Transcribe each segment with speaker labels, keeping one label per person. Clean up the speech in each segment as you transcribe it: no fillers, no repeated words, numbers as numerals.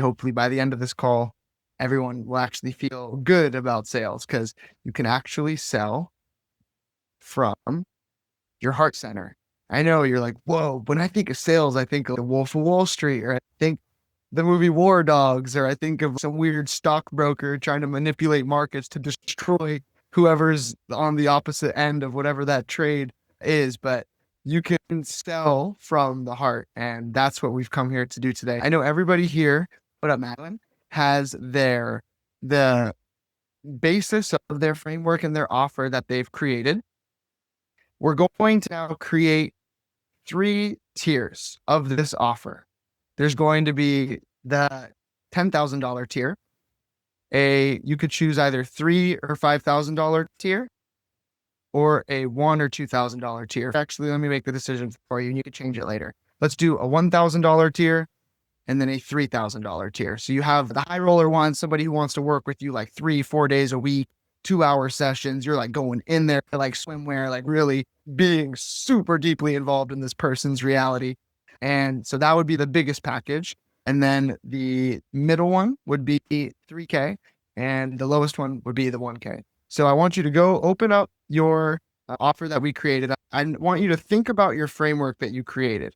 Speaker 1: hopefully by the end of this call, everyone will actually feel good about sales because you can actually sell from your heart center. I know you're like, whoa, when I think of sales, I think of the Wolf of Wall Street, or I think the movie War Dogs, or I think of some weird stockbroker trying to manipulate markets to destroy whoever's on the opposite end of whatever that trade is. But you can sell from the heart, and that's what we've come here to do today. I know everybody here, what up, Madeline, has the basis of their framework and their offer that they've created. We're going to now create 3 tiers of this offer. There's going to be the $10,000 tier. You could choose either $3,000 or $5,000 tier, or a $1,000 or $2,000 tier. Actually, let me make the decision for you, and you can change it later. Let's do a $1,000 tier and then a $3,000 tier. So you have the high roller one, somebody who wants to work with you like 3-4 days a week, 2-hour sessions. You're like going in there like swimwear, like really being super deeply involved in this person's reality. And so that would be the biggest package. And then the middle one would be $3K, and the lowest one would be the $1K. So I want you to go open up your offer that we created. I want you to think about your framework that you created.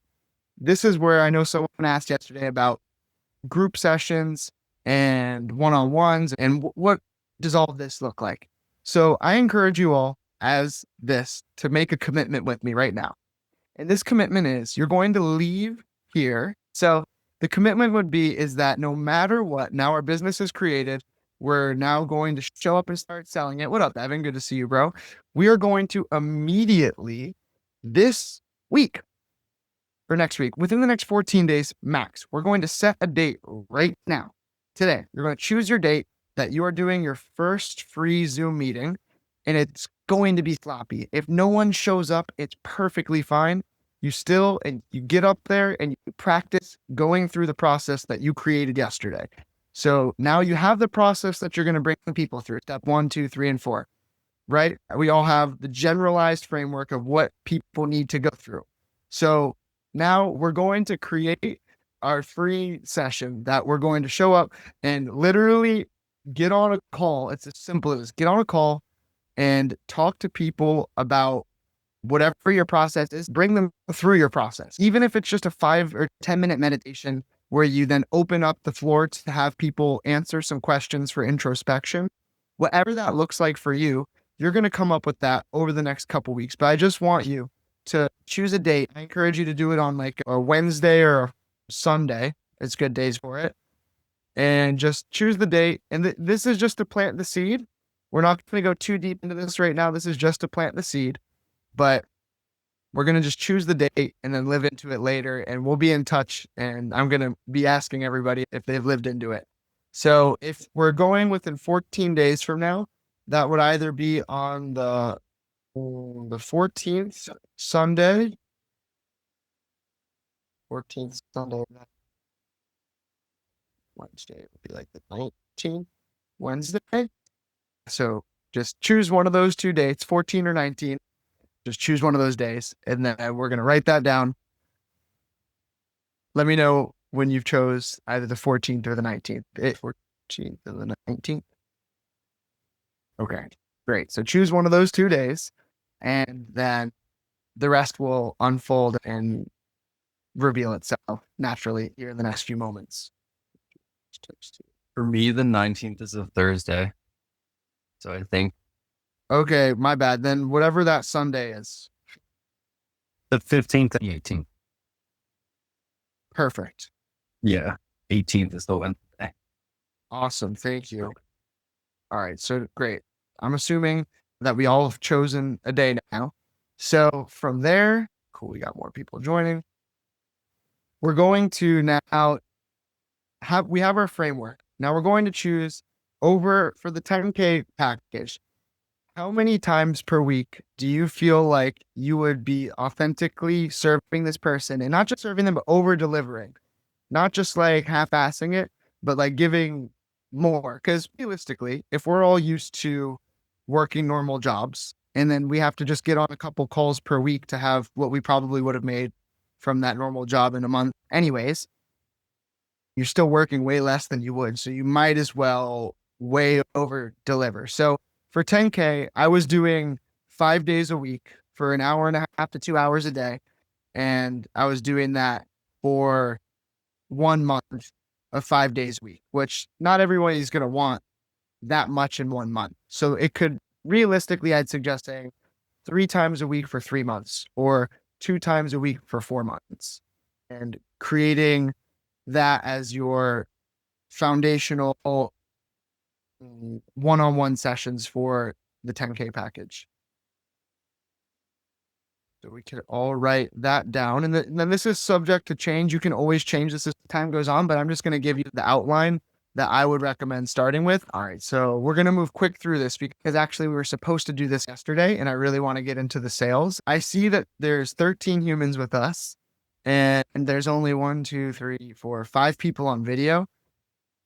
Speaker 1: This is where I know someone asked yesterday about group sessions and one-on-ones and what does all of this look like? So I encourage you all as this to make a commitment with me right now. And this commitment is you're going to leave here. So the commitment would be is that no matter what, now our business is created. We're now going to show up and start selling it. What up, Evan? Good to see you, bro. We are going to immediately this week or next week, within the next 14 days max, we're going to set a date right now. Today, you're going to choose your date that you are doing your first free Zoom meeting, and it's going to be sloppy. If no one shows up, it's perfectly fine. And you get up there and you practice going through the process that you created yesterday. So now you have the process that you're going to bring people through. Step 1, 2, 3, and 4, right? We all have the generalized framework of what people need to go through. So now we're going to create our free session that we're going to show up and literally get on a call. It's as simple as get on a call and talk to people about whatever your process is, bring them through your process. Even if it's just a 5 or 10-minute meditation where you then open up the floor to have people answer some questions for introspection, whatever that looks like for you, you're going to come up with that over the next couple weeks. But I just want you to choose a date. I encourage you to do it on like a Wednesday or a Sunday. It's good days for it. And just choose the date. And this is just to plant the seed. We're not going to go too deep into this right now. This is just to plant the seed. But we're going to just choose the date and then live into it later. And we'll be in touch. And I'm going to be asking everybody if they've lived into it. So if we're going within 14 days from now, that would either be on the 14th Sunday, 14th Sunday, Wednesday would be like the 19th Wednesday. So just choose one of those 2 dates, 14 or 19. Just choose one of those days, and then we're going to write that down. Let me know when you've chose either the 14th or the 19th. 14th or the 19th. Okay, great. So choose one of those 2 days, and then the rest will unfold and reveal itself naturally here in the next few moments.
Speaker 2: For me, the 19th is a Thursday. So I think
Speaker 1: Okay, my bad. Then whatever that Sunday is.
Speaker 2: the 15th and the 18th.
Speaker 1: Perfect.
Speaker 2: Yeah. 18th is the Wednesday.
Speaker 1: Awesome. Thank you. All right. So great. I'm assuming that we all have chosen a day now. So from there, cool. We got more people joining. We're going to now have our framework. Now we're going to choose over for the 10K package. How many times per week do you feel like you would be authentically serving this person, and not just serving them, but over delivering, not just like half-assing it, but like giving more? Because realistically, if we're all used to working normal jobs and then we have to just get on a couple calls per week to have what we probably would have made from that normal job in a month anyways, you're still working way less than you would. So you might as well way over deliver. So for 10K, I was doing 5 days a week for an hour and a half to 2 hours a day. And I was doing that for 1 month of 5 days a week, which not everybody is going to want that much in 1 month. So it could realistically, I'd suggest saying 3 times a week for 3 months or 2 times a week for 4 months, and creating that as your foundational one-on-one sessions for the 10K package. So we could all write that down. And then this is subject to change. You can always change this as time goes on, but I'm just going to give you the outline that I would recommend starting with. All right. So we're going to move quick through this because actually we were supposed to do this yesterday and I really want to get into the sales. I see that there's 13 humans with us and there's only 1, 2, 3, 4, 5 people on video.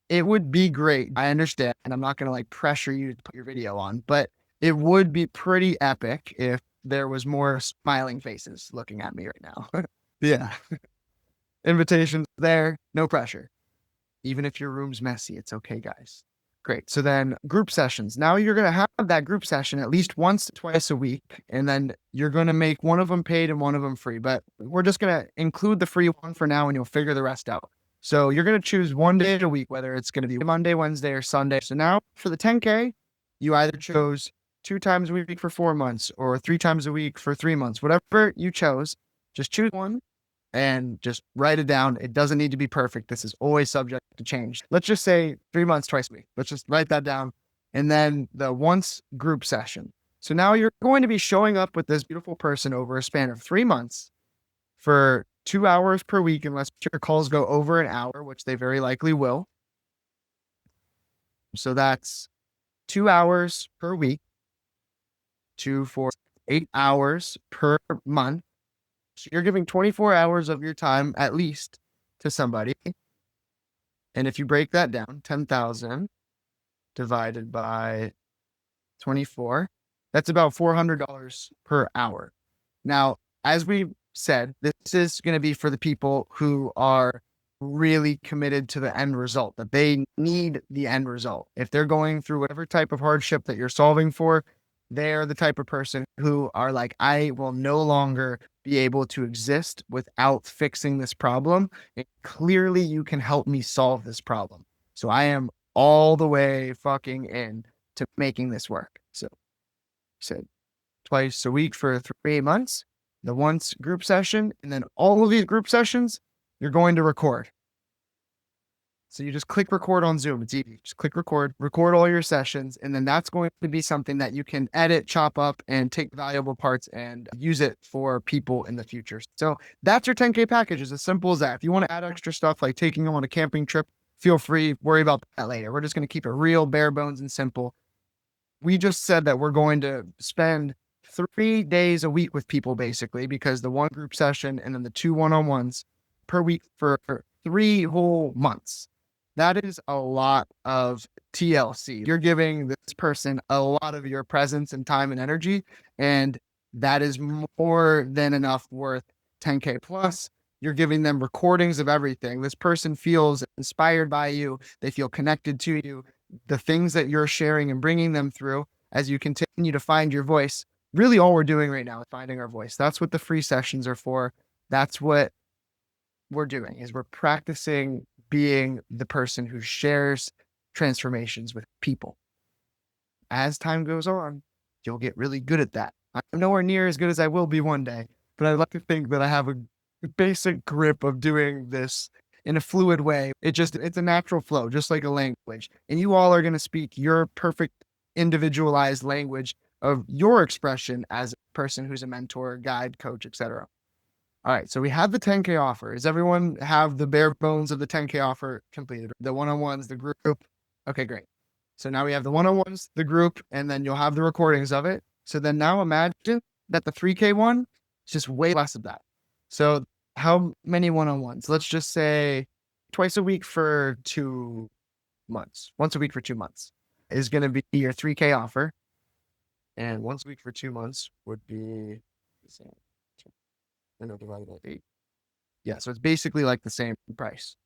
Speaker 1: It would be great. I understand. And I'm not going to like pressure you to put your video on, but it would be pretty epic if there was more smiling faces looking at me right now. Yeah. Invitations there, no pressure. Even if your room's messy, it's okay, guys. Great. So then group sessions. Now you're going to have that group session at least once to twice a week, and then you're going to make one of them paid and one of them free. But we're just going to include the free one for now and you'll figure the rest out. So you're going to choose one day a week, whether it's going to be Monday, Wednesday, or Sunday. So now for the 10K, you either chose 2 times a week for 4 months or 3 times a week for 3 months, whatever you chose, just choose one and just write it down. It doesn't need to be perfect. This is always subject to change. Let's just say 3 months, twice a week. Let's just write that down. And then the once group session. So now you're going to be showing up with this beautiful person over a span of 3 months for 2 hours per week, unless your calls go over an hour, which they very likely will. So that's 2 hours per week, 2 for 8 hours per month. So you're giving 24 hours of your time at least to somebody. And if you break that down, 10,000 divided by 24, that's about $400 per hour. Now, as we said, this is going to be for the people who are really committed to the end result, that they need the end result. If they're going through whatever type of hardship that you're solving for, they're the type of person who are like, I will no longer be able to exist without fixing this problem. And clearly you can help me solve this problem. So I am all the way fucking in to making this work. So said twice a week for 3 months, the once group session, and then all of these group sessions, you're going to record. So you just click record on Zoom. It's easy. Just click record all your sessions. And then that's going to be something that you can edit, chop up, and take valuable parts and use it for people in the future. So that's your 10K package. It's as simple as that. If you want to add extra stuff like taking them on a camping trip, feel free. Worry about that later. We're just going to keep it real, bare bones, and simple. We just said that we're going to spend 3 days a week with people basically, because the one group session and then the 2 one-on-ones per week for 3 whole months. That is a lot of TLC. You're giving this person a lot of your presence and time and energy, and that is more than enough worth 10K plus. You're giving them recordings of everything. This person feels inspired by you. They feel connected to you. The things that you're sharing and bringing them through as you continue to find your voice. Really all we're doing right now is finding our voice. That's what the free sessions are for. That's what we're doing, is we're practicing being the person who shares transformations with people. As time goes on, you'll get really good at that. I'm nowhere near as good as I will be one day, but I'd like to think that I have a basic grip of doing this in a fluid way. It's a natural flow, just like a language. And you all are going to speak your perfect individualized language of your expression as a person who's a mentor, guide, coach, etc. All right, so we have the 10K offer. Does everyone have the bare bones of the 10K offer completed? The one-on-ones, the group? Okay, great. So now we have the one-on-ones, the group, and then you'll have the recordings of it. So then now imagine that the 3K one is just way less of that. So how many one-on-ones? Let's just say twice a week for 2 months. Once a week for 2 months is going to be your 3K offer. And once a week for 2 months would be divided by 8. Yeah, so it's basically like the same price.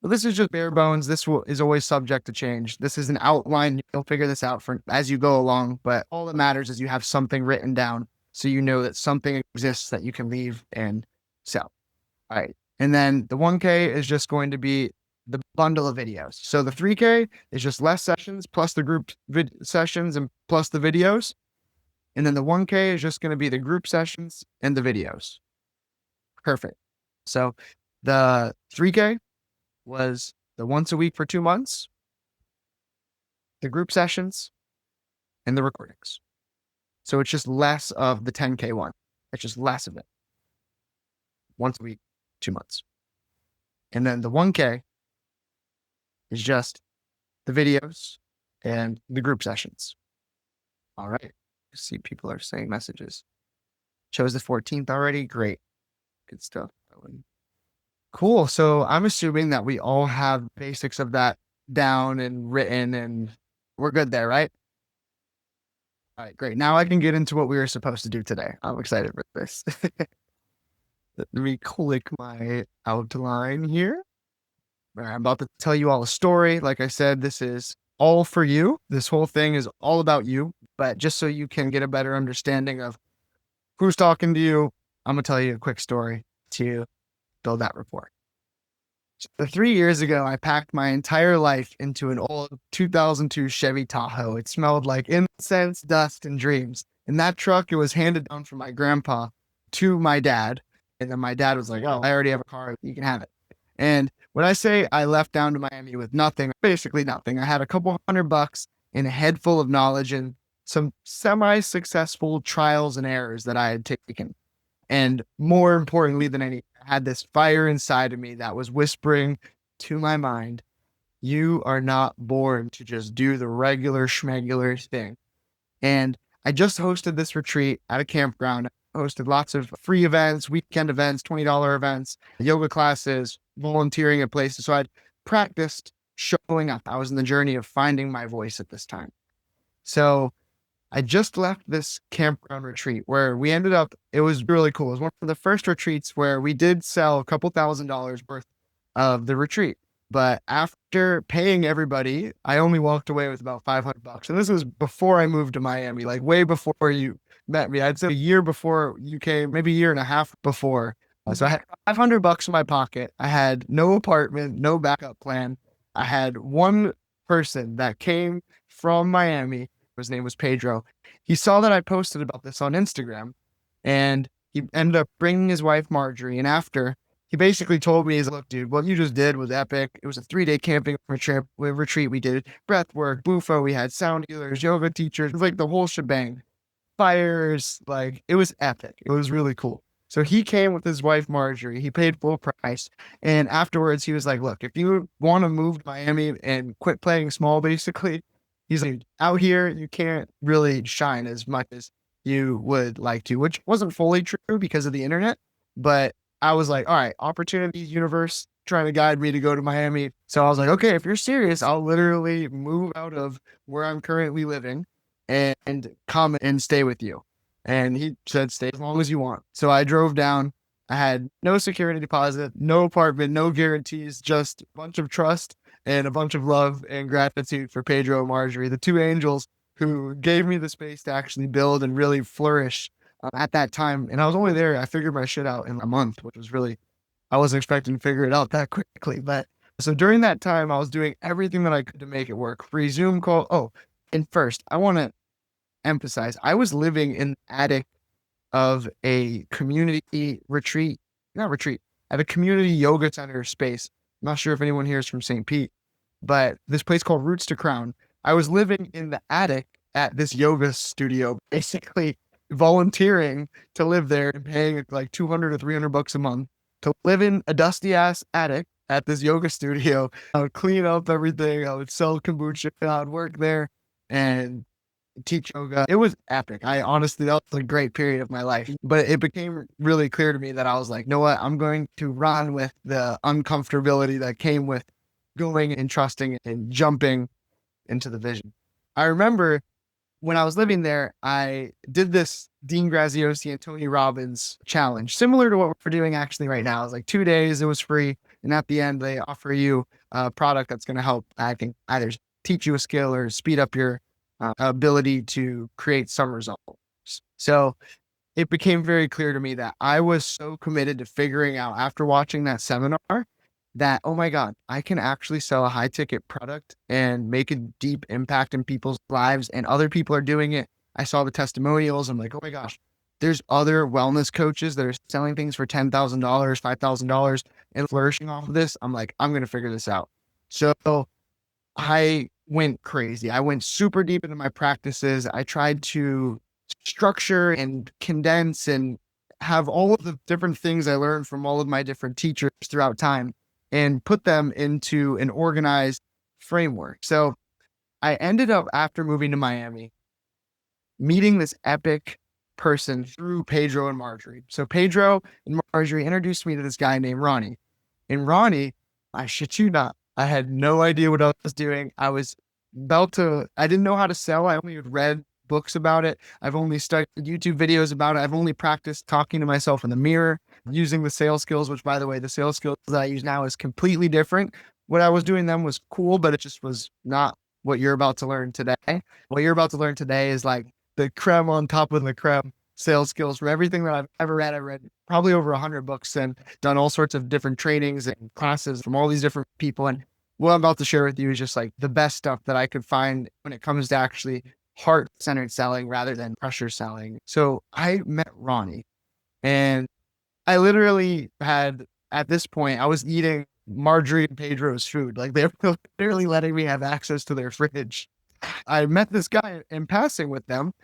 Speaker 1: But this is just bare bones. Is always subject to change. This is an outline. You'll figure this out as you go along. But all that matters is you have something written down so you know that something exists that you can leave and sell. All right. And then the 1K is just going to be the bundle of videos. So the 3K is just less sessions plus the group sessions and plus the videos. And then the 1K is just going to be the group sessions and the videos. Perfect. So the 3K was the once a week for 2 months, the group sessions, and the recordings. So it's just less of the 10K one. It's just less of it. Once a week, 2 months. And then the 1K is just the videos and the group sessions. All right. See, people are saying messages. Chose the 14th already. Great. Good stuff. Cool. So I'm assuming that we all have basics of that down and written, and we're good there, right? All right, great. Now I can get into what we were supposed to do today. I'm excited for this. Let me click my outline here. All right, I'm about to tell you all a story. Like I said, this is all for you. This whole thing is all about you, but just so you can get a better understanding of who's talking to you, I'm going to tell you a quick story to build that rapport. So 3 years ago, I packed my entire life into an old 2002 Chevy Tahoe. It smelled like incense, dust, and dreams. In that truck, it was handed down from my grandpa to my dad. And then my dad was like, oh, I already have a car. You can have it. And when I say I left down to Miami with nothing, basically nothing, I had a couple $100 and a head full of knowledge and some semi-successful trials and errors that I had taken. And more importantly than anything, I had this fire inside of me that was whispering to my mind, you are not born to just do the regular schmegular thing. And I just hosted this retreat at a campground. I hosted lots of free events, weekend events, $20 events, yoga classes, volunteering at places. So I'd practiced showing up. I was in the journey of finding my voice at this time. So I just left this campground retreat where we ended up, it was really cool. It was one of the first retreats where we did sell a couple $1,000s worth of the retreat. But after paying everybody, I only walked away with about $500. And this was before I moved to Miami, like way before you met me. I'd say a year before you came, maybe a year and a half before. So I had $500 in my pocket. I had no apartment, no backup plan. I had one person that came from Miami. His name was Pedro. He saw that I posted about this on Instagram, and he ended up bringing his wife, Marjorie. And after, he basically told me, he's like, look, dude, what you just did was epic. It was a 3-day camping retreat. We did breath work, bufo. We had sound healers, yoga teachers. It was like the whole shebang. Fires. Like, it was epic. It was really cool. So he came with his wife, Marjorie. He paid full price. And afterwards, he was like, look, if you want to move to Miami and quit playing small, basically, he's like, out here, you can't really shine as much as you would like to, which wasn't fully true because of the internet. But I was like, all right, opportunities, universe, trying to guide me to go to Miami. So I was like, okay, if you're serious, I'll literally move out of where I'm currently living and come and stay with you. And he said, stay as long as you want. So I drove down. I had no security deposit, no apartment, no guarantees, just a bunch of trust and a bunch of love and gratitude for Pedro and Marjorie, the two angels who gave me the space to actually build and really flourish at that time. And I was only there, I figured my shit out in a month, which was really, I wasn't expecting to figure it out that quickly. But so during that time, I was doing everything that I could to make it work. Free Zoom call. Oh, and first, I want to emphasize, I was living in the attic of a community retreat, not retreat, at a community yoga center space. I'm not sure if anyone here is from St. Pete, but this place called Roots to Crown. I was living in the attic at this yoga studio, basically volunteering to live there and paying like $200 or $300 a month to live in a dusty ass attic at this yoga studio. I would clean up everything. I would sell kombucha. I would work there and teach yoga. It was epic. I honestly, that was a great period of my life, but it became really clear to me that I was like, you know what? I'm going to run with the uncomfortability that came with going and trusting and jumping into the vision. I remember when I was living there, I did this Dean Graziosi and Tony Robbins challenge, similar to what we're doing actually right now. It was like 2 days. It was free. And at the end, they offer you a product that's going to help, I think, either teach you a skill or speed up your ability to create some results. So it became very clear to me that I was so committed to figuring out after watching that seminar that, oh my God, I can actually sell a high ticket product and make a deep impact in people's lives, and other people are doing it. I saw the testimonials. I'm like, oh my gosh, there's other wellness coaches that are selling things for $10,000, $5,000 and flourishing off of this. I'm like, I'm going to figure this out. So I went crazy. I went super deep into my practices. I tried to structure and condense and have all of the different things I learned from all of my different teachers throughout time and put them into an organized framework. So I ended up, after moving to Miami, meeting this epic person through Pedro and Marjorie. So Pedro and Marjorie introduced me to this guy named Ronnie. And Ronnie, I shit you not, I had no idea what I was doing. I didn't know how to sell. I only had read books about it. I've only studied YouTube videos about it. I've only practiced talking to myself in the mirror, using the sales skills, which, by the way, the sales skills that I use now is completely different. What I was doing then was cool, but it just was not what you're about to learn today. What you're about to learn today is like the creme on top of the creme sales skills from everything that I've ever read. I read probably over 100 books and done all sorts of different trainings and classes from all these different people. And what I'm about to share with you is just like the best stuff that I could find when it comes to actually heart-centered selling rather than pressure selling. So I met Ronnie, and I literally had, at this point, I was eating Marjorie and Pedro's food. Like, they're literally letting me have access to their fridge. I met this guy in passing with them,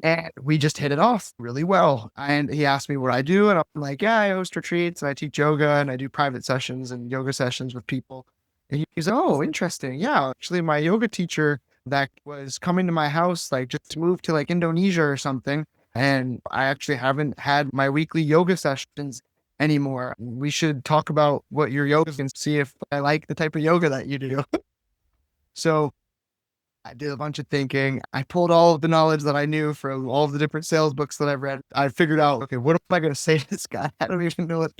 Speaker 1: and we just hit it off really well. And he asked me what I do, and I'm like, yeah, I host retreats and I teach yoga and I do private sessions and yoga sessions with people. And he's like, oh, interesting. Yeah, actually, my yoga teacher that was coming to my house, like, just moved to like Indonesia or something. And I actually haven't had my weekly yoga sessions anymore. We should talk about what your yoga is and see if I like the type of yoga that you do. So I did a bunch of thinking. I pulled all of the knowledge that I knew from all of the different sales books that I've read. I figured out, okay, what am I going to say to this guy? I don't even know what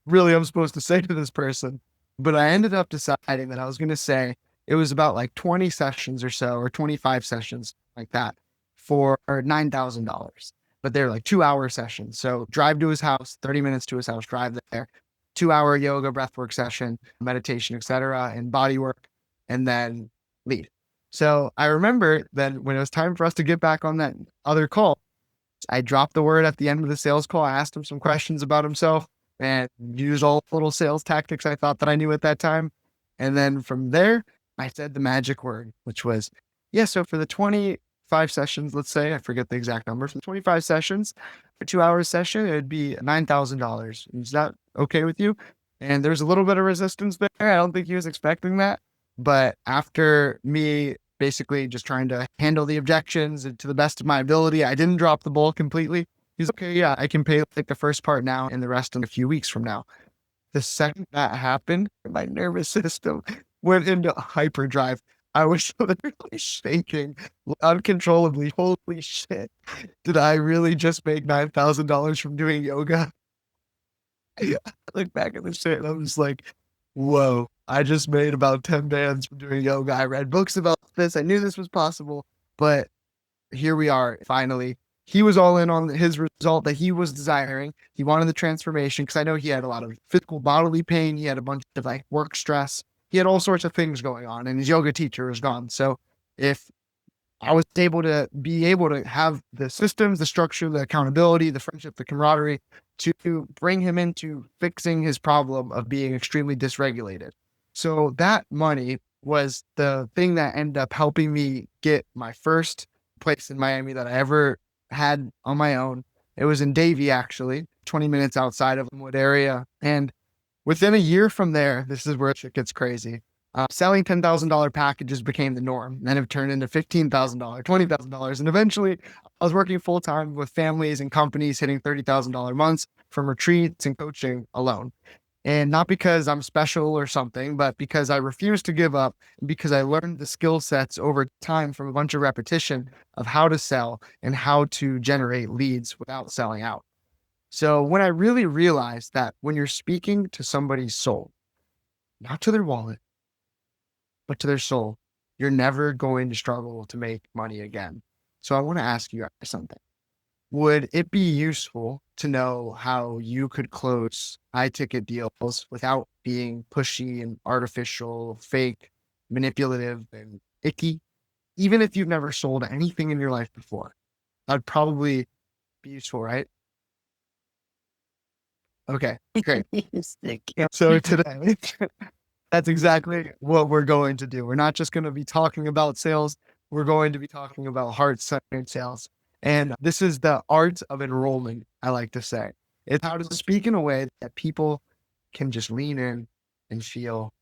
Speaker 1: really I'm supposed to say to this person. But I ended up deciding that I was going to say it was about like 20 sessions or so, or 25 sessions like that for $9,000. But they're like 2-hour sessions. So drive to his house, 30 minutes to his house, drive there, 2-hour yoga, breathwork session, meditation, etc., and body work, and then lead. So I remember that when it was time for us to get back on that other call, I dropped the word at the end of the sales call. I asked him some questions about himself and used all the little sales tactics I thought that I knew at that time. And then from there, I said the magic word, which was, yeah, so for the 25 sessions, let's say, I forget the exact number, for the 25 sessions, for 2 hours session, it would be $9,000. Is that okay with you? And there's a little bit of resistance there. I don't think he was expecting that. But after me basically just trying to handle the objections to the best of my ability, I didn't drop the ball completely. He's okay, yeah, I can pay like the first part now and the rest in a few weeks from now. The second that happened, my nervous system went into hyperdrive. I was literally shaking uncontrollably. Holy shit. Did I really just make $9,000 from doing yoga? I look back at this shit and I'm just like, whoa, I just made about 10 bands from doing yoga. I read books about this. I knew this was possible, but here we are finally. He was all in on his result that he was desiring. He wanted the transformation because I know he had a lot of physical bodily pain. He had a bunch of like work stress. He had all sorts of things going on, and his yoga teacher was gone. So if I was able to have the systems, the structure, the accountability, the friendship, the camaraderie to bring him into fixing his problem of being extremely dysregulated. So that money was the thing that ended up helping me get my first place in Miami that I ever had on my own. It was in Davie, actually, 20 minutes outside of Linwood area. And within a year from there, this is where it gets crazy. Selling $10,000 packages became the norm. Then it turned into $15,000, $20,000. And eventually I was working full time with families and companies hitting $30,000 months from retreats and coaching alone. And not because I'm special or something, but because I refused to give up, and because I learned the skill sets over time from a bunch of repetition of how to sell and how to generate leads without selling out. So when I really realized that when you're speaking to somebody's soul, not to their wallet, but to their soul, you're never going to struggle to make money again. So I want to ask you guys something. Would it be useful to know how you could close high ticket deals without being pushy and artificial, fake, manipulative, and icky? Even if you've never sold anything in your life before, that'd probably be useful, right? Okay, great. So today, that's exactly what we're going to do. We're not just going to be talking about sales. We're going to be talking about heart-centered sales. And this is the art of enrollment, I like to say. It's how to speak in a way that people can just lean in and feel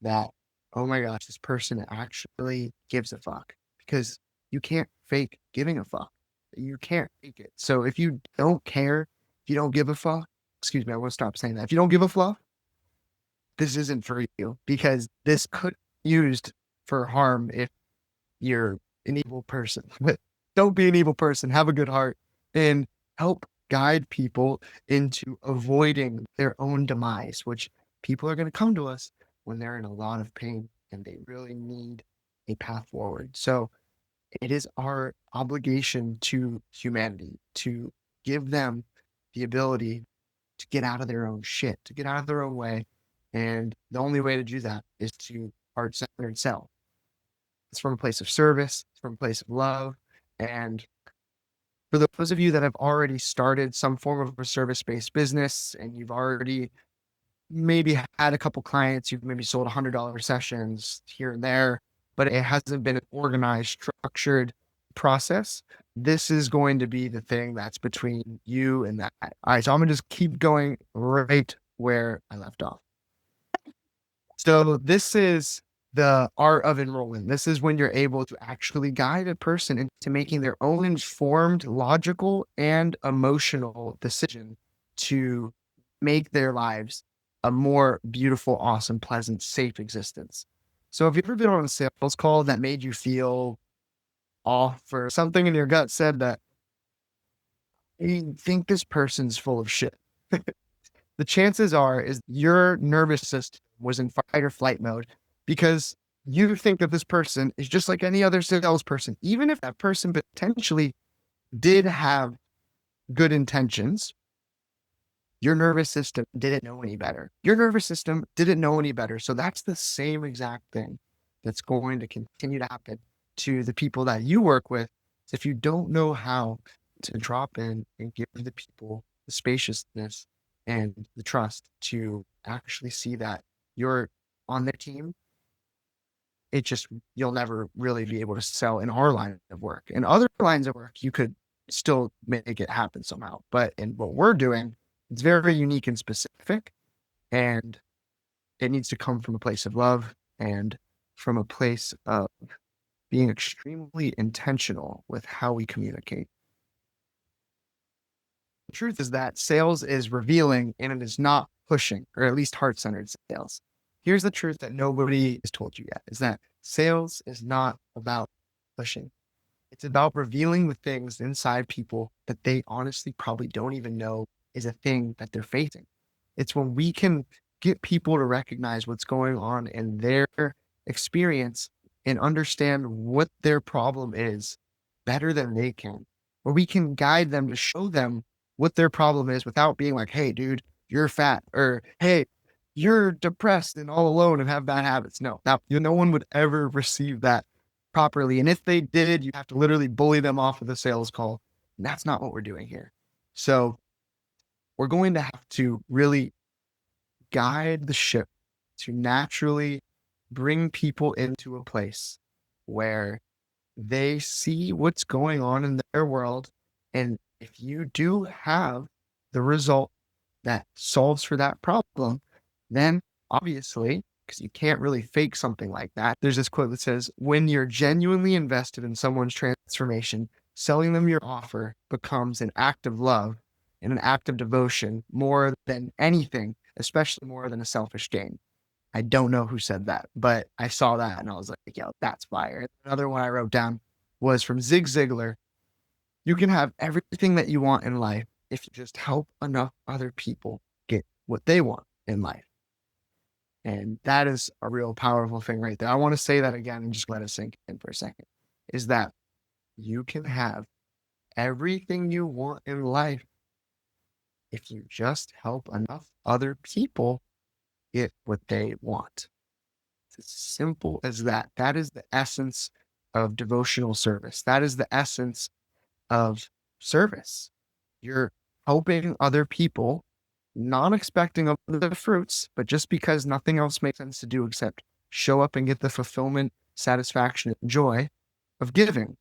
Speaker 1: that, oh my gosh, this person actually gives a fuck. Because you can't fake giving a fuck. You can't fake it. So if you don't care, if you don't give a fuck, excuse me, I will stop saying that. If you don't give a fuck, this isn't for you, because this could be used for harm if you're an evil person. But don't be an evil person. Have a good heart and help guide people into avoiding their own demise, which people are going to come to us when they're in a lot of pain and they really need a path forward. So it is our obligation to humanity to give them the ability to get out of their own shit, to get out of their own way. And the only way to do that is to heart-centered sell. It's from a place of service, it's from a place of love. And for those of you that have already started some form of a service-based business and you've already maybe had a couple clients, you've maybe sold $100 sessions here and there, but it hasn't been an organized, structured process. This is going to be the thing that's between you and that. All right, so I'm gonna just keep going right where I left off. So this is the art of enrollment. This is when you're able to actually guide a person into making their own informed, logical, and emotional decision to make their lives a more beautiful, awesome, pleasant, safe existence. So have you ever been on a sales call that made you feel off, or something in your gut said that you think this person's full of shit? The chances are is your nervous system was in fight or flight mode because you think that this person is just like any other salesperson, even if that person potentially did have good intentions. Your nervous system didn't know any better. Your nervous system didn't know any better. So that's the same exact thing that's going to continue to happen to the people that you work with. If you don't know how to drop in and give the people the spaciousness and the trust to actually see that you're on their team, it just, you'll never really be able to sell in our line of work. In other lines of work, you could still make it happen somehow. But in what we're doing, it's very unique and specific, and it needs to come from a place of love and from a place of being extremely intentional with how we communicate. The truth is that sales is revealing and it is not pushing, or at least heart-centered sales. Here's the truth that nobody has told you yet, is that sales is not about pushing. It's about revealing the things inside people that they honestly probably don't even know is a thing that they're facing. It's when we can get people to recognize what's going on in their experience and understand what their problem is better than they can, where we can guide them to show them what their problem is without being like, hey, dude, you're fat, or hey, you're depressed and all alone and have bad habits. No, no one would ever receive that properly. And if they did, you have to literally bully them off of the sales call. And that's not what we're doing here. So we're going to have to really guide the ship to naturally bring people into a place where they see what's going on in their world. And if you do have the result that solves for that problem, then obviously, because you can't really fake something like that. There's this quote that says, when you're genuinely invested in someone's transformation, selling them your offer becomes an act of love and an act of devotion more than anything, especially more than a selfish gain. I don't know who said that, but I saw that and I was like, yo, that's fire. Another one I wrote down was from Zig Ziglar. You can have everything that you want in life if you just help enough other people get what they want in life. And that is a real powerful thing right there. I want to say that again and just let it sink in for a second, is that you can have everything you want in life if you just help enough other people get what they want. It's as simple as that. That is the essence of devotional service. That is the essence of service. You're helping other people, not expecting other fruits, but just because nothing else makes sense to do except show up and get the fulfillment, satisfaction, and joy of giving.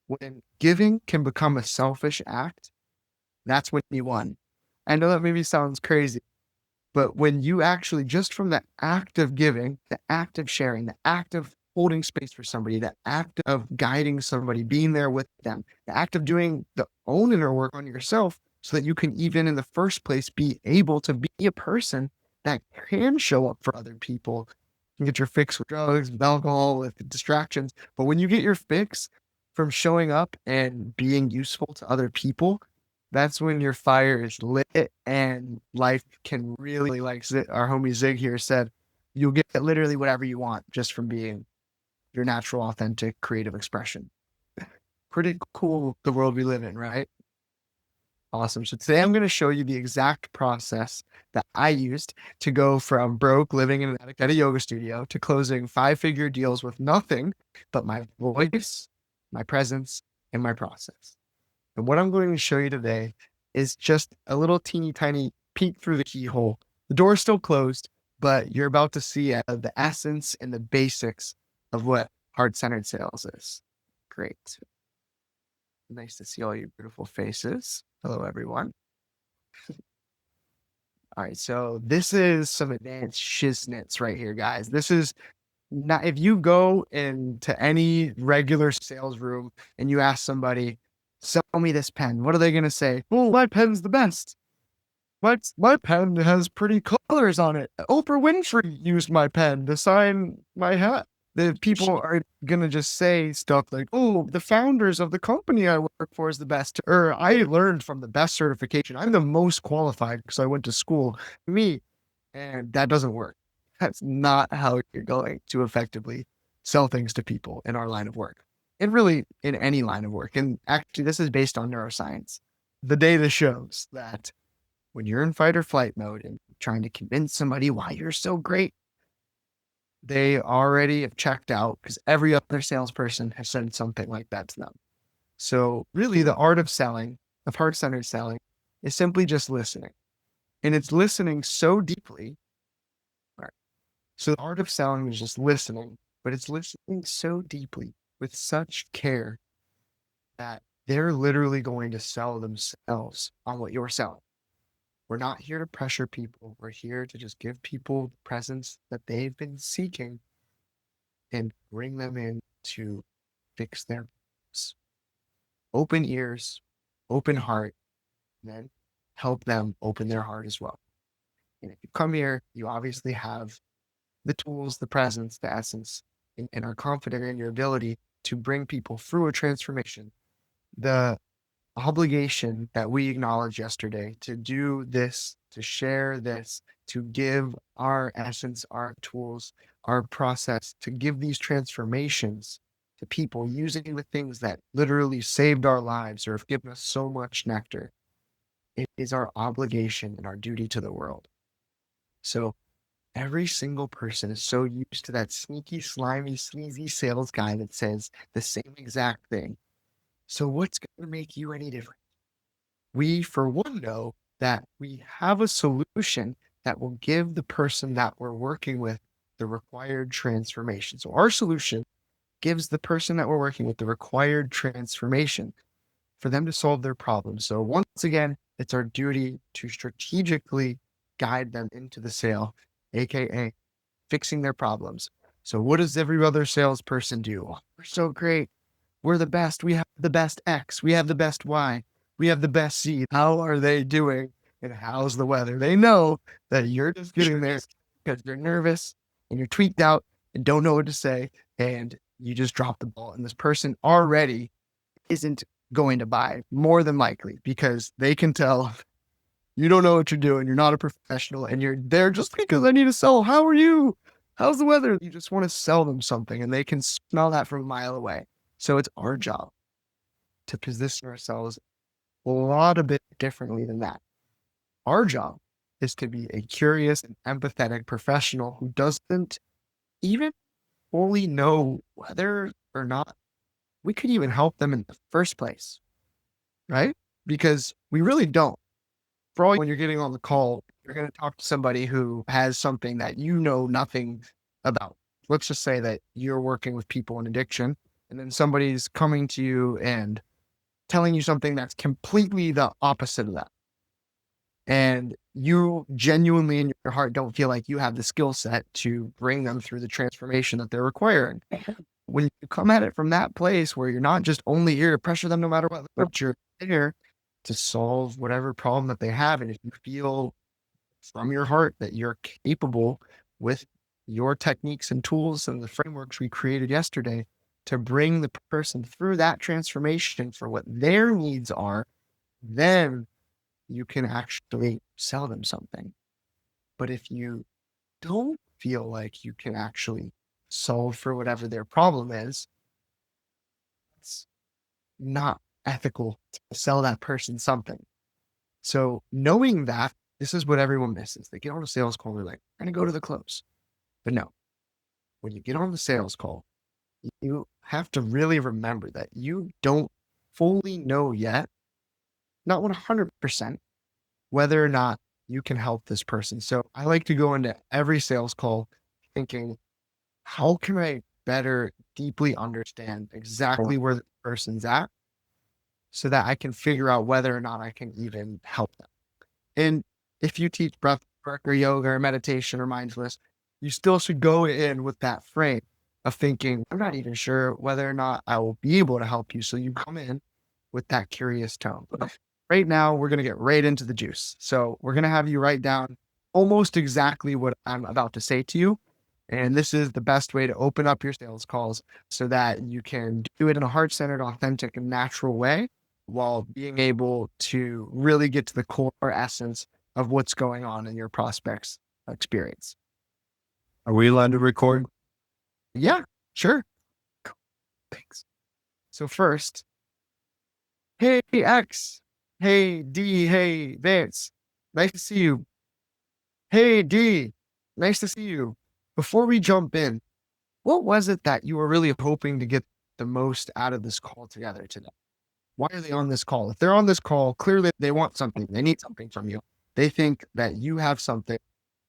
Speaker 1: When giving can become a selfish act, that's when you won. I know that maybe sounds crazy, but when you actually, just from the act of giving, the act of sharing, the act of holding space for somebody, the act of guiding somebody, being there with them, the act of doing the own inner work on yourself so that you can even in the first place be able to be a person that can show up for other people. You can get your fix with drugs, with alcohol, with distractions. But when you get your fix from showing up and being useful to other people, that's when your fire is lit and life can really, like our homie Zig here said, you'll get literally whatever you want just from being your natural, authentic, creative expression. Pretty cool, the world we live in, right? Awesome. So today I'm going to show you the exact process that I used to go from broke living in an attic at a yoga studio to closing 5-figure deals with nothing but my voice, my presence, and my process. And what I'm going to show you today is just a little teeny tiny peek through the keyhole. The door is still closed, but you're about to see the essence and the basics of what heart-centered sales is. Great. Nice to see all your beautiful faces. Hello, everyone. All right, so this is some advanced shiznits right here, guys. This is not, if you go into any regular sales room and you ask somebody, sell me this pen, what are they going to say? Oh, my pen's the best. My pen has pretty colors on it. Oprah Winfrey used my pen to sign my hat. The people are going to just say stuff like, oh, the founders of the company I work for is the best. Or I learned from the best certification. I'm the most qualified because I went to school. Me. And that doesn't work. That's not how you're going to effectively sell things to people in our line of work. And really in any line of work. And actually, this is based on neuroscience. The data shows that when you're in fight or flight mode and trying to convince somebody why you're so great, they already have checked out because every other salesperson has said something like that to them. So really the art of selling, of heart-centered selling, is simply just listening. And it's listening so deeply. Right. So the art of selling is just listening, but it's listening so deeply with such care that they're literally going to sell themselves on what you're selling. We're not here to pressure people. We're here to just give people the presence that they've been seeking and bring them in to fix their problems. Open ears, open heart, and then help them open their heart as well. And if you come here, you obviously have the tools, the presence, the essence, and are confident in your ability to bring people through a transformation. The obligation that we acknowledged yesterday to do this, to share this, to give our essence, our tools, our process, to give these transformations to people using the things that literally saved our lives or have given us so much nectar. It is our obligation and our duty to the world. So every single person is so used to that sneaky, slimy, sleazy sales guy that says the same exact thing. So what's going to make you any different? We, for one, know that we have a solution that will give the person that we're working with the required transformation. So our solution gives the person that we're working with the required transformation for them to solve their problem. So once again, it's our duty to strategically guide them into the sale, aka fixing their problems. So what does every other salesperson do? Oh, we're so great. We're the best. We have the best X. We have the best Y. We have the best Z. How are they doing? And how's the weather? They know that you're just getting there because you're nervous and you're tweaked out and don't know what to say. And you just dropped the ball. And this person already isn't going to buy, more than likely, because they can tell You don't know what you're doing. You're not a professional and you're there just because I need to sell. How are you? How's the weather? You just want to sell them something and they can smell that from a mile away. So it's our job to position ourselves a bit differently than that. Our job is to be a curious and empathetic professional who doesn't even fully know whether or not we could even help them in the first place, right? Because we really don't. For all when you're getting on the call, you're going to talk to somebody who has something that you know nothing about. Let's just say that you're working with people in addiction, and then somebody's coming to you and telling you something that's completely the opposite of that. And you genuinely in your heart don't feel like you have the skill set to bring them through the transformation that they're requiring. When you come at it from that place where you're not just only here to pressure them no matter what, but you're there to solve whatever problem that they have. And if you feel from your heart that you're capable with your techniques and tools and the frameworks we created yesterday to bring the person through that transformation for what their needs are, then you can actually sell them something. But if you don't feel like you can actually solve for whatever their problem is, it's not ethical to sell that person something. So knowing that, this is what everyone misses. They get on a sales call, they're like, I'm going to go to the close. But no, when you get on the sales call, you have to really remember that you don't fully know yet, not 100%, whether or not you can help this person. So I like to go into every sales call thinking, how can I better deeply understand exactly where the person's at so that I can figure out whether or not I can even help them. And if you teach breath work or yoga or meditation or mindfulness, you still should go in with that frame of thinking, I'm not even sure whether or not I will be able to help you. So you come in with that curious tone. Right now, we're going to get right into the juice. So we're going to have you write down almost exactly what I'm about to say to you. And this is the best way to open up your sales calls so that you can do it in a heart-centered, authentic, and natural way while being able to really get to the core essence of what's going on in your prospect's experience.
Speaker 2: Are we allowed to record?
Speaker 1: Yeah, sure. Cool. Thanks. So first, hey, X. Hey, D. Hey, Vance. Nice to see you. Hey, D. Nice to see you. Before we jump in, what was it that you were really hoping to get the most out of this call together today? Why are they on this call? If they're on this call, clearly they want something. They need something from you. They think that you have something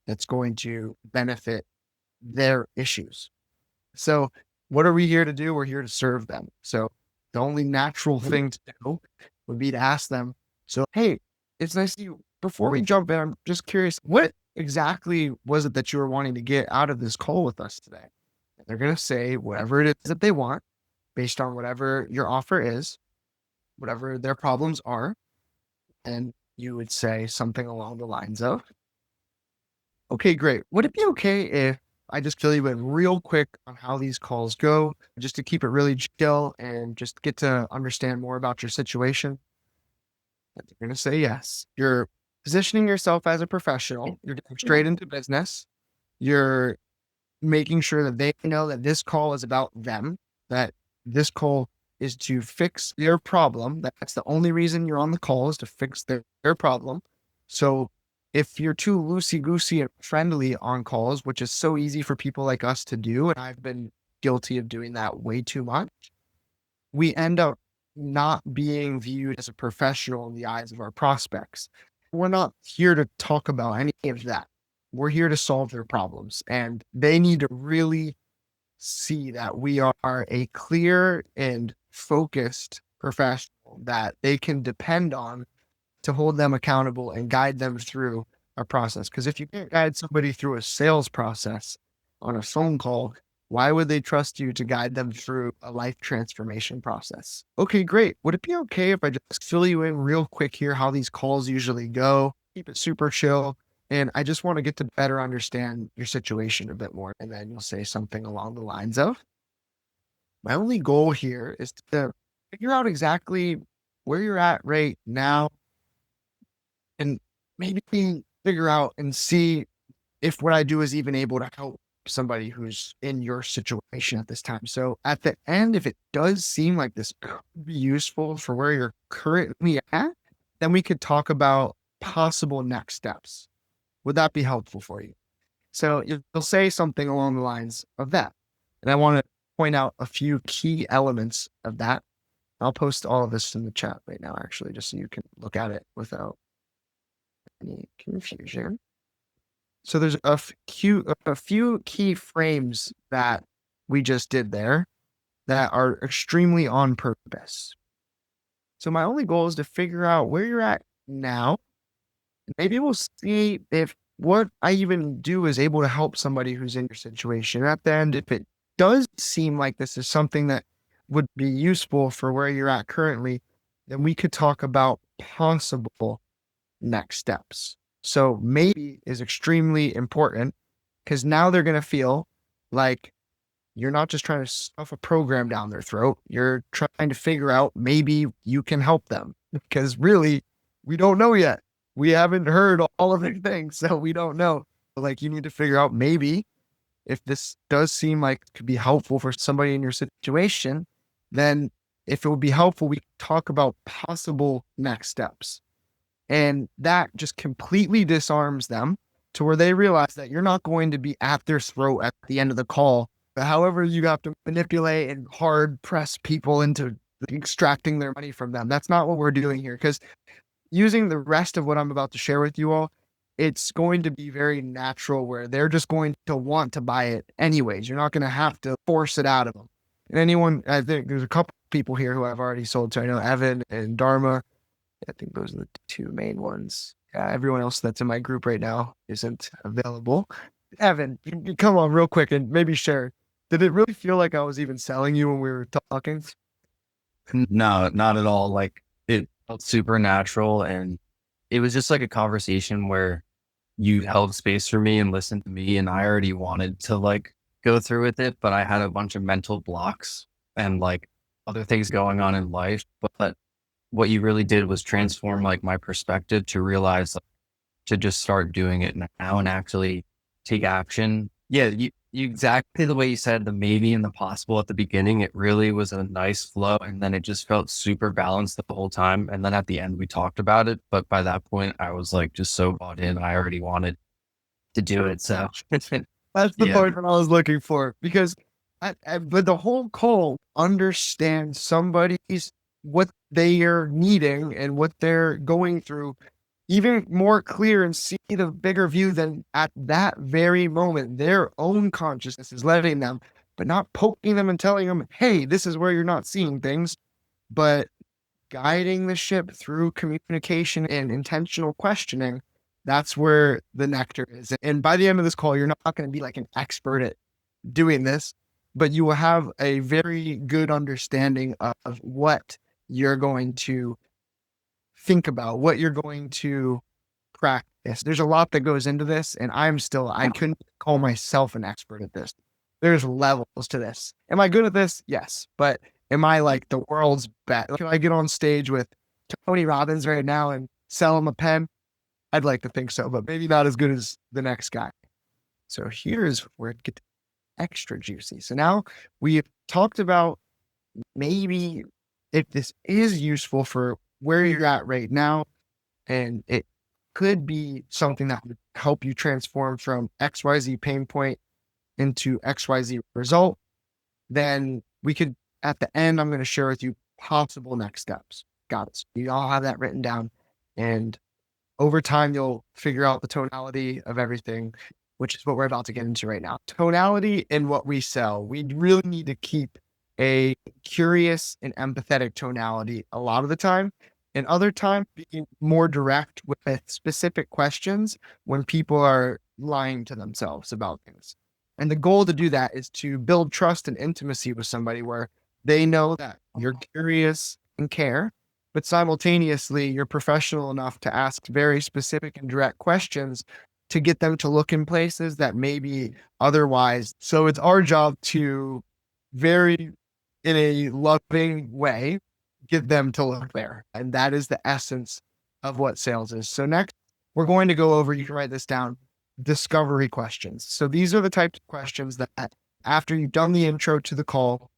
Speaker 1: that's going to benefit their issues. So what are we here to do? We're here to serve them. So the only natural thing to do would be to ask them, so, hey, it's nice to you. Before we jump in, I'm just curious, what exactly was it that you were wanting to get out of this call with us today? And they're going to say whatever it is that they want based on whatever your offer is, whatever their problems are. And you would say something along the lines of, okay, great. Would it be okay if I just fill you in real quick on how these calls go, just to keep it really chill and just get to understand more about your situation? And they're going to say yes. You're positioning yourself as a professional. You're getting straight into business. You're making sure that they know that this call is about them, that this call is to fix their problem. That's the only reason you're on the call, is to fix their problem. So if you're too loosey-goosey and friendly on calls, which is so easy for people like us to do, and I've been guilty of doing that way too much, we end up not being viewed as a professional in the eyes of our prospects. We're not here to talk about any of that. We're here to solve their problems, and they need to really see that we are a clear and focused professional that they can depend on to hold them accountable and guide them through a process. Because if you can't guide somebody through a sales process on a phone call, why would they trust you to guide them through a life transformation process? Okay, great. Would it be okay if I just fill you in real quick here how these calls usually go? Keep it super chill. And I just want to get to better understand your situation a bit more. And then you'll say something along the lines of, my only goal here is to figure out exactly where you're at right now and maybe figure out and see if what I do is even able to help somebody who's in your situation at this time. So at the end, if it does seem like this could be useful for where you're currently at, then we could talk about possible next steps. Would that be helpful for you? So you'll say something along the lines of that. And I want to point out a few key elements of that. I'll post all of this in the chat right now, actually, just so you can look at it without any confusion. So there's a few key frames that we just did there that are extremely on purpose. So my only goal is to figure out where you're at now. Maybe we'll see if what I even do is able to help somebody who's in your situation. At the end, if it does seem like this is something that would be useful for where you're at currently, then we could talk about possible next steps. So maybe is extremely important because now they're going to feel like you're not just trying to stuff a program down their throat. You're trying to figure out maybe you can help them because really we don't know yet. We haven't heard all of the things, so we don't know. Like you need to figure out maybe if this does seem like it could be helpful for somebody in your situation, then if it would be helpful, we talk about possible next steps. And that just completely disarms them to where they realize that you're not going to be at their throat at the end of the call. But however, you have to manipulate and hard press people into extracting their money from them. That's not what we're doing here. Because using the rest of what I'm about to share with you all, it's going to be very natural where they're just going to want to buy it anyways. You're not going to have to force it out of them. And anyone, I think there's a couple people here who I've already sold to. I know Evan and Dharma. I think those are the two main ones. Yeah, everyone else that's in my group right now isn't available. Evan, you come on real quick and maybe share. Did it really feel like I was even selling you when we were talking?
Speaker 2: No, not at all. Like it felt super natural, and it was just like a conversation where you held space for me and listened to me, and I already wanted to like go through with it, but I had a bunch of mental blocks and like other things going on in life. But what you really did was transform like my perspective to realize like, to just start doing it now and actually take action. Yeah, you exactly the way you said the maybe and the possible at the beginning. It really was a nice flow, and then it just felt super balanced the whole time. And then at the end, we talked about it, but by that point, I was like just so bought in. I already wanted to do it. So
Speaker 1: That's the part that I was looking for because but the whole call understands somebody's what they are needing and what they're going through even more clear and see the bigger view than at that very moment their own consciousness is letting them, but not poking them and telling them, hey, this is where you're not seeing things, but guiding the ship through communication and intentional questioning. That's where the nectar is. And by the end of this call, you're not going to be like an expert at doing this, but you will have a very good understanding of what you're going to think about, what you're going to practice. There's a lot that goes into this, and I couldn't call myself an expert at this. There's levels to this. Am I good at this? Yes. But am I like the world's best? Can I get on stage with Tony Robbins right now and sell him a pen? I'd like to think so, but maybe not as good as the next guy. So here's where it gets extra juicy. So now we've talked about maybe if this is useful for where you're at right now, and it could be something that would help you transform from XYZ pain point into XYZ result, then we could, at the end, I'm going to share with you possible next steps. Got it. So you all have that written down, and over time, you'll figure out the tonality of everything, which is what we're about to get into right now. Tonality in what we sell. We really need to keep a curious and empathetic tonality a lot of the time, and other time being more direct with specific questions when people are lying to themselves about things. And the goal to do that is to build trust and intimacy with somebody where they know that you're curious and care, but simultaneously you're professional enough to ask very specific and direct questions to get them to look in places that maybe otherwise. So it's our job to very, in a loving way, get them to look there. And that is the essence of what sales is. So next, we're going to go over, you can write this down, discovery questions. So these are the types of questions that after you've done the intro to the call,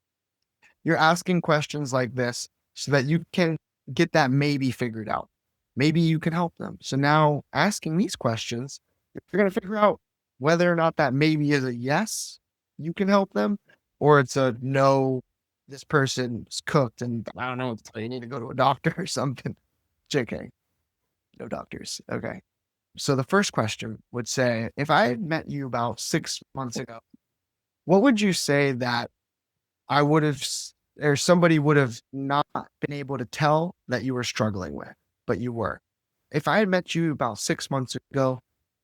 Speaker 1: you're asking questions like this so that you can get that maybe figured out. Maybe you can help them. So now asking these questions, you're going to figure out whether or not that maybe is a yes, you can help them, or it's a no, this person's cooked and I don't know what to tell you, you need to go to a doctor or something. JK, no doctors. Okay. So the first question would say, if I had met you about 6 months ago, what would you say that I would have, or somebody would have not been able to tell that you were struggling with, but you were? If I had met you about 6 months ago,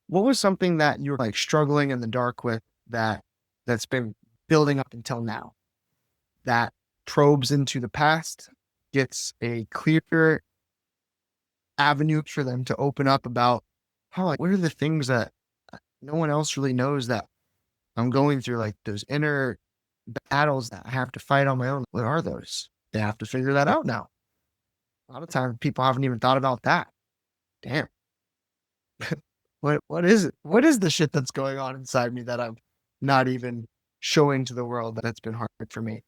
Speaker 1: what was something that you were like struggling in the dark with that's been building up until now, that probes into the past, gets a clearer avenue for them to open up about how, like, what are the things that no one else really knows that I'm going through, like those inner battles that I have to fight on my own. What are those? They have to figure that out now. A lot of times people haven't even thought about that. Damn. What is it? What is the shit that's going on inside me that I'm not even showing to the world that it's been hard for me?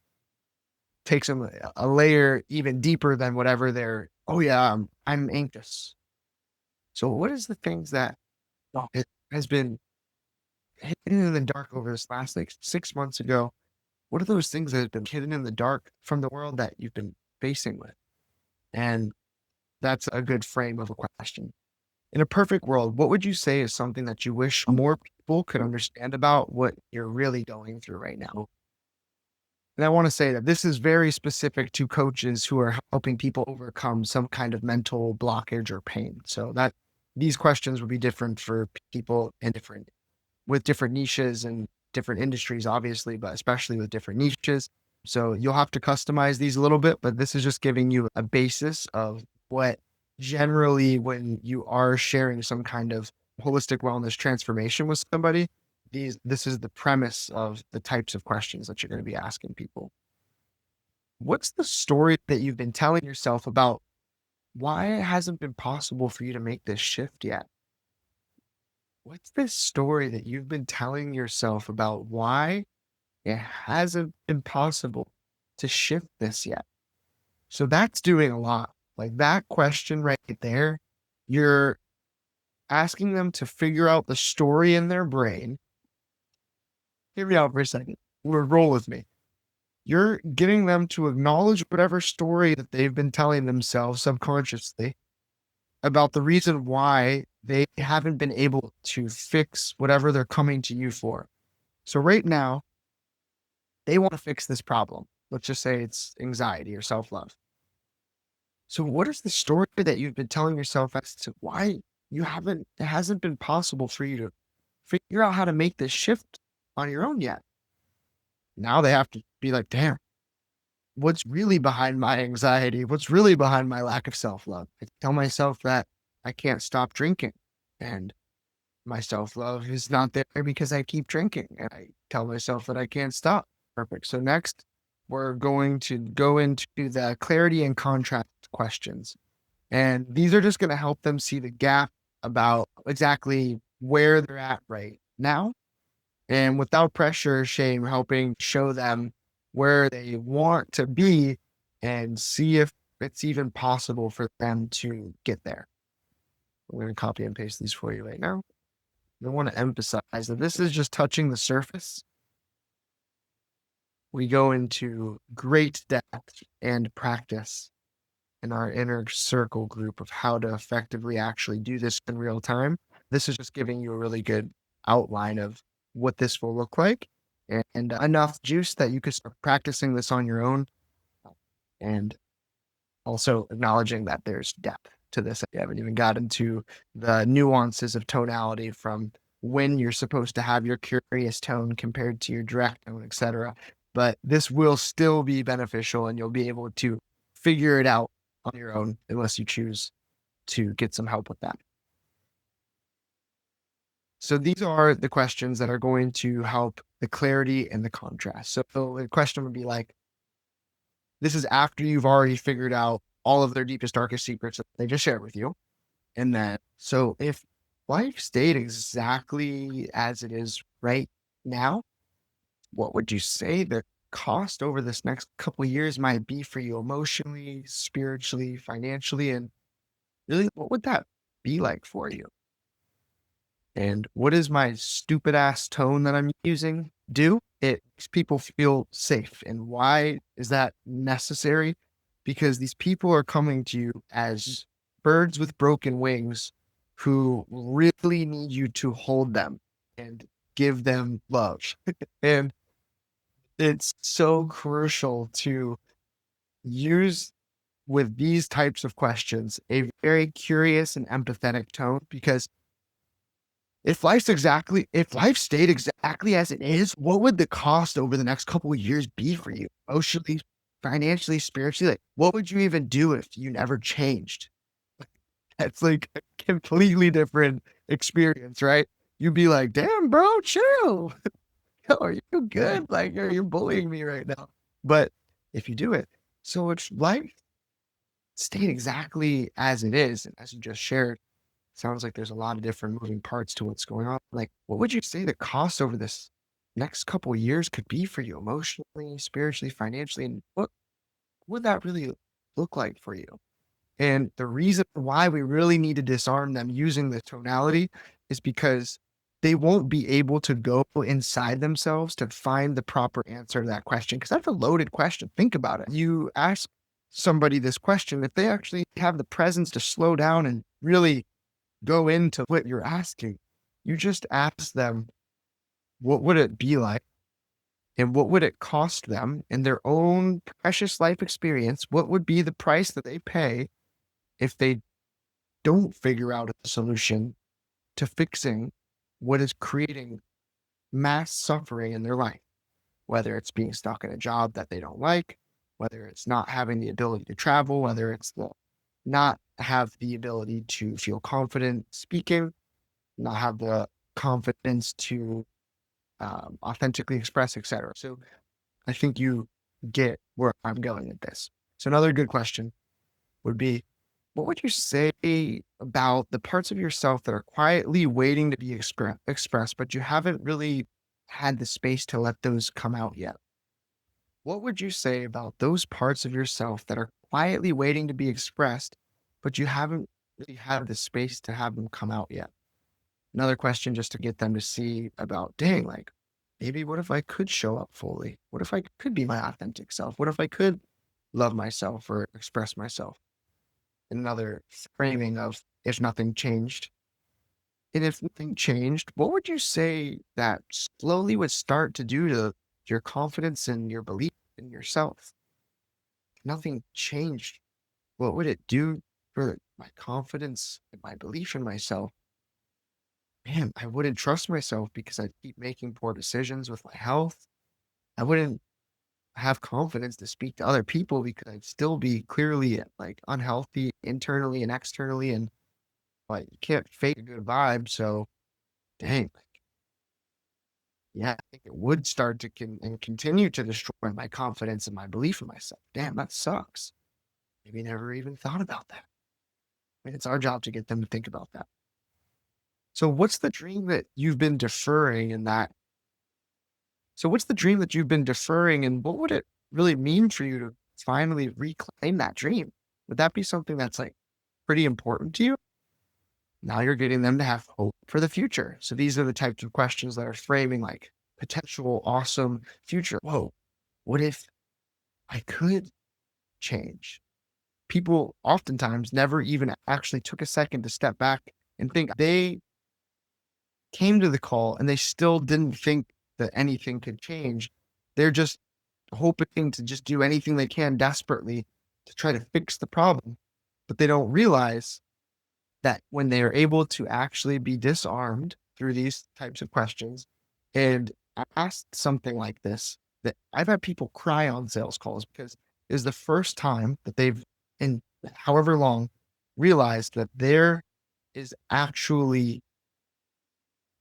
Speaker 1: Takes them a layer even deeper than whatever they're, oh yeah, I'm anxious. So what is the things that it has been hidden in the dark over this last like 6 months ago? What are those things that have been hidden in the dark from the world that you've been facing with? And that's a good frame of a question. In a perfect world, what would you say is something that you wish more people could understand about what you're really going through right now? And I want to say that this is very specific to coaches who are helping people overcome some kind of mental blockage or pain. So that these questions would be different for people in with different niches and different industries, obviously, but especially with different niches. So you'll have to customize these a little bit, but this is just giving you a basis of what generally, when you are sharing some kind of holistic wellness transformation with somebody, this is the premise of the types of questions that you're going to be asking people. What's the story that you've been telling yourself about why it hasn't been possible for you to make this shift yet? What's this story that you've been telling yourself about why it hasn't been possible to shift this yet? So that's doing a lot. Like that question right there, you're asking them to figure out the story in their brain. Hear me out for a second. Roll with me. You're getting them to acknowledge whatever story that they've been telling themselves subconsciously about the reason why they haven't been able to fix whatever they're coming to you for. So right now, they want to fix this problem. Let's just say it's anxiety or self-love. So what is the story that you've been telling yourself as to why it hasn't been possible for you to figure out how to make this shift on your own yet? Now they have to be like, damn, what's really behind my anxiety? What's really behind my lack of self-love? I tell myself that I can't stop drinking, and my self-love is not there because I keep drinking, and I tell myself that I can't stop. Perfect. So next, we're going to go into the clarity and contrast questions. And these are just going to help them see the gap about exactly where they're at right now. And without pressure or shame, helping show them where they want to be and see if it's even possible for them to get there. I'm going to copy and paste these for you right now. I want to emphasize that this is just touching the surface. We go into great depth and practice in our inner circle group of how to effectively actually do this in real time. This is just giving you a really good outline of what this will look like and enough juice that you could start practicing this on your own, and also acknowledging that there's depth to this. I haven't even got into the nuances of tonality from when you're supposed to have your curious tone compared to your direct tone, etc. But this will still be beneficial and you'll be able to figure it out on your own unless you choose to get some help with that. So these are the questions that are going to help the clarity and the contrast. So the question would be like, this is after you've already figured out all of their deepest, darkest secrets that they just shared with you. And then, so if life stayed exactly as it is right now, what would you say the cost over this next couple of years might be for you emotionally, spiritually, financially, and really what would that be like for you? And what is my stupid ass tone that I'm using do? It makes people feel safe. And why is that necessary? Because these people are coming to you as birds with broken wings who really need you to hold them and give them love. And it's so crucial to use with these types of questions a very curious and empathetic tone because if life stayed exactly as it is, what would the cost over the next couple of years be for you? Emotionally, financially, spiritually? Like, what would you even do if you never changed? That's like a completely different experience, right? You'd be like, damn, bro, chill. Yo, are you good? Like, you're bullying me right now. But if you do it, so it's life stayed exactly as it is, and as you just shared, sounds like there's a lot of different moving parts to what's going on. Like, what would you say the cost over this next couple of years could be for you emotionally, spiritually, financially? And what would that really look like for you? And the reason why we really need to disarm them using the tonality is because they won't be able to go inside themselves to find the proper answer to that question. Because that's a loaded question. Think about it. You ask somebody this question, if they actually have the presence to slow down and really go into what you're asking. You just ask them, what would it be like? And what would it cost them in their own precious life experience? What would be the price that they pay if they don't figure out a solution to fixing what is creating mass suffering in their life? Whether it's being stuck in a job that they don't like, whether it's not having the ability to travel, whether it's not have the ability to feel confident speaking, not have the confidence to authentically express, etc. So I think you get where I'm going with this. So another good question would be, what would you say about the parts of yourself that are quietly waiting to be expressed, but you haven't really had the space to let those come out yet? What would you say about those parts of yourself that are quietly waiting to be expressed, but you haven't really had the space to have them come out yet? Another question just to get them to see about, dang, like maybe what if I could show up fully? What if I could be my authentic self? What if I could love myself or express myself? Another framing of if nothing changed. And if nothing changed, what would you say that slowly would start to do to your confidence and your belief in yourself? If nothing changed, what would it do for my confidence and my belief in myself? Man, I wouldn't trust myself because I'd keep making poor decisions with my health. I wouldn't have confidence to speak to other people because I'd still be clearly like unhealthy internally and externally. And like, you can't fake a good vibe. So, dang, like, yeah, I think it would start to and continue to destroy my confidence and my belief in myself. Damn, that sucks. Maybe never even thought about that. I mean, it's our job to get them to think about that. So, what's the dream that you've been deferring in that So what's the dream that you've been deferring and what would it really mean for you to finally reclaim that dream? Would that be something that's like pretty important to you? Now you're getting them to have hope for the future. So these are the types of questions that are framing like potential awesome future. Whoa, what if I could change? People oftentimes never even actually took a second to step back and think they came to the call and they still didn't think that anything could change. They're just hoping to just do anything they can desperately to try to fix the problem. But they don't realize that when they are able to actually be disarmed through these types of questions and ask something like this, that I've had people cry on sales calls because it is the first time that they've, in however long, realized that there is actually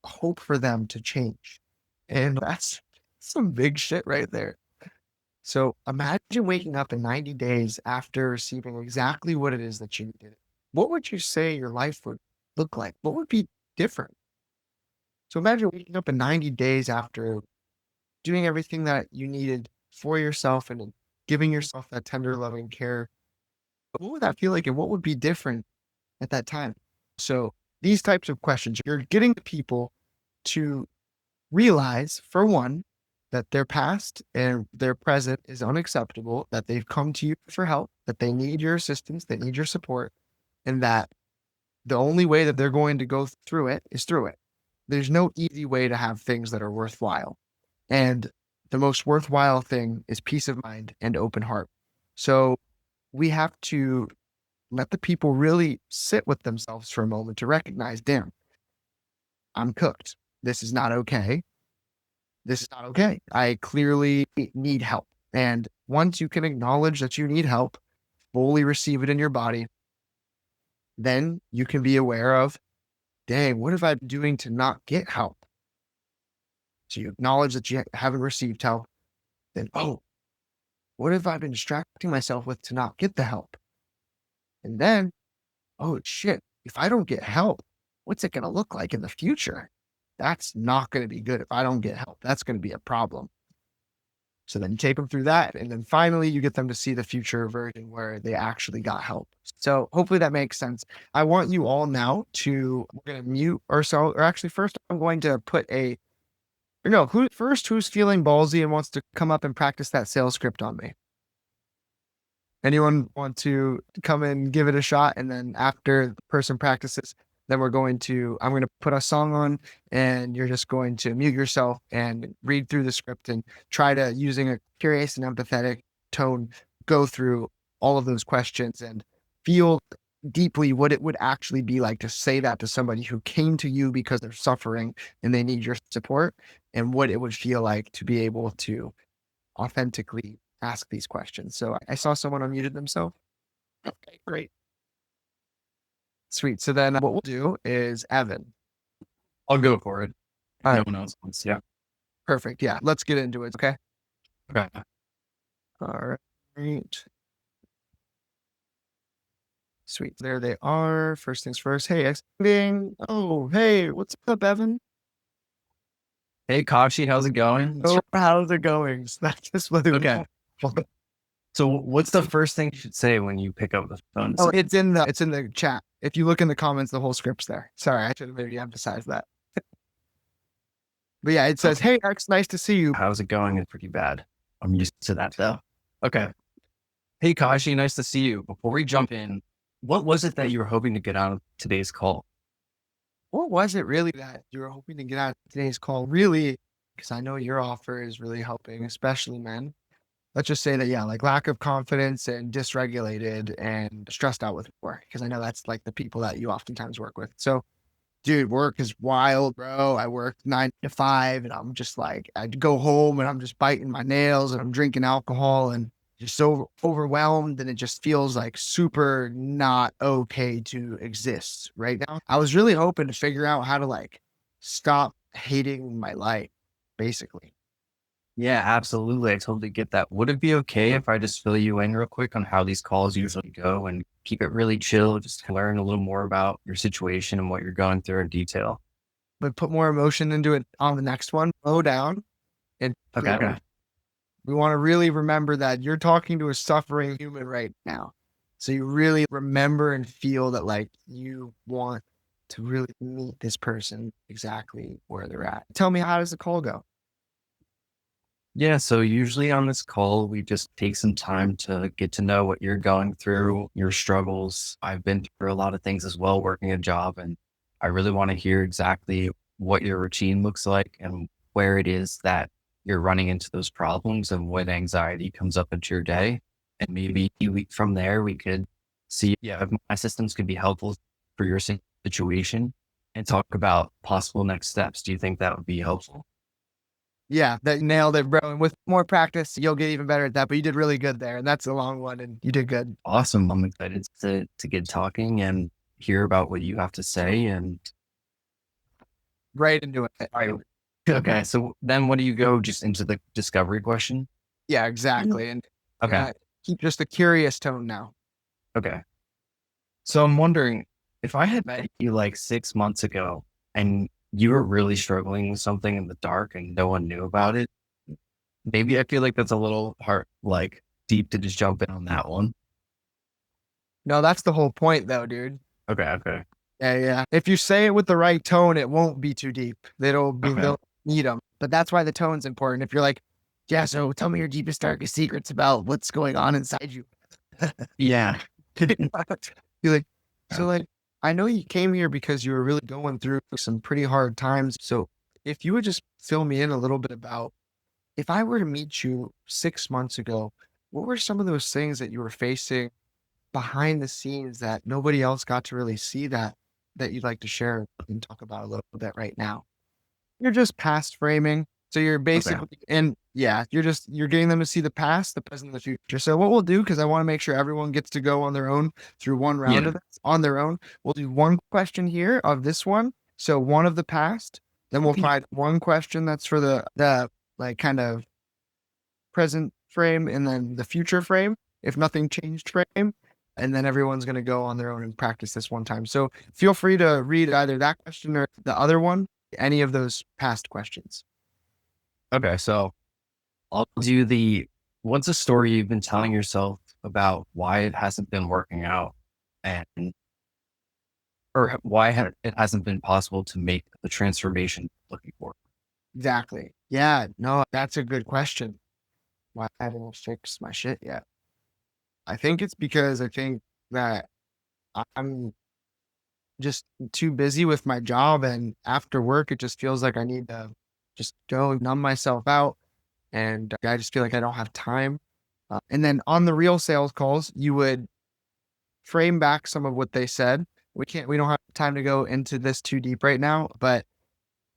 Speaker 1: hope for them to change. And that's some big shit right there. So imagine waking up in 90 days after receiving exactly what it is that you needed. What would you say your life would look like? What would be different. So imagine waking up in 90 days after doing everything that you needed for yourself and giving yourself that tender, loving care. What would that feel like? And what would be different at that time? So these types of questions, you're getting the people to realize, for one, that their past and their present is unacceptable, that they've come to you for help, that they need your assistance, they need your support, and that the only way that they're going to go through it is through it. There's no easy way to have things that are worthwhile. And the most worthwhile thing is peace of mind and open heart. So we have to let the people really sit with themselves for a moment to recognize, damn, I'm cooked. This is not okay. This is not okay. I clearly need help. And once you can acknowledge that you need help, fully receive it in your body, then you can be aware of, dang, what have I been doing to not get help? So you acknowledge that you haven't received help. Then, oh, what have I been distracting myself with to not get the help? And then, oh shit, if I don't get help, what's it going to look like in the future? That's not going to be good. If I don't get help, that's going to be a problem. So then you take them through that. And then finally you get them to see the future version where they actually got help. So hopefully that makes sense. I want you all now we're going to mute ourselves, or actually first I'm going to put who's feeling ballsy and wants to come up and practice that sales script on me? Anyone want to come and give it a shot? And then after the person practices, then I'm going to put a song on and you're just going to mute yourself and read through the script and try to, using a curious and empathetic tone, go through all of those questions and feel deeply what it would actually be like to say that to somebody who came to you because they're suffering and they need your support, and what it would feel like to be able to authentically ask these questions. So I saw someone unmuted themselves. Okay, great. Sweet. So then what we'll do is Evan.
Speaker 2: I'll go for it.
Speaker 1: All
Speaker 2: No
Speaker 1: right.
Speaker 2: one else wants. Yeah.
Speaker 1: Perfect. Yeah. Let's get into it. Okay.
Speaker 2: Okay.
Speaker 1: All right. Sweet. There they are. First things first. Hey, exciting. Oh, hey, what's up, Evan?
Speaker 2: Hey, Kashi, how's it going?
Speaker 1: Oh, how's it going? So that's just what
Speaker 2: Okay. So what's the first thing you should say when you pick up the phone?
Speaker 1: Oh, it's in the chat. If you look in the comments, the whole script's there. Sorry, I should have maybe emphasized that. But yeah, it says, "Hey, X, nice to see you."
Speaker 2: How's it going? It's pretty bad. I'm used to that though. Okay. Hey, Kashi, nice to see you. Before we jump in, what was it that you were hoping to get out of today's call?
Speaker 1: What was it really that you were hoping to get out of today's call? Really, because I know your offer is really helping, especially men. Let's just say that, yeah, like lack of confidence and dysregulated and stressed out with work, because I know that's like the people that you oftentimes work with. So, dude, work is wild, bro. I work 9 to 5 and I'm just like, I go home and I'm just biting my nails and I'm drinking alcohol and just so overwhelmed. And it just feels like super not okay to exist right now. I was really hoping to figure out how to like stop hating my life, basically.
Speaker 2: Yeah, absolutely. I totally get that. Would it be okay if I just fill you in real quick on how these calls usually go and keep it really chill, just to learn a little more about your situation and what you're going through in detail?
Speaker 1: But put more emotion into it on the next one. Slow down. And
Speaker 2: Okay.
Speaker 1: we want to really remember that you're talking to a suffering human right now. So you really remember and feel that like you want to really meet this person exactly where they're at. Tell me, how does the call go?
Speaker 2: Yeah, so usually on this call, we just take some time to get to know what you're going through, your struggles. I've been through a lot of things as well, working a job, and I really want to hear exactly what your routine looks like and where it is that you're running into those problems and what anxiety comes up into your day. And maybe from there, we could see if my systems could be helpful for your situation and talk about possible next steps. Do you think that would be helpful?
Speaker 1: Yeah, that nailed it, bro. And with more practice, you'll get even better at that. But you did really good there. And that's a long one. And you did good.
Speaker 2: Awesome. I'm excited to get talking and hear about what you have to say. And
Speaker 1: Right into it.
Speaker 2: all right. Okay. So then what do you go just into the discovery question?
Speaker 1: Yeah, exactly. And
Speaker 2: Okay.
Speaker 1: keep just a curious tone now.
Speaker 2: Okay. So I'm wondering, if I had met you like 6 months ago, and you were really struggling with something in the dark and no one knew about it, maybe I feel like that's a little hard, like deep to just jump in on that one.
Speaker 1: No, that's the whole point though, dude.
Speaker 2: Okay. Okay.
Speaker 1: Yeah, yeah. If you say it with the right tone, it won't be too deep.
Speaker 2: Okay.
Speaker 1: They'll need them. But that's why the tone's important. If you're like, yeah, so tell me your deepest, darkest secrets about what's going on inside you.
Speaker 2: Yeah.
Speaker 1: You're like, so like, I know you came here because you were really going through some pretty hard times. So if you would just fill me in a little bit about if I were to meet you 6 months ago, what were some of those things that you were facing behind the scenes that nobody else got to really see that you'd like to share and talk about a little bit right now? You're just past framing. So you're
Speaker 2: Okay.
Speaker 1: basically, and yeah, you're getting them to see the past, the present, and the future. So what we'll do, because I want to make sure everyone gets to go on their own through one round
Speaker 2: Yeah.
Speaker 1: of this on their own, we'll do one question here of this one. So one of the past, then we'll find one question that's for the like kind of present frame and then the future frame, if nothing changed frame. And then everyone's going to go on their own and practice this one time. So feel free to read either that question or the other one, any of those past questions.
Speaker 2: Okay. So I'll do the what's a story you've been telling yourself about why it hasn't been working out and or it hasn't been possible to make the transformation you're looking for.
Speaker 1: Exactly. Yeah. No, that's a good question. Why haven't I fixed my shit yet? I think it's because I think that I'm just too busy with my job. And after work, it just feels like I need to just go numb myself out. And I just feel like I don't have time. And then on the real sales calls, you would frame back some of what they said. We don't have time to go into this too deep right now, but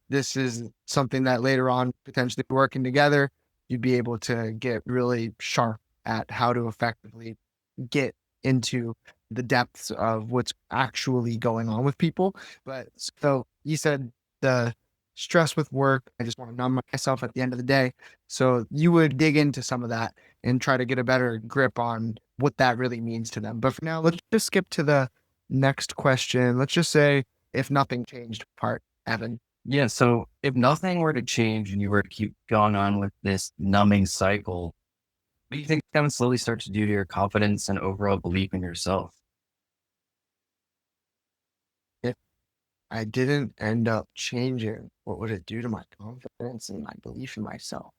Speaker 1: this is something that later on, potentially working together, you'd be able to get really sharp at how to effectively get into the depths of what's actually going on with people. But so you said the stress with work, I just want to numb myself at the end of the day. So you would dig into some of that and try to get a better grip on what that really means to them. But for now, let's just skip to the next question. Let's just say if nothing changed part, Evan.
Speaker 2: Yeah. So if nothing were to change and you were to keep going on with this numbing cycle, what do you think that would slowly start to do to your confidence and overall belief in yourself?
Speaker 1: If I didn't end up changing, what would it do to my confidence and my belief in myself?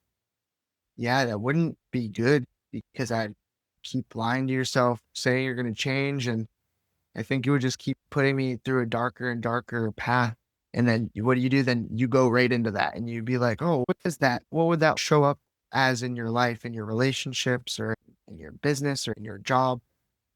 Speaker 1: Yeah, that wouldn't be good because I'd keep lying to yourself, saying you're going to change. And I think you would just keep putting me through a darker and darker path. And then what do you do? Then you go right into that and you'd be like, oh, what is that? What would that show up as in your life, in your relationships or in your business or in your job,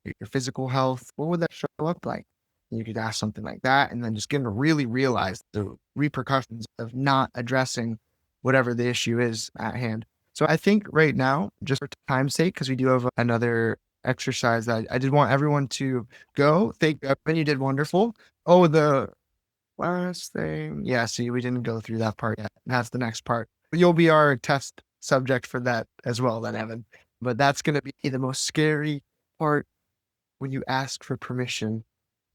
Speaker 1: your physical health? What would that show up like? And you could ask something like that and then just get to really realize the repercussions of not addressing whatever the issue is at hand. So I think right now, just for time's sake, because we do have another exercise that I did want everyone to go. Thank you, Evan. You did wonderful. Oh, the last thing. Yeah, see, we didn't go through that part yet. That's the next part. You'll be our test subject for that as well, then, Evan. But that's going to be the most scary part when you ask for permission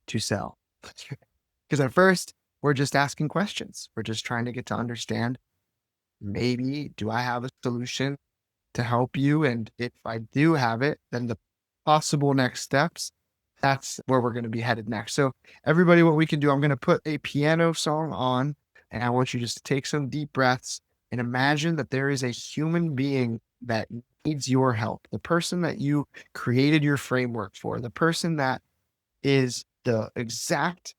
Speaker 1: to sell. Because at first, we're just asking questions. We're just trying to get to understand maybe do I have a solution to help you? And if I do have it, then the possible next steps, that's where we're going to be headed next. So, everybody, what we can do, I'm going to put a piano song on, and I want you just to take some deep breaths and imagine that there is a human being that needs your help, the person that you created your framework for, the person that is the exact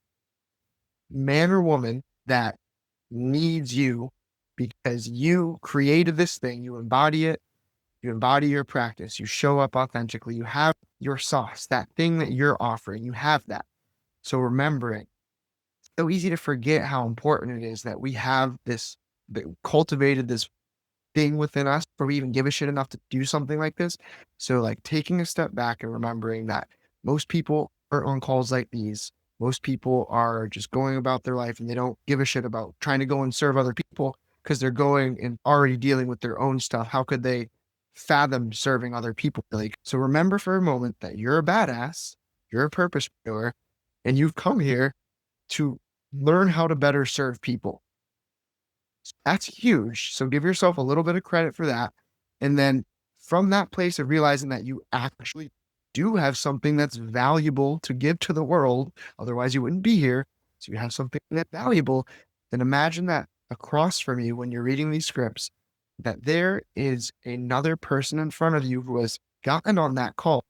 Speaker 1: man or woman that needs you because you created this thing, you embody it, you embody your practice, you show up authentically, you have your sauce, that thing that you're offering, you have that. So remembering, so easy to forget how important it is that we have this, that cultivated this thing within us before we even give a shit enough to do something like this. So like taking a step back and remembering that most people are on calls like these. Most people are just going about their life and they don't give a shit about trying to go and serve other people because they're going and already dealing with their own stuff. How could they fathom serving other people? Like, so remember for a moment that you're a badass, you're a purpose doer, and you've come here to learn how to better serve people. That's huge. So give yourself a little bit of credit for that. And then from that place of realizing that you actually do have something that's valuable to give to the world, otherwise you wouldn't be here. So you have something that's valuable. Then imagine that across from you when you're reading these scripts, that there is another person in front of you who has gotten on that call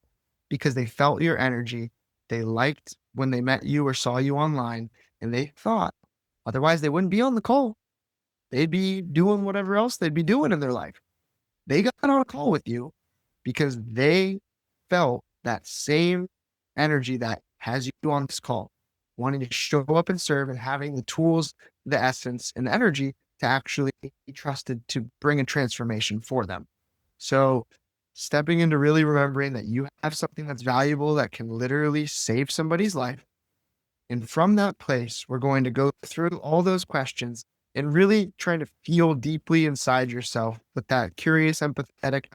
Speaker 1: because they felt your energy. They liked when they met you or saw you online, and they thought, otherwise they wouldn't be on the call. They'd be doing whatever else they'd be doing in their life. They got on a call with you because they felt that same energy that has you on this call, wanting to show up and serve and having the tools, the essence, and the energy to actually be trusted to bring a transformation for them. So stepping into really remembering that you have something that's valuable that can literally save somebody's life. And from that place, we're going to go through all those questions and really trying to feel deeply inside yourself with that curious, empathetic,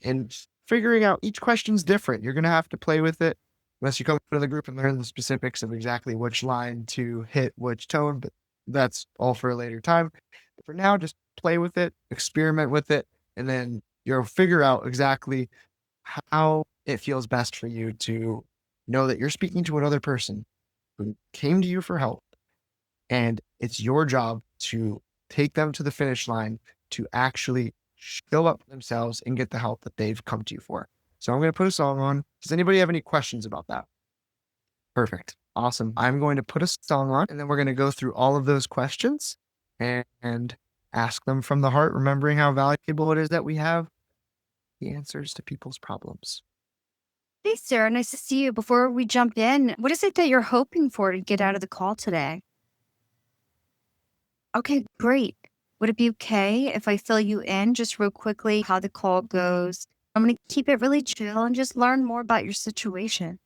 Speaker 1: and figuring out each question's different. You're going to have to play with it unless you come into the group and learn the specifics of exactly which line to hit which tone, but that's all for a later time. But for now, just play with it, experiment with it, and then you'll figure out exactly how it feels best for you to know that you're speaking to another person who came to you for help. And it's your job to take them to the finish line to actually show up for themselves and get the help that they've come to you for. So I'm going to put a song on. Does anybody have any questions about that? Perfect. Awesome. I'm going to put a song on and then we're going to go through all of those questions and ask them from the heart, remembering how valuable it is that we have the answers to people's problems.
Speaker 3: Hey, Sarah, nice to see you. Before we jump in, what is it that you're hoping for to get out of the call today? Okay, great. Would it be okay if I fill you in just real quickly how the call goes? I'm going to keep it really chill and just learn more about your situation.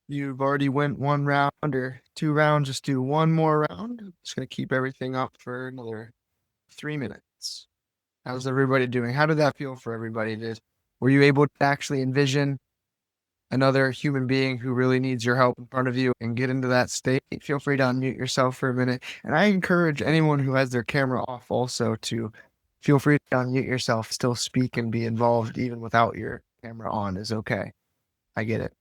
Speaker 1: You've already went one round or 2 rounds. Just do one more round. I'm just going to keep everything up for another 3 minutes. How's everybody doing? How did that feel for everybody? Were you able to actually envision another human being who really needs your help in front of you and get into that state? Feel free to unmute yourself for a minute. And I encourage anyone who has their camera off also to feel free to unmute yourself, still speak and be involved even without your camera on is okay. I get it.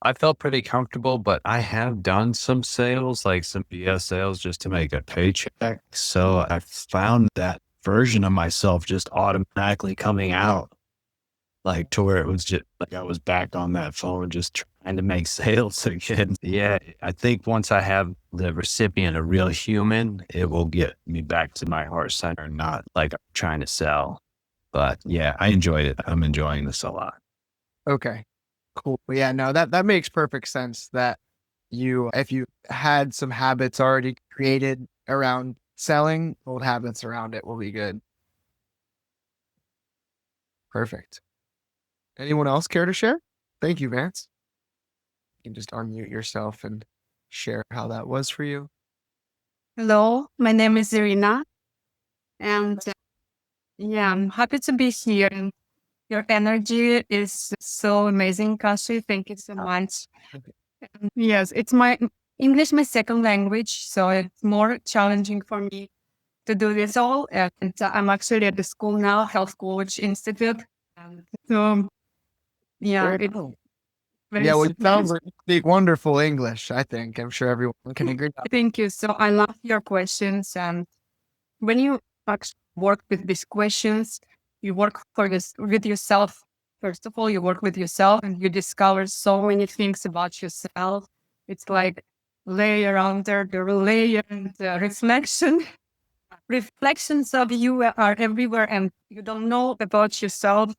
Speaker 4: I felt pretty comfortable, but I have done some sales, like some BS sales just to make a paycheck. So I found that version of myself just automatically coming out, like to where it was just like I was back on that phone, just trying to make sales again. Yeah. I think once I have the recipient a real human, it will get me back to my heart center, not like I'm trying to sell. But yeah, I enjoyed it. I'm enjoying this a lot.
Speaker 1: Okay. Cool. Yeah, no, that makes perfect sense that if you had some habits already created around selling, old habits around it will be good. Perfect. Anyone else care to share? Thank you, Vance. You can just unmute yourself and share how that was for you.
Speaker 5: Hello, my name is Irina, and yeah, I'm happy to be here. And your energy is so amazing, Kashi. Thank you so much. Yes, it's my English, my second language, so it's more challenging for me to do this all. And I'm actually at the school now, Health Coach Institute. So yeah,
Speaker 1: Very
Speaker 5: it's
Speaker 1: cool.
Speaker 5: very
Speaker 1: Yeah, well, it sounds like you speak wonderful English, I think. I'm sure everyone can agree.
Speaker 5: Thank you. So I love your questions, and when you actually work with these questions, you work with yourself. First of all, you work with yourself and you discover so many things about yourself. It's like layer under the layer and the reflection. Reflections of you are everywhere and you don't know about yourself.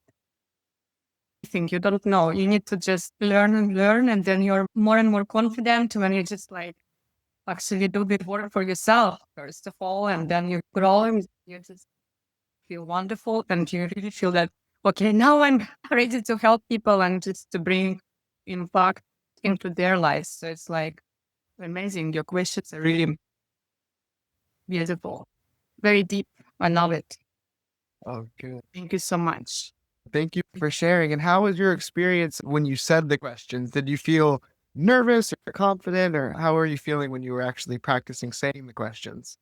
Speaker 5: I think you don't know. You need to just learn and then you're more and more confident when you just like actually do the work for yourself, first of all, and then you grow and you just feel wonderful and you really feel that, okay, now I'm ready to help people and just to bring impact into their lives. So it's like amazing. Your questions are really beautiful, very deep. I love it.
Speaker 1: Oh, good.
Speaker 5: Thank you so much.
Speaker 1: Thank you for sharing. And how was your experience when you said the questions? Did you feel nervous or confident, or how are you feeling when you were actually practicing saying the questions?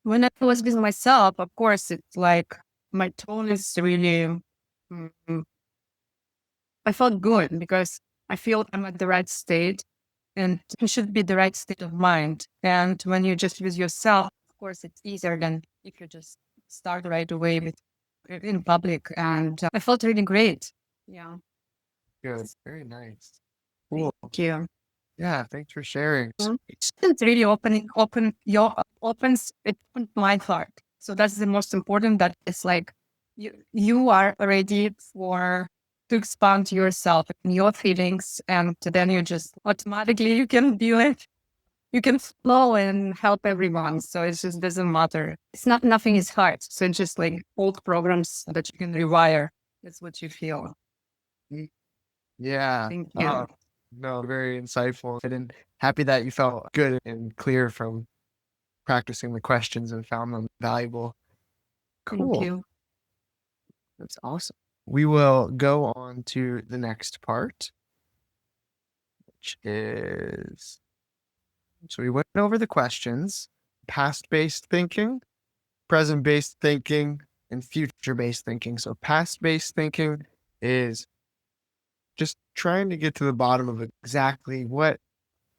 Speaker 5: When I was with myself, of course, it's like my tone is really, mm, I felt good because I feel I'm at the right state and it should be the right state of mind. And when you just with yourself, of course, it's easier than if you just start right away with in public. And I felt really great. Yeah.
Speaker 1: Good. Very nice. Cool.
Speaker 5: Thank you.
Speaker 1: Yeah. Thanks for sharing.
Speaker 5: It's really it opened my heart. So that's the most important. That it's like you are ready to expand yourself and your feelings, and then you just automatically you can do it. You can flow and help everyone. So it just doesn't matter. It's not nothing is hard. So it's just like old programs that you can rewire. That's what you feel.
Speaker 1: Yeah.
Speaker 5: Thank you.
Speaker 1: No, very insightful. And happy that you felt good and clear from practicing the questions and found them valuable.
Speaker 5: Thank
Speaker 1: Cool.
Speaker 5: you.
Speaker 1: That's awesome. We will go on to the next part, which is, so we went over the questions: past-based thinking, present-based thinking, and future-based thinking. So past-based thinking is just trying to get to the bottom of exactly what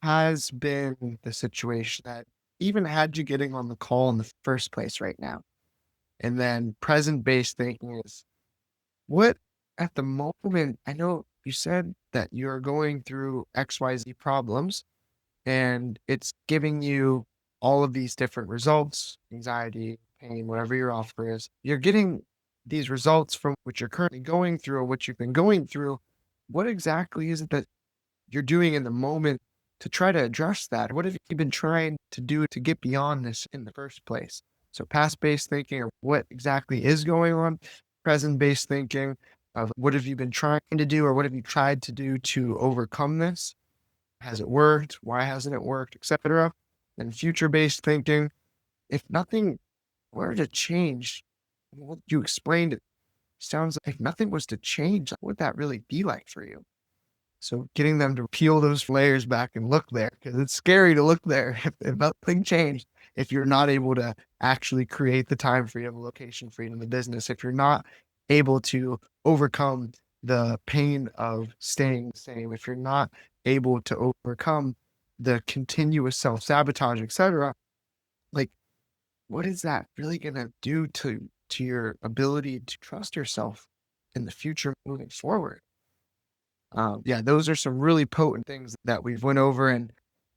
Speaker 1: has been the situation that even had you getting on the call in the first place right now. And then present-based thinking is what at the moment, I know you said that you're going through XYZ problems and it's giving you all of these different results, anxiety, pain, whatever your offer is. You're getting these results from what you're currently going through or what you've been going through. What exactly is it that you're doing in the moment to try to address that? What have you been trying to do to get beyond this in the first place? So past-based thinking of what exactly is going on, present-based thinking of what have you been trying to do or what have you tried to do to overcome this? Has it worked? Why hasn't it worked, etc.? And future-based thinking, if nothing were to change, what you explained, it sounds like if nothing was to change, what would that really be like for you? So getting them to peel those layers back and look there, because it's scary to look there if nothing changed, if you're not able to actually create the time freedom, the location freedom, the business, if you're not able to overcome the pain of staying the same, if you're not able to overcome the continuous self-sabotage, etc., like what is that really going to do to your ability to trust yourself in the future moving forward? Yeah, those are some really potent things that we've went over. And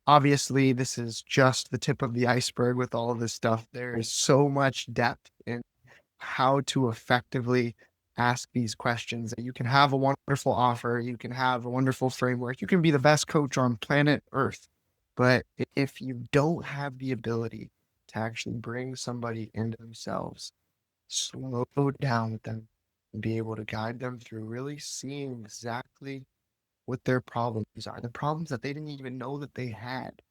Speaker 1: obviously this is just the tip of the iceberg with all of this stuff. There is so much depth in how to effectively ask these questions. You can have a wonderful offer. You can have a wonderful framework. You can be the best coach on planet Earth. But if you don't have the ability to actually bring somebody into themselves, slow down with them, and be able to guide them through really seeing exactly what their problems are, the problems that they didn't even know that they had,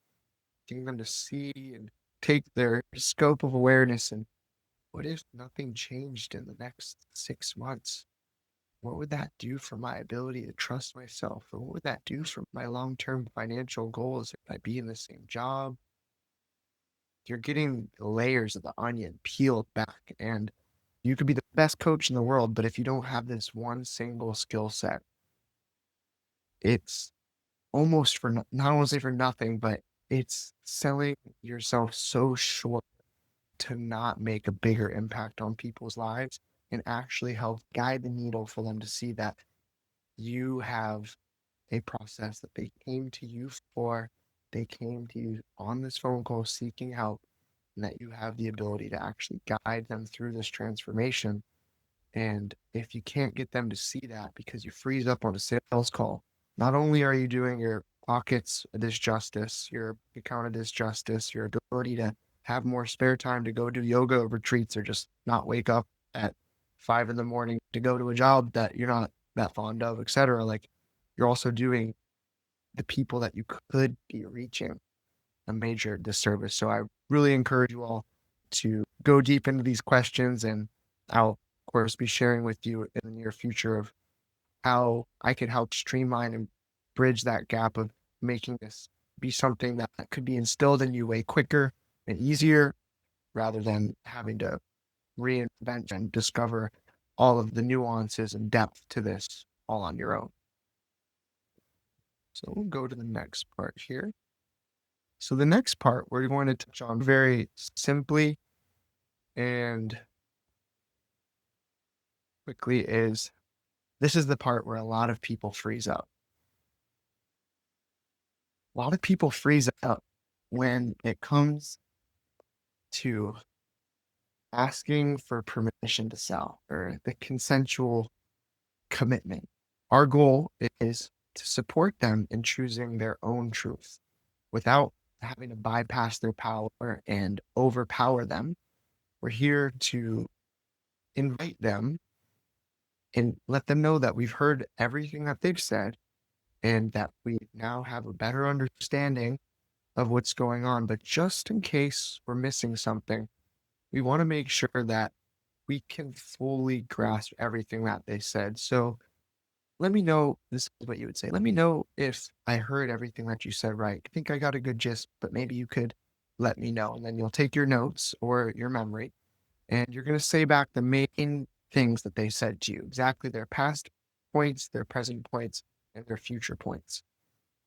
Speaker 1: getting them to see and take their scope of awareness. And what if nothing changed in the next 6 months? What would that do for my ability to trust myself? Or what would that do for my long-term financial goals if I be in the same job? You're getting the layers of the onion peeled back, and you could be the best coach in the world, but if you don't have this one single skill set, it's almost for not only for nothing, but it's selling yourself so short to not make a bigger impact on people's lives and actually help guide the needle for them to see that you have a process that they came to you for. They came to you on this phone call seeking help, and that you have the ability to actually guide them through this transformation. And if you can't get them to see that because you freeze up on a sales call, not only are you doing your pockets a disjustice, your account a disjustice, your ability to have more spare time to go do yoga retreats or just not wake up at 5 in the morning to go to a job that you're not that fond of, etc. Like you're also doing the people that you could be reaching a major disservice. So I really encourage you all to go deep into these questions, and I'll of course be sharing with you in the near future of how I can help streamline and bridge that gap of making this be something that could be instilled in you way quicker and easier rather than having to reinvent and discover all of the nuances and depth to this all on your own. So we'll go to the next part here. So the next part we're going to touch on very simply and quickly is this is the part where a lot of people freeze up. A lot of people freeze up when it comes to asking for permission to sell or the consensual commitment. Our goal is to support them in choosing their own truth without having to bypass their power and overpower them. We're here to invite them and let them know that we've heard everything that they've said and that we now have a better understanding of what's going on. But just in case we're missing something, we want to make sure that we can fully grasp everything that they said. So let me know, this is what you would say. Let me know if I heard everything that you said right. I think I got a good gist, but maybe you could let me know. And then you'll take your notes or your memory and you're going to say back the main things that they said to you, exactly their past points, their present points, and their future points.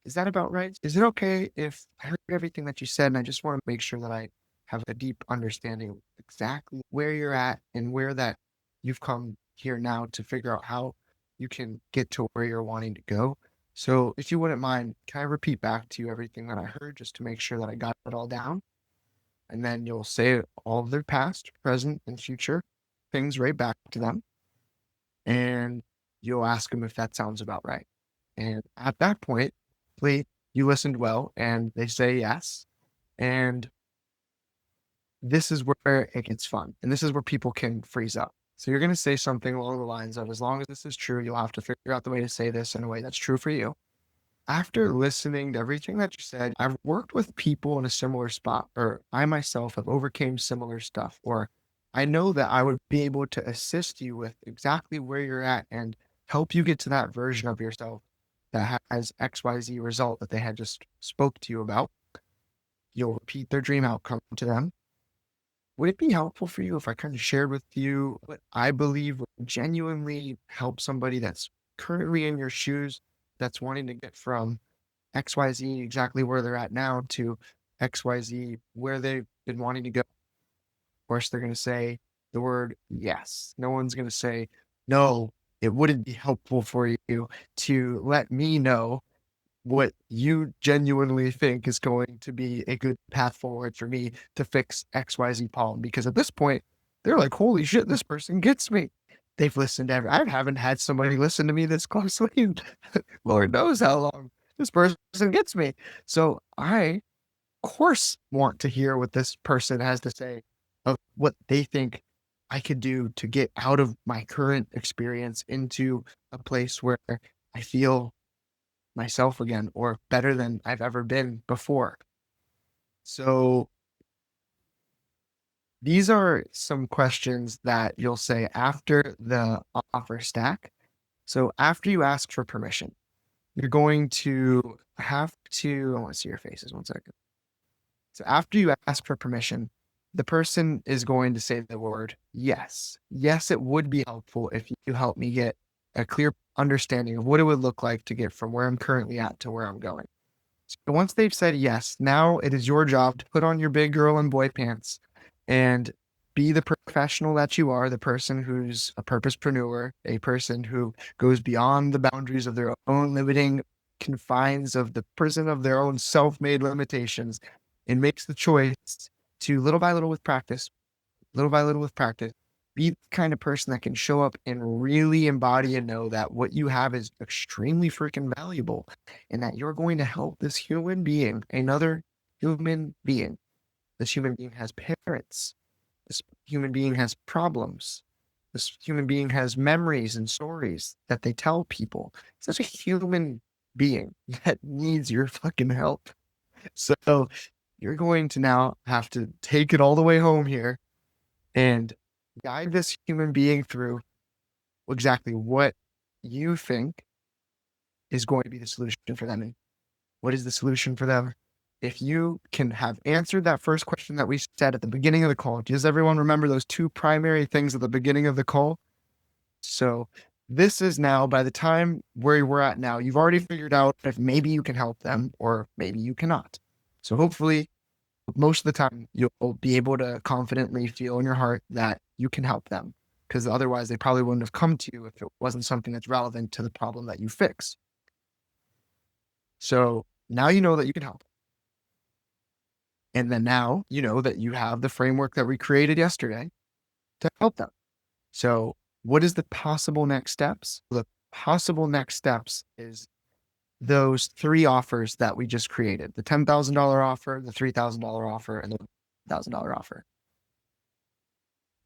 Speaker 1: Is that about right? Is it okay if I heard everything that you said and I just want to make sure that I have a deep understanding of exactly where you're at and where that you've come here now to figure out how you can get to where you're wanting to go? So if you wouldn't mind, can I repeat back to you everything that I heard just to make sure that I got it all down? And then you'll say all of their past, present, and future things right back to them. And you'll ask them if that sounds about right. And at that point, hopefully you listened well and they say yes. And this is where it gets fun. And this is where people can freeze up. So you're going to say something along the lines of, as long as this is true, you'll have to figure out the way to say this in a way that's true for you. After listening to everything that you said, I've worked with people in a similar spot, or I myself have overcame similar stuff, or I know that I would be able to assist you with exactly where you're at and help you get to that version of yourself that has XYZ result that they had just spoke to you about. You'll repeat their dream outcome to them. Would it be helpful for you if I kind of shared with you what I believe would genuinely help somebody that's currently in your shoes, that's wanting to get from XYZ exactly where they're at now to XYZ where they've been wanting to go? Of course, they're going to say the word yes. No one's going to say, no, it wouldn't be helpful for you to let me know what you genuinely think is going to be a good path forward for me to fix XYZ problem. Because at this point, they're like, holy shit, this person gets me. They've listened to I haven't had somebody listen to me this closely. Lord knows how long this person gets me. So I, of course, want to hear what this person has to say of what they think I could do to get out of my current experience into a place where I feel myself again or better than I've ever been before. So these are some questions that you'll say after the offer stack. So after you ask for permission, you're going to have to, I want to see your faces 1 second. So after you ask for permission, the person is going to say the word yes. Yes, it would be helpful if you help me get a clear understanding of what it would look like to get from where I'm currently at to where I'm going. So once they've said yes, now it is your job to put on your big girl and boy pants and be the professional that you are, the person who's a purposepreneur, a person who goes beyond the boundaries of their own limiting confines of the prison of their own self-made limitations and makes the choice to little by little with practice, be the kind of person that can show up and really embody and know that what you have is extremely freaking valuable and that you're going to help this human being, another human being. This human being has parents. This human being has problems. This human being has memories and stories that they tell people. It's such a human being that needs your fucking help. So you're going to now have to take it all the way home here and guide this human being through exactly what you think is going to be the solution for them. And what is the solution for them? If you can have answered that first question that we said at the beginning of the call, does everyone remember those two primary things at the beginning of the call? So this is now, by the time where we're at now, you've already figured out if maybe you can help them or maybe you cannot. So hopefully most of the time you'll be able to confidently feel in your heart that you can help them, because otherwise they probably wouldn't have come to you if it wasn't something that's relevant to the problem that you fix. So now you know that you can help. And then now you know that you have the framework that we created yesterday to help them. So what is the possible next steps? The possible next steps is those 3 offers that we just created: the $10,000 offer, the $3,000 offer, and the $1,000 offer.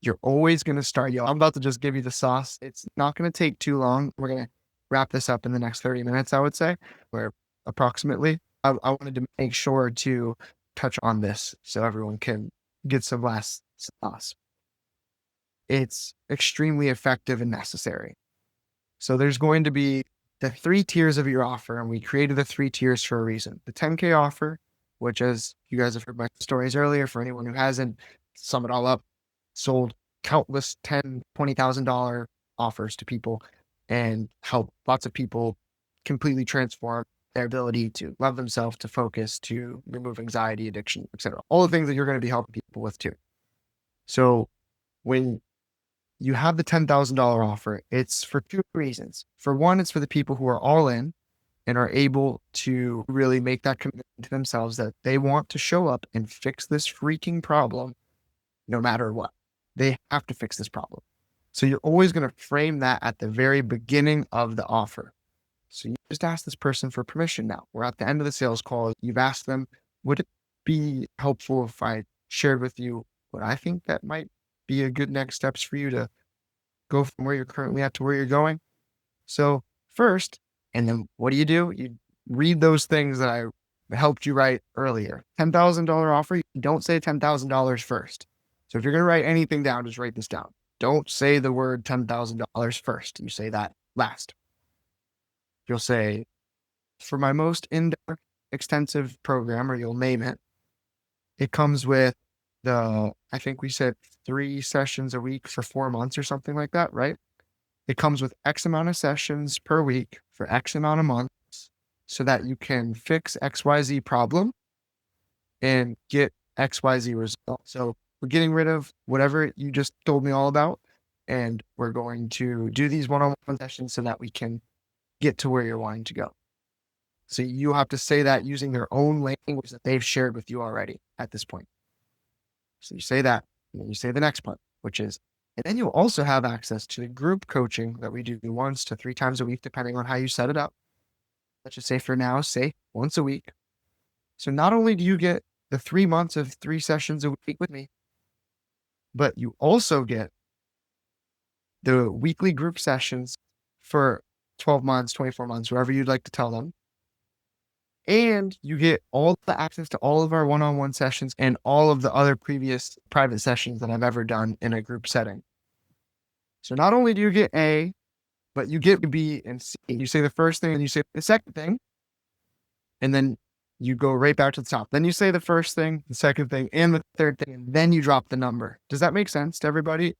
Speaker 1: You're always going to start, I'm about to just give you the sauce. It's not going to take too long. We're going to wrap this up in the next 30 minutes, I would say, where approximately. I wanted to make sure to touch on this so everyone can get some last sauce. It's extremely effective and necessary. So there's going to be the 3 tiers of your offer, and we created the 3 tiers for a reason. The 10K offer, which, as you guys have heard my stories earlier, for anyone who hasn't, sum it all up, sold countless $10,000, $20,000 offers to people and helped lots of people completely transform their ability to love themselves, to focus, to remove anxiety, addiction, etc. All the things that you're going to be helping people with too. So when you have the $10,000 offer, it's for 2 reasons. For one, it's for the people who are all in and are able to really make that commitment to themselves that they want to show up and fix this freaking problem no matter what. They have to fix this problem. So you're always going to frame that at the very beginning of the offer. So you just ask this person for permission now. We're at the end of the sales call. You've asked them, would it be helpful if I shared with you what I think that might be a good next steps for you to go from where you're currently at to where you're going? So first, and then what do? You read those things that I helped you write earlier. $10,000 offer, you don't say $10,000 first. So if you're going to write anything down, just write this down. Don't say the word $10,000 first. You say that last. You'll say, for my most in-depth, extensive program, or you'll name it, it comes with I think we said 3 sessions a week for 4 months or something like that, right? It comes with X amount of sessions per week for X amount of months so that you can fix XYZ problem and get XYZ result. So we're getting rid of whatever you just told me all about, and we're going to do these one-on-one sessions so that we can get to where you're wanting to go. So you have to say that using their own language that they've shared with you already at this point. So you say that, and then you say the next part, which is, and then you'll also have access to the group coaching that we do 1 to 3 times a week, depending on how you set it up. Let's just say for now, say once a week. So not only do you get the 3 months of 3 sessions a week with me, but you also get the weekly group sessions for 12 months, 24 months, wherever you'd like to tell them. And you get all the access to all of our one-on-one sessions and all of the other previous private sessions that I've ever done in a group setting. So not only do you get A, but you get B and C. You say the first thing and you say the second thing, and then you go right back to the top. Then you say the first thing, the second thing, and the third thing, and then you drop the number. Does that make sense to everybody?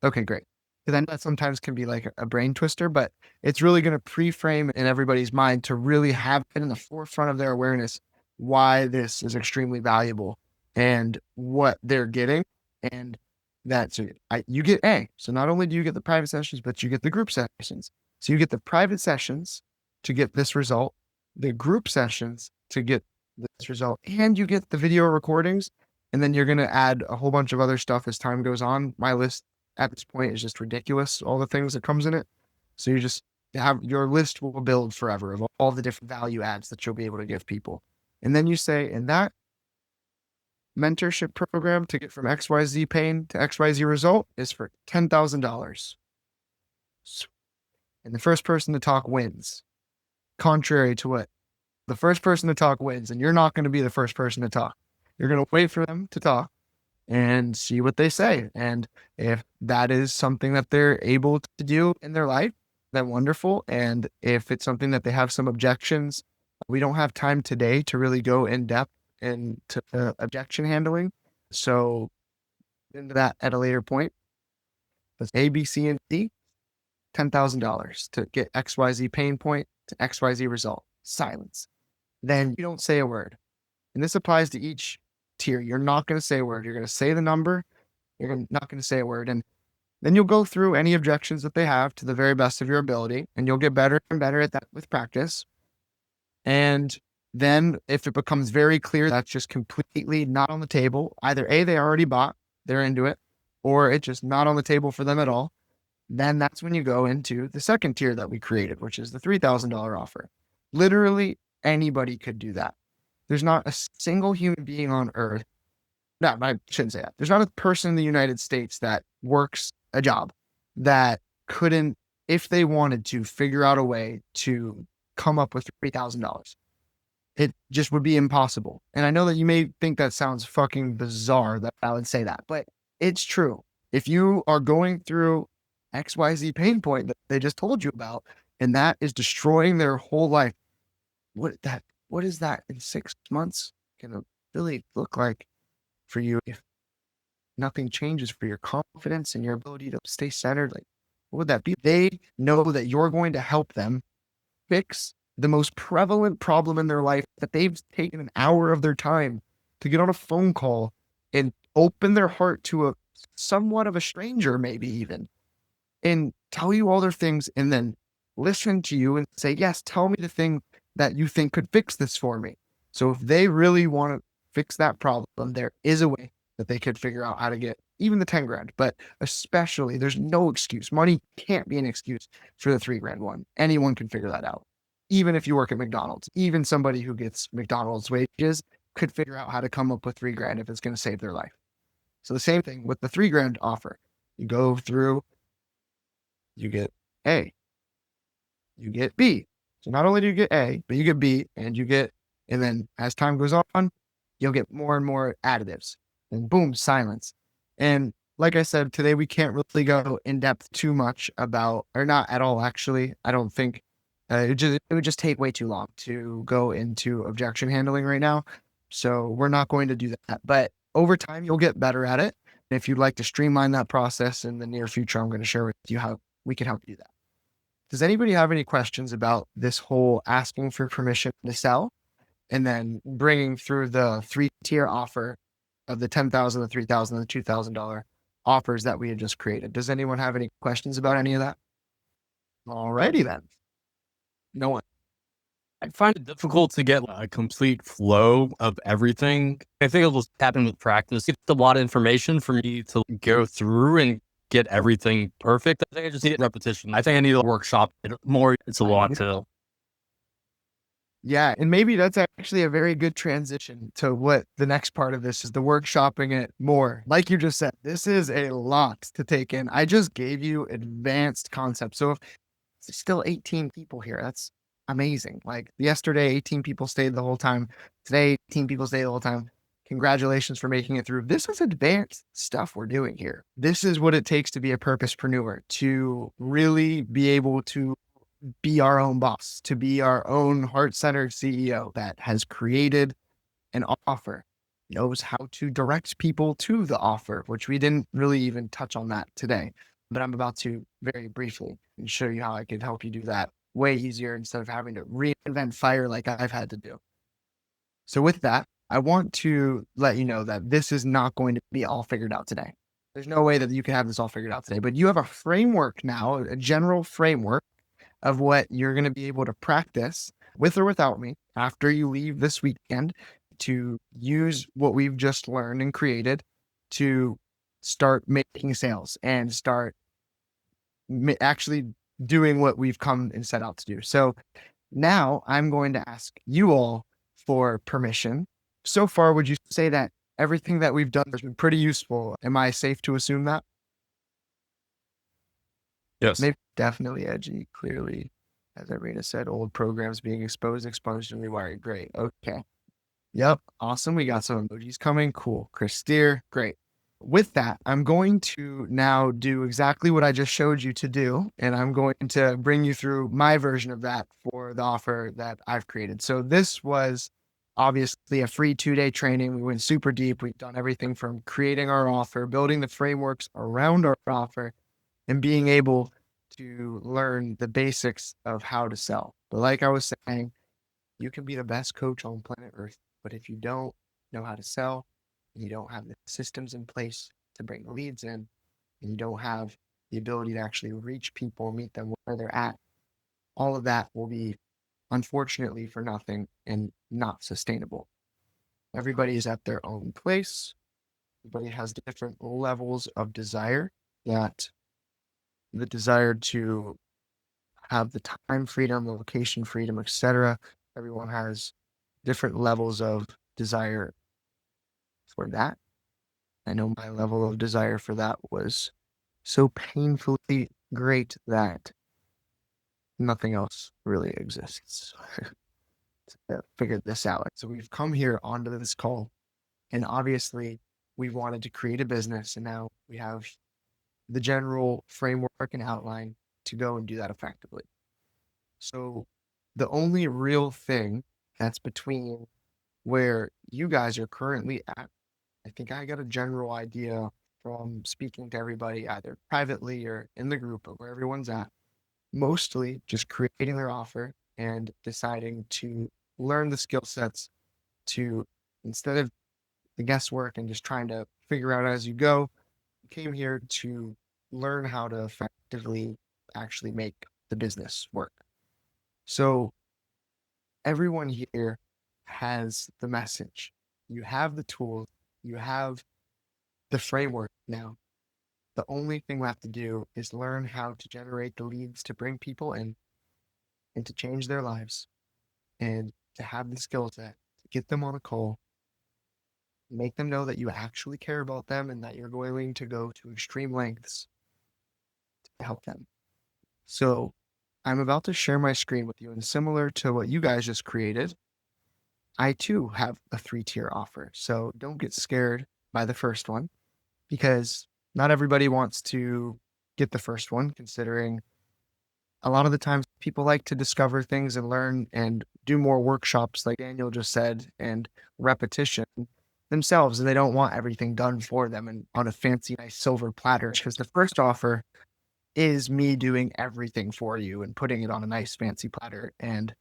Speaker 1: Okay, great. Then that sometimes can be like a brain twister, but it's really going to pre-frame in everybody's mind to really have it in the forefront of their awareness why this is extremely valuable and what they're getting. And that's you get A. So not only do you get the private sessions, but you get the group sessions. So you get the private sessions to get this result, the group sessions to get this result, and you get the video recordings. And then you're going to add a whole bunch of other stuff as time goes on. My list at this point is just ridiculous, all the things that comes in it. So you just have your list will build forever of all the different value adds that you'll be able to give people. And then you say, in that mentorship program to get from XYZ pain to XYZ result is for $10,000. And the first person to talk wins. Contrary to what? The first person to talk wins, and you're not going to be the first person to talk. You're going to wait for them to talk and see what they say. And if that is something that they're able to do in their life, then wonderful. And if it's something that they have some objections, we don't have time today to really go in depth into objection handling. So into that at a later point. But A, B, C, and D, $10,000 to get XYZ pain point to XYZ result. Silence. Then you don't say a word. And this applies to each tier. You're not going to say a word. You're going to say the number. Not going to say a word. And then you'll go through any objections that they have to the very best of your ability. And you'll get better and better at that with practice. And then if it becomes very clear that's just completely not on the table, either A, they already bought, they're into it, or it's just not on the table for them at all, then that's when you go into the second tier that we created, which is the $3,000 offer. Literally anybody could do that. There's not a single human being on earth. No, I shouldn't say that. There's not a person in the United States that works a job that couldn't, if they wanted to, figure out a way to come up with $3,000. It just would be impossible. And I know that you may think that sounds fucking bizarre that I would say that, but it's true. If you are going through XYZ pain point that they just told you about, and that is destroying their whole life, what is that in 6 months going to really look like for you if nothing changes for your confidence and your ability to stay centered? Like, what would that be? They know that you're going to help them fix the most prevalent problem in their life, that they've taken an hour of their time to get on a phone call and open their heart to a somewhat of a stranger, maybe even, and tell you all their things, and then listen to you and say, yes, tell me the thing that you think could fix this for me. So if they really want to fix that problem, there is a way that they could figure out how to get even the 10 grand, but especially there's no excuse. Money can't be an excuse for the 3 grand one. Anyone can figure that out. Even if you work at McDonald's, even somebody who gets McDonald's wages could figure out how to come up with 3 grand if it's going to save their life. So the same thing with the 3 grand offer. You go through, you get A, you get B. So not only do you get A, but you get B, and then as time goes on, you'll get more and more additives, and boom, silence. And like I said, today we can't really go in depth too much about, or not at all, actually. I don't think it would just take way too long to go into objection handling right now. So we're not going to do that. But over time, you'll get better at it. And if you'd like to streamline that process in the near future, I'm going to share with you how we can help you do that. Does anybody have any questions about this whole asking for permission to sell and then bringing through the 3-tier offer of the $10,000, the $3,000, the $2,000 offers that we had just created? Does anyone have any questions about any of that? Alrighty then. No one.
Speaker 2: I find it difficult to get a complete flow of everything. I think it'll happen with practice. It's a lot of information for me to go through and get everything perfect. I think I just need repetition. I think I need a workshop it more. It's a lot to.
Speaker 1: Yeah. And maybe that's actually a very good transition to what the next part of this is, the workshopping it more. Like you just said, this is a lot to take in. I just gave you advanced concepts. So if there's still 18 people here, that's amazing. Like yesterday, 18 people stayed the whole time. Today, 18 people stayed the whole time. Congratulations for making it through. This is advanced stuff we're doing here. This is what it takes to be a purposepreneur, to really be able to be our own boss, to be our own heart-centered CEO that has created an offer, knows how to direct people to the offer, which we didn't really even touch on that today, but I'm about to very briefly and show you how I could help you do that way easier instead of having to reinvent fire like I've had to do. So with that, I want to let you know that this is not going to be all figured out today. There's no way that you can have this all figured out today, but you have a framework now, a general framework of what you're going to be able to practice with or without me after you leave this weekend to use what we've just learned and created to start making sales and start actually doing what we've come and set out to do. So now I'm going to ask you all for permission. So far, would you say that everything that we've done has been pretty useful? Am I safe to assume that?
Speaker 4: Yes.
Speaker 1: Maybe definitely edgy, clearly, as Irina said, old programs being exposed and rewired. Great. Okay. Yep. Awesome. We got some emojis coming. Cool. Chris Steer. Great. with that, I'm going to now do exactly what I just showed you to do. And I'm going to bring you through my version of that for the offer that I've created. So this was obviously a free 2-day training. We went super deep. We've done everything from creating our offer, building the frameworks around our offer, and being able to learn the basics of how to sell. But like I was saying, you can be the best coach on planet Earth, but if you don't know how to sell, and you don't have the systems in place to bring the leads in, and you don't have the ability to actually reach people, meet them where they're at, all of that will be, unfortunately, for nothing and not sustainable. Everybody is at their own place. Everybody has different levels of desire, that the desire to have the time freedom, the location freedom, etc. Everyone has different levels of desire for that. I know my level of desire for that was so painfully great that nothing else really exists. to figure this out. So we've come here onto this call, and obviously we wanted to create a business, and now we have the general framework and outline to go and do that effectively. So the only real thing that's between where you guys are currently at, I think I got a general idea from speaking to everybody, either privately or in the group of where everyone's at, mostly just creating their offer and deciding to learn the skill sets to, instead of the guesswork and just trying to figure out as you go, came here to learn how to effectively actually make the business work. So everyone here has the message. You have the tools, you have the framework now. The only thing we have to do is learn how to generate the leads to bring people in and to change their lives, and to have the skill set to get them on a call, make them know that you actually care about them and that you're willing to go to extreme lengths to help them. So I'm about to share my screen with you, and similar to what you guys just created, I too have a 3-tier offer. So don't get scared by the first one, because not everybody wants to get the first one, considering a lot of the times people like to discover things and learn and do more workshops, like Daniel just said, and repetition themselves. And they don't want everything done for them and on a fancy, nice silver platter, because the first offer is me doing everything for you and putting it on a nice fancy platter. And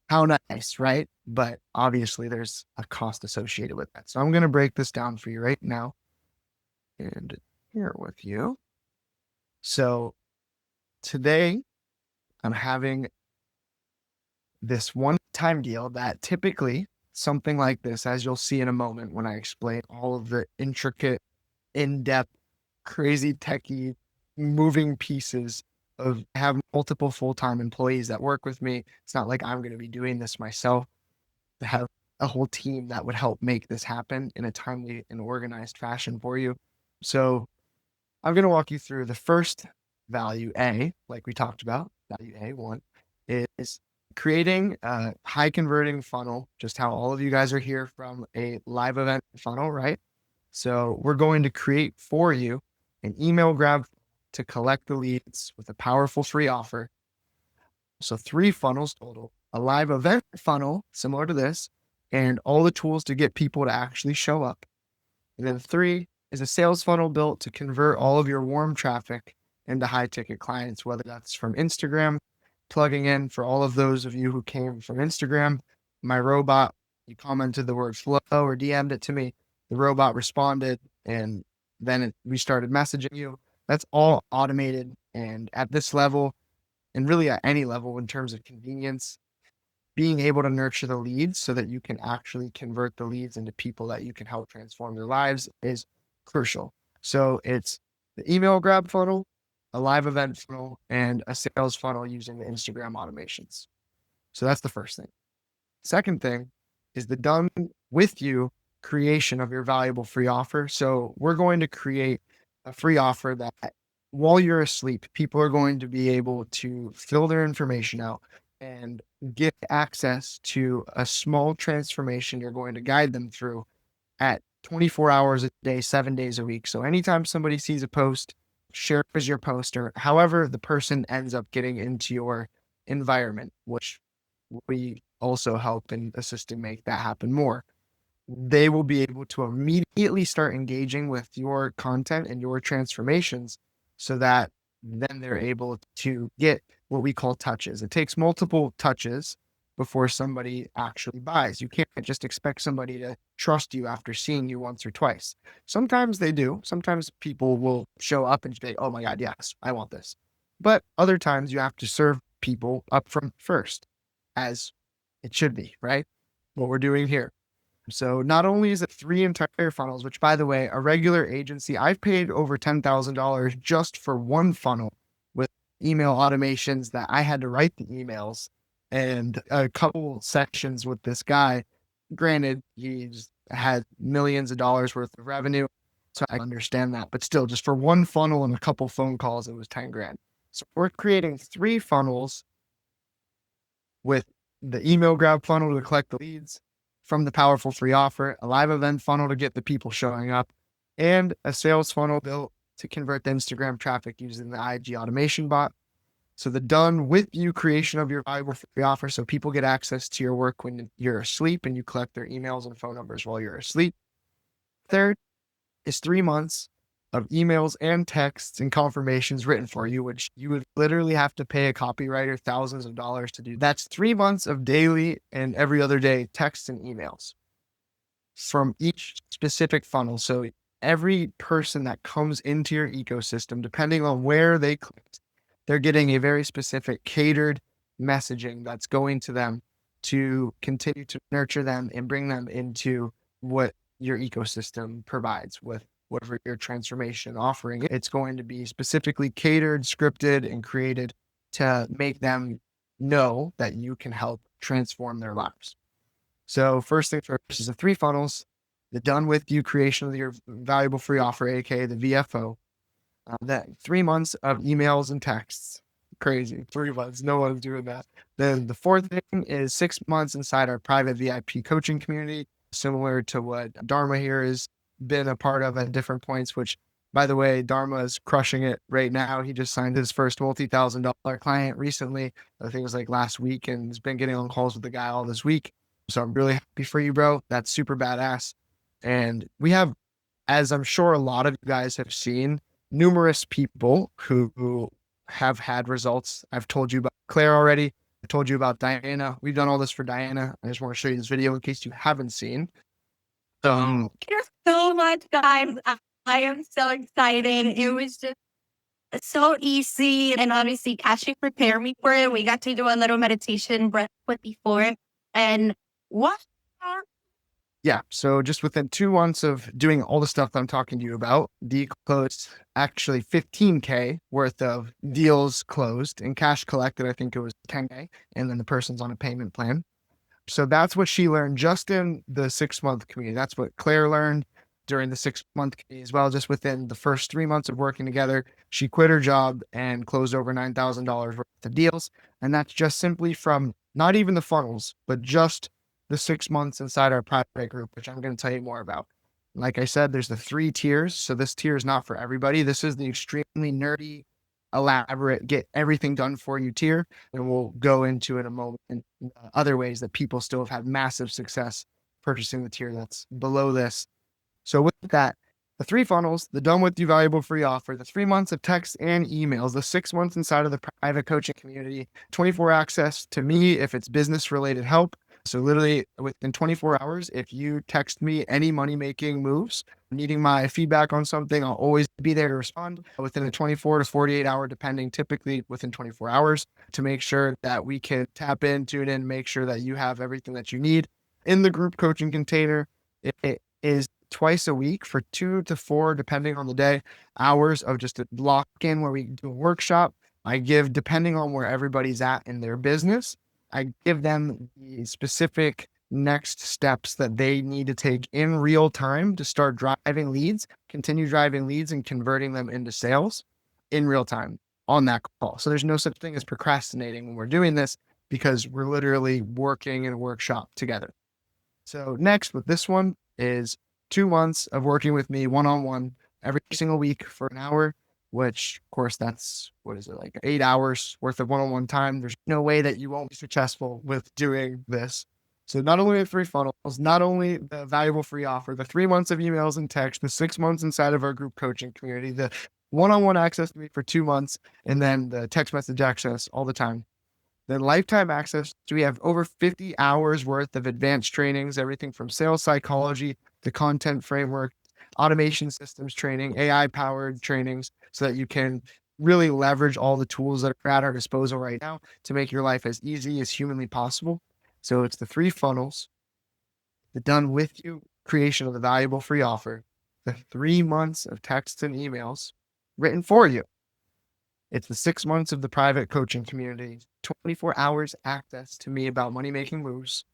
Speaker 1: how nice, right? But obviously there's a cost associated with that. So I'm going to break this down for you right now and here with you. So today I'm having this one-time deal that typically something like this, as you'll see in a moment when I explain all of the intricate, in-depth, crazy techie moving pieces of have multiple full-time employees that work with me. It's not like I'm going to be doing this myself. To have a whole team that would help make this happen in a timely and organized fashion for you. So I'm going to walk you through the first value A, like we talked about. Value A1 is creating a high converting funnel, just how all of you guys are here from a live event funnel, right? So we're going to create for you an email grab to collect the leads with a powerful free offer. So 3 funnels total, a live event funnel similar to this, and all the tools to get people to actually show up. And then 3 is a sales funnel built to convert all of your warm traffic into high ticket clients, whether that's from Instagram, plugging in for all of those of you who came from Instagram. My robot, you commented the word flow or DM'd it to me. The robot responded, and then we started messaging you. That's all automated. And at this level, and really at any level in terms of convenience, being able to nurture the leads so that you can actually convert the leads into people that you can help transform their lives is crucial. So it's the email grab funnel, a live event funnel, and a sales funnel using the Instagram automations. So that's the first thing. Second thing is the done with you creation of your valuable free offer. So we're going to create a free offer that while you're asleep, people are going to be able to fill their information out and get access to a small transformation you're going to guide them through at 24 hours a day, 7 days a week. So anytime somebody sees a post, shares your post, or however the person ends up getting into your environment, which we also help in assisting make that happen more. They will be able to immediately start engaging with your content and your transformations so that then they're able to get what we call touches. It takes multiple touches before somebody actually buys. You can't just expect somebody to trust you after seeing you once or twice. Sometimes they do. Sometimes people will show up and say, oh my God, yes, I want this. But other times you have to serve people up from first, as it should be, right? What we're doing here. So not only is it 3 entire funnels, which by the way, a regular agency, I've paid over $10,000 just for one funnel with email automations that I had to write the emails and a couple sections with this guy. Granted, he's had millions of dollars worth of revenue. So I understand that, but still just for one funnel and a couple phone calls, it was 10 grand. So we're creating 3 funnels with the email grab funnel to collect the leads from the powerful free offer, a live event funnel to get the people showing up, and a sales funnel built to convert the Instagram traffic using the IG automation bot. So the done with you creation of your valuable free offer, so people get access to your work when you're asleep and you collect their emails and phone numbers while you're asleep. Third is 3 months of emails and texts and confirmations written for you, which you would literally have to pay a copywriter thousands of dollars to do. That's 3 months of daily and every other day texts and emails from each specific funnel. So every person that comes into your ecosystem, depending on where they clicked, they're getting a very specific catered messaging that's going to them to continue to nurture them and bring them into what your ecosystem provides with whatever your transformation offering. It's going to be specifically catered, scripted, and created to make them know that you can help transform their lives. So first thing first is the 3 funnels, the done with you creation of your valuable free offer, aka the VFO. That 3 months of emails and texts. Crazy. 3 months. No one's doing that. Then the 4th thing is 6 months inside our private VIP coaching community, similar to what Dharma here has been a part of at different points, which by the way, Dharma is crushing it right now. He just signed his first multi-$1,000 client recently. I think it was like last week, and has been getting on calls with the guy all this week. So I'm really happy for you, bro. That's super badass. And we have, as I'm sure a lot of you guys have seen, numerous people who have had results. I've told you about Claire already. I told you about Diana. We've done all this for Diana. I just want to show you this video in case you haven't seen.
Speaker 6: Thank you so much, guys. I am so excited. It was just so easy. And obviously, Ashley prepared me for it. We got to do a little meditation breath before. And what?
Speaker 1: Yeah. So just within 2 months of doing all the stuff that I'm talking to you about, D closed actually 15K worth of deals closed, and cash collected, I think it was 10K. And then the person's on a payment plan. So that's what she learned just in the 6-month community. That's what Claire learned during the 6-month community as well. Just within the first 3 months of working together, she quit her job and closed over $9,000 worth of deals. And that's just simply from not even the funnels, but just the 6 months inside our private group, which I'm going to tell you more about. Like I said, there's the 3 tiers. So this tier is not for everybody. This is the extremely nerdy, elaborate, get everything done for you tier. And we'll go into in a moment and other ways that people still have had massive success purchasing the tier that's below this. So with that, the 3 funnels, the done with you valuable free offer, the 3 months of text and emails, the 6 months inside of the private coaching community, 24 access to me if it's business related help. So literally within 24 hours, if you text me any money-making moves, needing my feedback on something, I'll always be there to respond within a 24 to 48 hour, depending, typically within 24 hours, to make sure that we can tap in, tune in, make sure that you have everything that you need. In the group coaching container, it is twice a week for 2 to 4, depending on the day, hours of just a lock in where we do a workshop. I give, depending on where everybody's at in their business, I give them the specific next steps that they need to take in real time to start driving leads, continue driving leads and converting them into sales in real time on that call. So there's no such thing as procrastinating when we're doing this, because we're literally working in a workshop together. So next with this one is 2 months of working with me one-on-one every single week for an hour, which of course that's, what is it, like 8 hours worth of one-on-one time. There's no way that you won't be successful with doing this. So not only the 3 funnels, not only the valuable free offer, the 3 months of emails and text, the 6 months inside of our group coaching community, the one-on-one access to me for 2 months, and then the text message access all the time. Then lifetime access. So we have over 50 hours worth of advanced trainings, everything from sales psychology, the content framework, automation systems training, AI powered trainings, so that you can really leverage all the tools that are at our disposal right now to make your life as easy as humanly possible. So it's the 3 funnels, the done with you creation of the valuable free offer, the 3 months of texts and emails written for you. It's the 6 months of the private coaching community, 24 hours access to me about money making moves,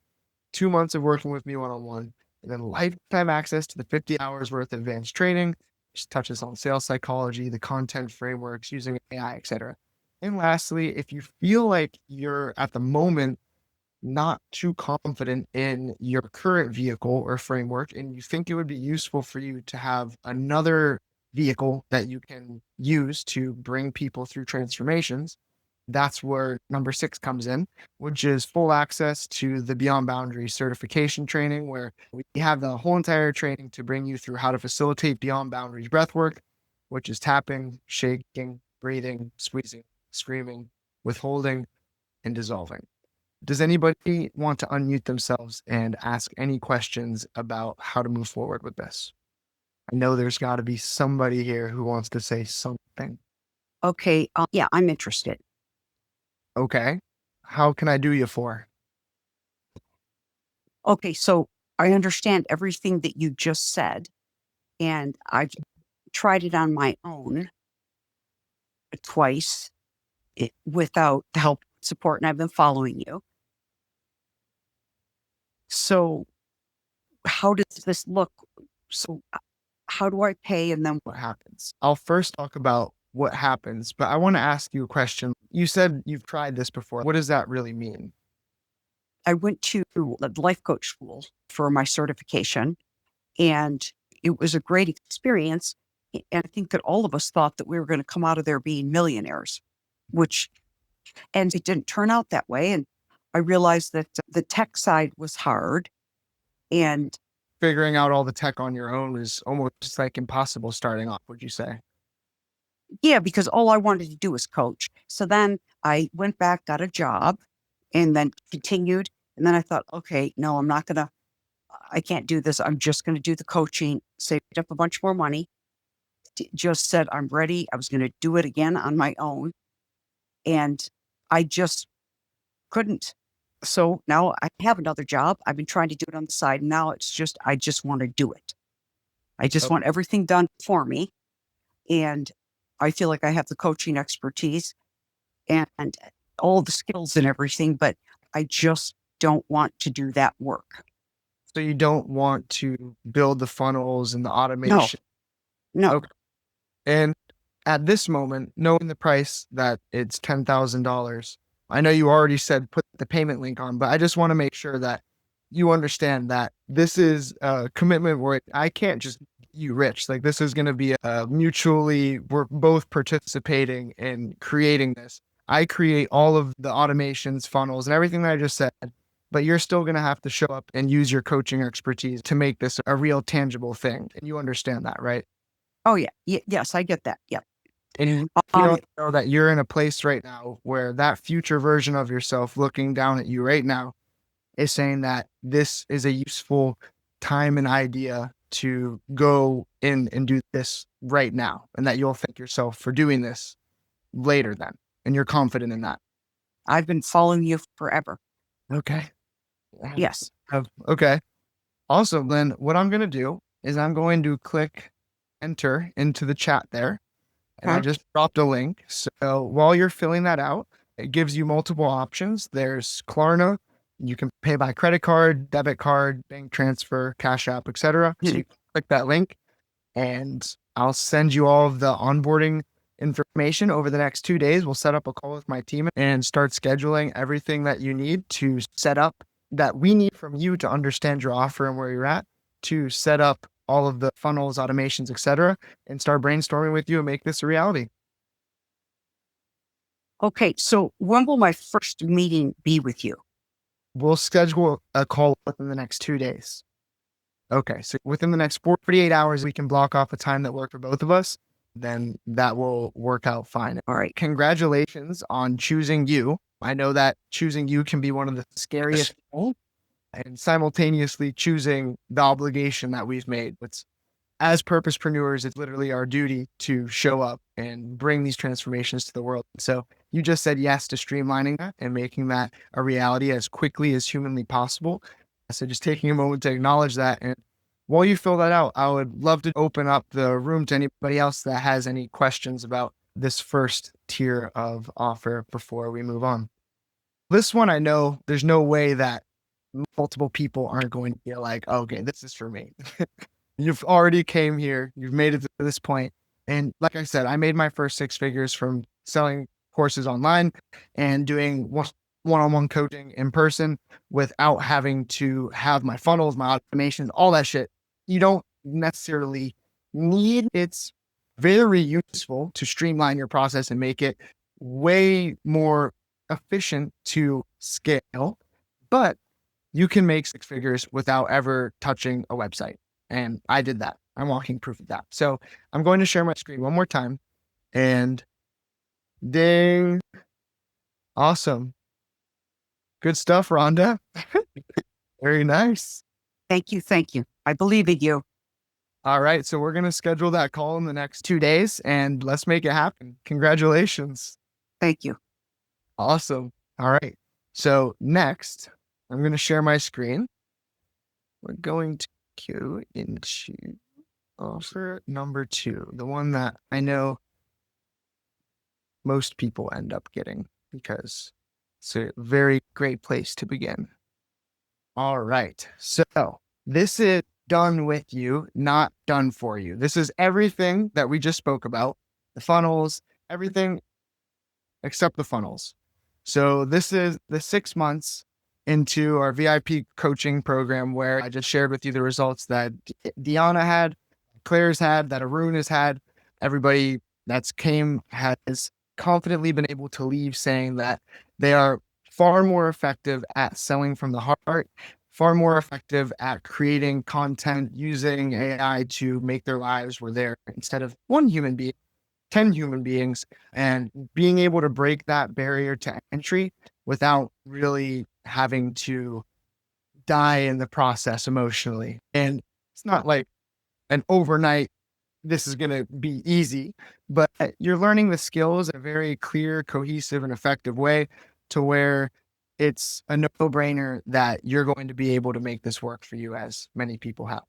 Speaker 1: 2 months of working with me one-on-one, and then lifetime access to the 50 hours worth of advanced training, which touches on sales psychology, the content frameworks, using AI, etc. And lastly, if you feel like you're at the moment not too confident in your current vehicle or framework, and you think it would be useful for you to have another vehicle that you can use to bring people through transformations, that's where number 6 comes in, which is full access to the Beyond Boundaries certification training, where we have the whole entire training to bring you through how to facilitate Beyond Boundaries breathwork, which is tapping, shaking, breathing, squeezing, screaming, withholding, and dissolving. Does anybody want to unmute themselves and ask any questions about how to move forward with this? I know there's got to be somebody here who wants to say something.
Speaker 7: Okay. Yeah, I'm interested.
Speaker 1: Okay. How can I do you for?
Speaker 7: Okay. So I understand everything that you just said, and I've tried it on my own twice without the help and support, and I've been following you. So how does this look? So how do I pay, and then
Speaker 1: What happens? I'll first talk about what happens, but I want to ask you a question. You said you've tried this before. What does that really mean?
Speaker 7: I went to the life coach school for my certification, and it was a great experience. And I think that all of us thought that we were going to come out of there being millionaires, and it didn't turn out that way. And I realized that the tech side was hard, and
Speaker 1: Figuring out all the tech on your own is almost like impossible starting off, would you say?
Speaker 7: yeah, because all I wanted to do was coach. So then I went back, got a job, and then continued. And then I thought, okay, no, I can't do this. I'm just going to do the coaching, saved up a bunch more money, just said, I'm ready. I was going to do it again on my own. And I just couldn't. So now I have another job. I've been trying to do it on the side. And now it's just, I just want to do it. I just
Speaker 1: Okay.
Speaker 7: want everything done for me. And I feel like I have the coaching expertise and all the skills and everything, but I just don't want to do that work.
Speaker 1: So you don't want to build the funnels and the automation.
Speaker 7: No.
Speaker 1: Okay. And at this moment, knowing the price that it's $10,000, I know you already said put the payment link on, but I just want to make sure that you understand that this is a commitment where I can't just get you rich. Like, this is going to be a mutually, we're both participating in creating this. I create all of the automations, funnels, and everything that I just said, but you're still going to have to show up and use your coaching expertise to make this a real tangible thing. And you understand that, right?
Speaker 7: Oh yeah. Yes, I get that. Yep.
Speaker 1: And you don't know that you're in a place right now where that future version of yourself looking down at you right now is saying that this is a useful time and idea to go in and do this right now, and that you'll thank yourself for doing this later then. And you're confident in that.
Speaker 7: I've been following you forever.
Speaker 1: Okay.
Speaker 7: Yes.
Speaker 1: Okay. Also, then what I'm going to do is I'm going to click enter into the chat there. And I
Speaker 7: Okay.
Speaker 1: just dropped a link. So while you're filling that out, it gives you multiple options. There's Klarna. You can pay by credit card, debit card, bank transfer, Cash App, etc. So you click that link, and I'll send you all of the onboarding information over the next 2 days. We'll set up a call with my team and start scheduling everything that you need to set up, that we need from you to understand your offer and where you're at, to set up all of the funnels, automations, etc., and start brainstorming with you and make this a reality.
Speaker 7: Okay, so when will my first meeting be with you?
Speaker 1: We'll schedule a call within the next 2 days. Okay, so within the next 48 hours, we can block off a time that worked for both of us. Then that will work out fine.
Speaker 7: All right.
Speaker 1: Congratulations on choosing you. I know that choosing you can be one of the scariest things, and simultaneously choosing the obligation that we've made. It's, as purposepreneurs, it's literally our duty to show up and bring these transformations to the world. So you just said yes to streamlining that and making that a reality as quickly as humanly possible. So just taking a moment to acknowledge that. And while you fill that out, I would love to open up the room to anybody else that has any questions about this first tier of offer before we move on. This one, I know there's no way that multiple people aren't going to be like, okay, this is for me. You've already came here. You've made it to this point. And like I said, I made my first 6 figures from selling courses online and doing one-on-one coaching in person without having to have my funnels, my automations, all that shit. You don't necessarily need. It's very useful to streamline your process and make it way more efficient to scale, but you can make 6 figures without ever touching a website. And I did that. I'm walking proof of that. So I'm going to share my screen one more time and ding. Awesome. Good stuff, Rhonda. Very nice.
Speaker 7: Thank you. Thank you. I believe in you.
Speaker 1: All right. So we're going to schedule that call in the next 2 days and let's make it happen. Congratulations.
Speaker 7: Thank you.
Speaker 1: Awesome. All right. So next, I'm going to share my screen. We're going to go into offer number 2, the one that I know most people end up getting because it's a very great place to begin. All right. So this is done with you, not done for you. This is everything that we just spoke about, the funnels, everything except the funnels. So this is the 6 months into our VIP coaching program where I just shared with you the results that Deanna had, Claire's had, that Arun has had. Everybody that's came has confidently been able to leave saying that they are far more effective at selling from the heart, far more effective at creating content using AI to make their lives where they're, instead of 1 human being, 10 human beings, and being able to break that barrier to entry without really having to die in the process emotionally. And it's not like an overnight, this is going to be easy, but you're learning the skills in a very clear, cohesive, and effective way to where it's a no-brainer that you're going to be able to make this work for you, as many people have.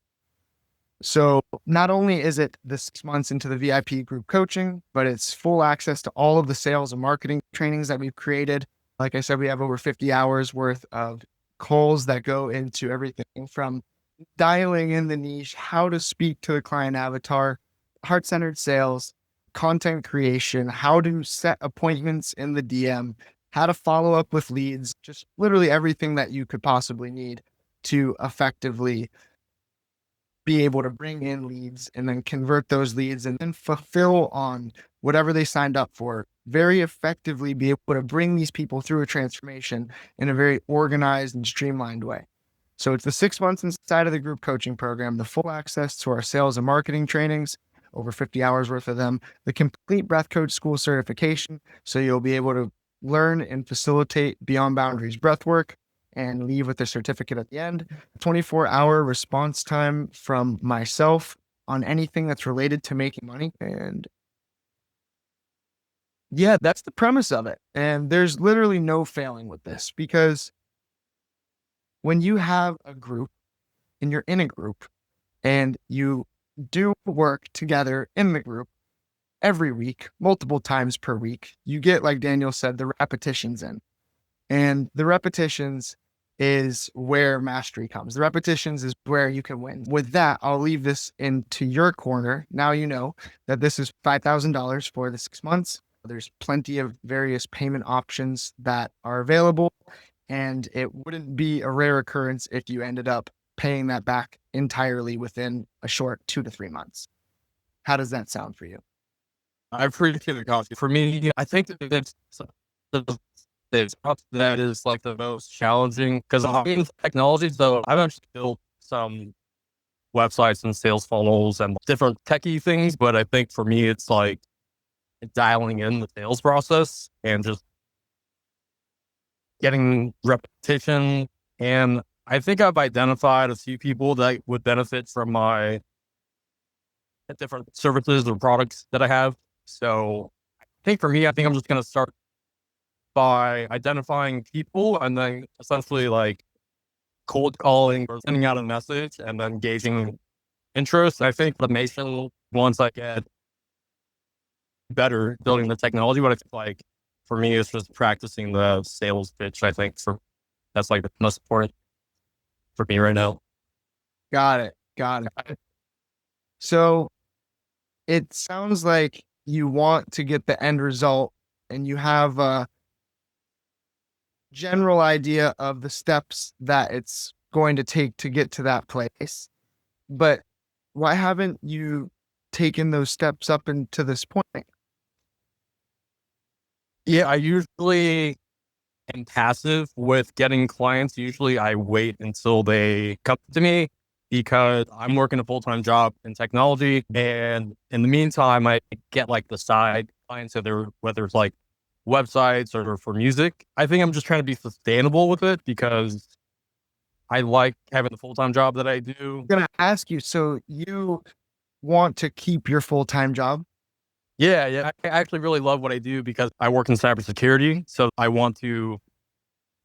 Speaker 1: So not only is it the 6 months into the VIP group coaching, but it's full access to all of the sales and marketing trainings that we've created. Like I said, we have over 50 hours worth of calls that go into everything from dialing in the niche, how to speak to the client avatar, heart-centered sales, content creation, how to set appointments in the DM, how to follow up with leads, just literally everything that you could possibly need to effectively be able to bring in leads and then convert those leads and then fulfill on whatever they signed up for, very effectively be able to bring these people through a transformation in a very organized and streamlined way. So it's the 6 months inside of the group coaching program, the full access to our sales and marketing trainings, over 50 hours worth of them, the complete Breath Coach School certification. So you'll be able to learn and facilitate Beyond Boundaries breathwork and leave with a certificate at the end. 24-hour response time from myself on anything that's related to making money. And yeah, that's the premise of it. And there's literally no failing with this, because when you have a group and you're in a group and you do work together in the group every week, multiple times per week, you get, like Daniel said, the repetitions in. And the repetitions is where mastery comes. The repetitions is where you can win. With that, I'll leave this into your corner. Now you know that this is $5,000 for the 6 months. There's plenty of various payment options that are available, and it wouldn't be a rare occurrence if you ended up paying that back entirely within a short 2 to 3 months. How does that sound for you?
Speaker 8: I appreciate it, Kelsey. For me, I think that that is like the most challenging because I'm in technology, so I've actually built some websites and sales funnels and different techie things. But I think for me, it's like dialing in the sales process and just getting repetition. And I think I've identified a few people that would benefit from my different services or products that I have. So I think for me, I think I'm just going to start by identifying people and then essentially like cold calling or sending out a message and then gauging interest. I think the automation, once I get better building the technology, but I think like for me, it's just practicing the sales pitch. I think that's like the most important for me right now.
Speaker 1: Got it. So it sounds like you want to get the end result and you have a general idea of the steps that it's going to take to get to that place. But why haven't you taken those steps up into this point?
Speaker 8: Yeah, I usually am passive with getting clients. Usually I wait until they come to me because I'm working a full-time job in technology. And in the meantime, I get like the side clients, whether it's like websites or for music. I think I'm just trying to be sustainable with it because I like having the full-time job that I do.
Speaker 1: I'm going to ask you, so you want to keep your full-time job?
Speaker 8: Yeah. I actually really love what I do because I work in cybersecurity. So I want to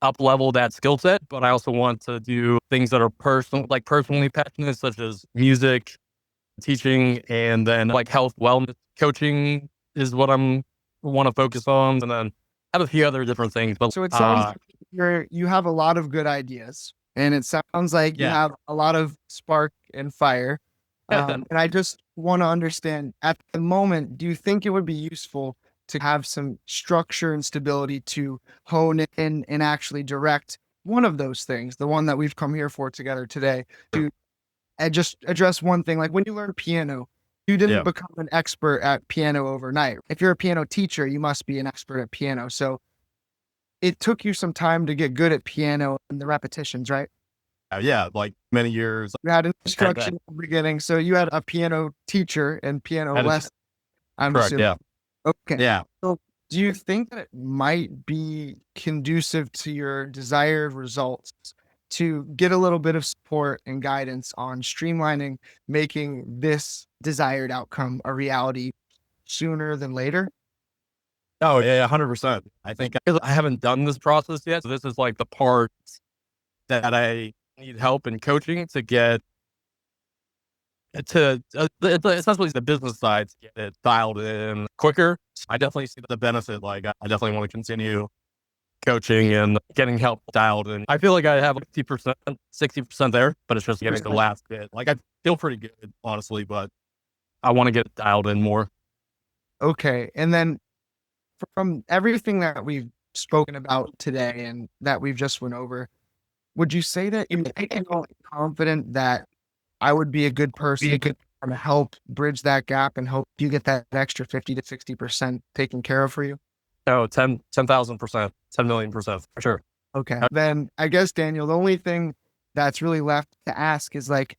Speaker 8: up level that skill set, but I also want to do things that are personally passionate, such as music, teaching, and then like health, wellness, coaching is what want to focus on. And then I have a few other different things. But
Speaker 1: So it sounds like you have a lot of good ideas, and it sounds like you have a lot of spark and fire. And I just want to understand, at the moment, do you think it would be useful to have some structure and stability to hone in and actually direct one of those things, the one that we've come here for together today, to just address one thing? Like when you learn piano, you didn't become an expert at piano overnight. If you're a piano teacher, you must be an expert at piano. So it took you some time to get good at piano and the repetitions, right?
Speaker 8: Yeah, like many years.
Speaker 1: You had instruction in the beginning. So you had a piano teacher and piano lesson. I'm
Speaker 8: correct,
Speaker 1: assuming.
Speaker 8: yeah.
Speaker 1: Okay.
Speaker 8: Yeah.
Speaker 1: So do you think that it might be conducive to your desired results to get a little bit of support and guidance on streamlining, making this desired outcome a reality sooner than later?
Speaker 8: Oh, yeah, 100%. I think I haven't done this process yet. So this is like the part that I need help in coaching to get essentially the business side to get it dialed in quicker. I definitely see the benefit. Like I definitely want to continue coaching and getting help dialed in. I feel like I have 50%, 60% there, but it's just getting the last bit. Like I feel pretty good, honestly, but I want to get it dialed in more.
Speaker 1: Okay. And then from everything that we've spoken about today and that we've just went over, would you say that you're confident that I would be a good person to help bridge that gap and help you get that extra 50 to 60% taken care of for you?
Speaker 8: Oh, 10,000%, 10 million% for sure.
Speaker 1: Okay. Then I guess, Daniel, the only thing that's really left to ask is like,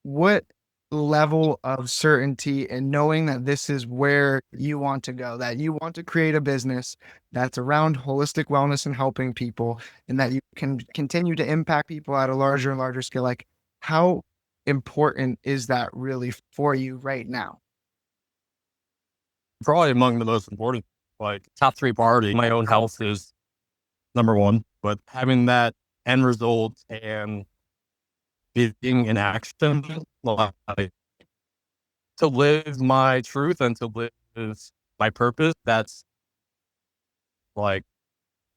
Speaker 1: what level of certainty and knowing that this is where you want to go, that you want to create a business that's around holistic wellness and helping people, and that you can continue to impact people at a larger and larger scale. Like, how important is that really for you right now?
Speaker 8: Probably among the most important, like top 3 priority. My own health is number 1, but having that end result and being in action, like, to live my truth and to live my purpose, that's like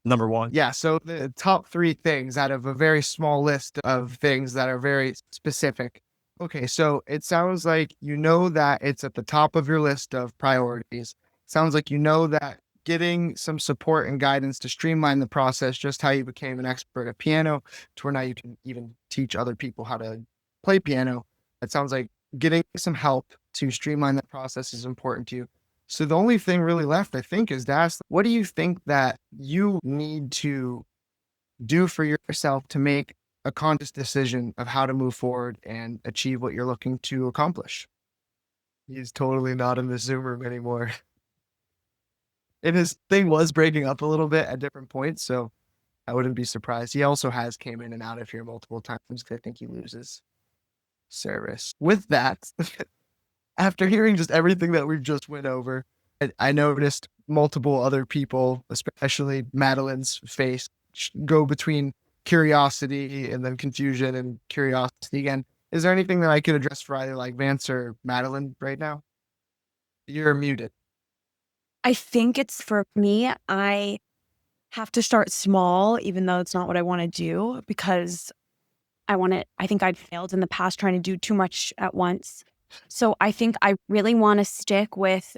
Speaker 8: number 1.
Speaker 1: Yeah. So the top 3 things out of a very small list of things that are very specific. Okay. So it sounds like you know that it's at the top of your list of priorities. Sounds like you know that getting some support and guidance to streamline the process, just how you became an expert at piano to where now you can even teach other people how to play piano. It sounds like getting some help to streamline that process is important to you. So the only thing really left, I think, is to ask, what do you think that you need to do for yourself to make a conscious decision of how to move forward and achieve what you're looking to accomplish? He's totally not in the Zoom room anymore. And his thing was breaking up a little bit at different points, so I wouldn't be surprised. He also has came in and out of here multiple times because I think he loses service. With that, after hearing just everything that we've just went over, I noticed multiple other people, especially Madeline's face, go between curiosity and then confusion and curiosity again. Is there anything that I could address for either like Vance or Madeline right now? You're muted.
Speaker 9: I think it's for me, I have to start small, even though it's not what I want to do, because I think I've failed in the past trying to do too much at once. So I think I really want to stick with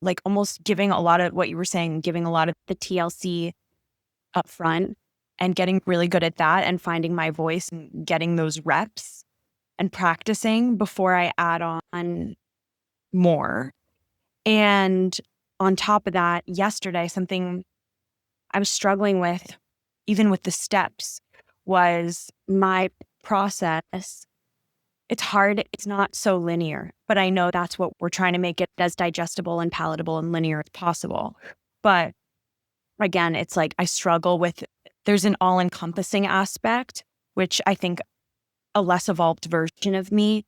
Speaker 9: like almost giving a lot of what you were saying, giving a lot of the TLC up front and getting really good at that and finding my voice and getting those reps and practicing before I add on more. And on top of that, yesterday, something I was struggling with, even with the steps, was my process. It's hard. It's not so linear, but I know that's what we're trying to make it as digestible and palatable and linear as possible. But again, it's like I struggle with, there's an all-encompassing aspect, which I think a less evolved version of me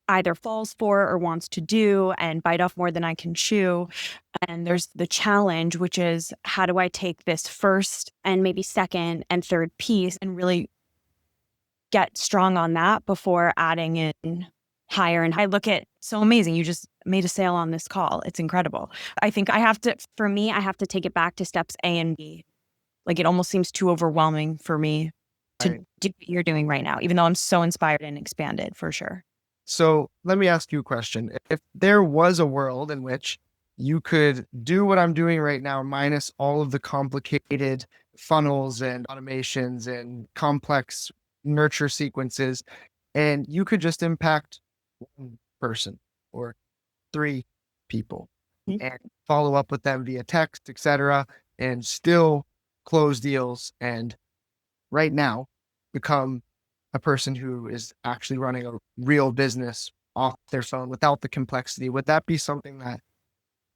Speaker 9: either falls for or wants to do and bite off more than I can chew. And there's the challenge, which is how do I take this first and maybe second and third piece and really get strong on that before adding in higher. And I look at, so amazing, you just made a sale on this call. It's incredible. I think I have to take it back to steps A and B. Like it almost seems too overwhelming for me to do what you're doing right now, even though I'm so inspired and expanded for sure.
Speaker 1: So let me ask you a question. If there was a world in which you could do what I'm doing right now, minus all of the complicated funnels and automations and complex nurture sequences, and you could just impact one person or 3 people and follow up with them via text, etc., and still close deals and right now become a person who is actually running a real business off their phone without the complexity, would that be something that